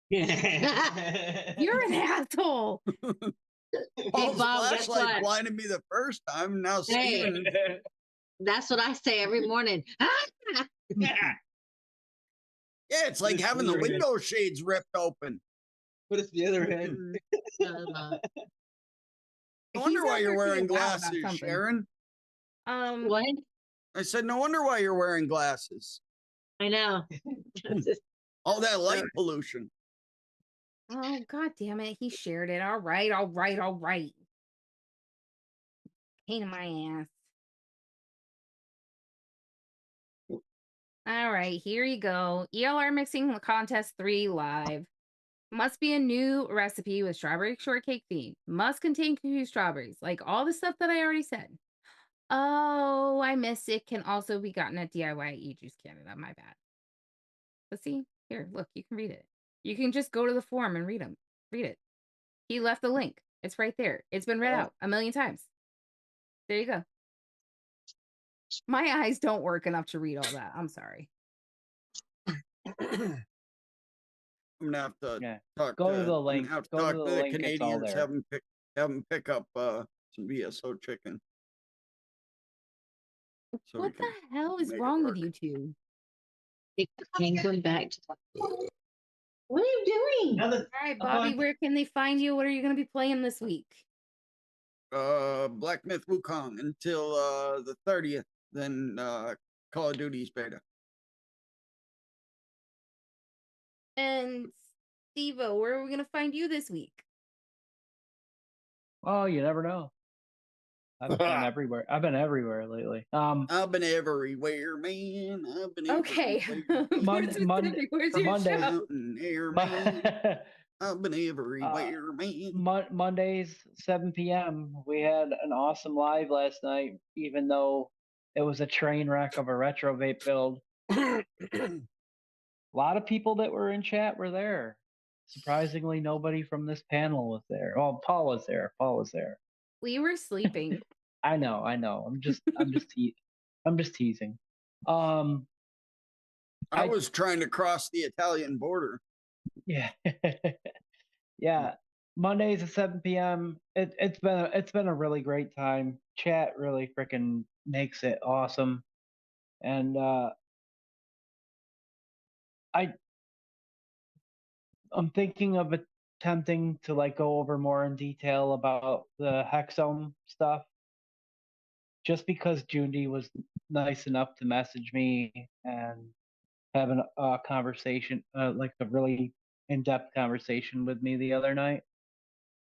You're an asshole. Paul's Bob, guess flashlight what? blinded me the first time. Now Hey. Steven. That's what I say every morning. Yeah, it's like It's having the weird. window shades ripped open. But it's the other head. No He's wonder why out you're there wearing being loud about glasses, something. Sharon. What? I said, no wonder why you're wearing glasses. I know. All that light pollution. Oh, God damn it. He shared it. All right, all right, all right. Pain in my ass. All right, here you go. ELR Mixing Contest 3 live. Must be a new recipe with strawberry shortcake theme. Must contain 2 strawberries. Like all the stuff that I already said. Oh, I missed it. Can also be gotten at DIY at eJuice Canada. My bad. But see, here, look, you can read it. You can just go to the forum and read them. Read it. He left the link. It's right there. It's been read out a million times. There you go. My eyes don't work enough to read all that. I'm sorry. I'm gonna have to Yeah. talk Go to to the I'm link. gonna have to Go talk to to the the link. It's all Canadians. there. Have them pick up some VSO chicken. So we What the can hell is make it wrong with work. you two? Going back to what are you doing? Nothing. All right, I'm Bobby, fine. where can they find you? What are you going to be playing this week? Black Myth Wukong until the 30th. Then Call of Duty's beta. And Stevo, where are we going to find you this week? Oh, you never know. I've been everywhere. I've been everywhere lately. I've been everywhere, man. I've been Okay. everywhere. More specific, where's for your Monday. show? Out in there, man. I've been everywhere, man. Mondays, 7 p.m. We had an awesome live last night, even though it was a train wreck of a retro vape build. A lot of people that were in chat were there. Surprisingly, nobody from this panel was there. Oh, Paul was there. We were sleeping. I know. I'm just teasing. I was trying to cross the Italian border. Yeah. Yeah. Mondays at 7 p.m. It's been a really great time. Chat really freaking makes it awesome. And I'm thinking of attempting to like go over more in detail about the Hexome stuff. Just because Jundi was nice enough to message me and have a conversation, like a really in-depth conversation with me the other night,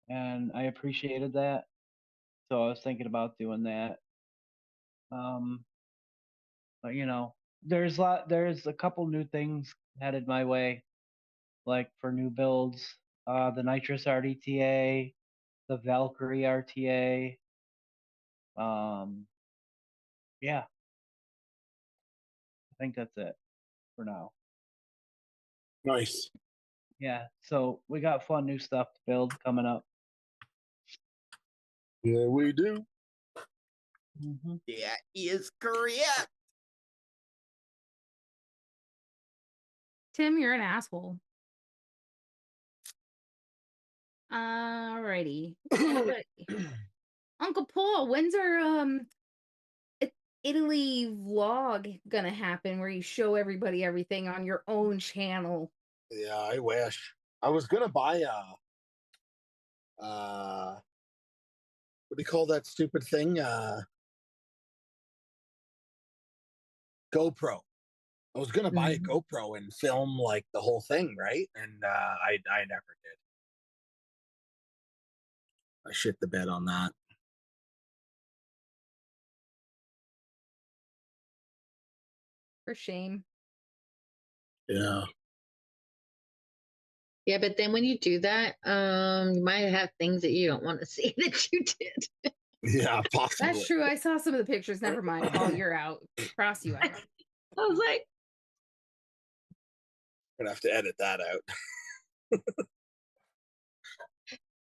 and I appreciated that. So I was thinking about doing that. But you know, there's a couple new things headed my way, like for new builds, the Nitrous RDTA, the Valkyrie RTA. Yeah, I think that's it for now. Nice. Yeah, so we got fun new stuff to build coming up. Yeah, we do. Mm-hmm. That is correct. Tim, you're an asshole. Alrighty. Uncle Paul, when's our Italy vlog gonna happen where you show everybody everything on your own channel? Yeah, I wish. I was gonna buy what do you call that stupid thing? GoPro. I was gonna buy a GoPro and film like the whole thing, right? And I never did. I shit the bed on that. For shame. Yeah. Yeah, but then when you do that, you might have things that you don't want to see that you did. Yeah, possibly. That's true. I saw some of the pictures. Never mind. Paul, you're out. Cross you out. I was like, I'm gonna have to edit that out.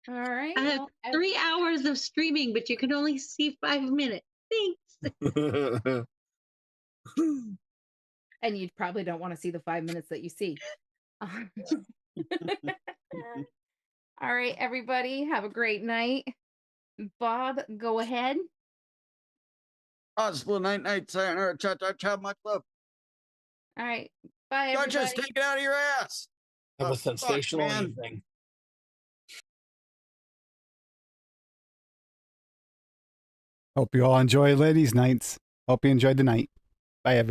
All right. I have 3 hours of streaming, but you can only see 5 minutes. Thanks. And you probably don't want to see the 5 minutes that you see. All right, everybody, have a great night. Bob, go ahead. Possible night, sayonara, cha, much love. All right, bye, everybody. Duchess, take it out of your ass. Have a sensational man. evening. Hope you all enjoy ladies' nights. Hope you enjoyed the night. Bye, everyone.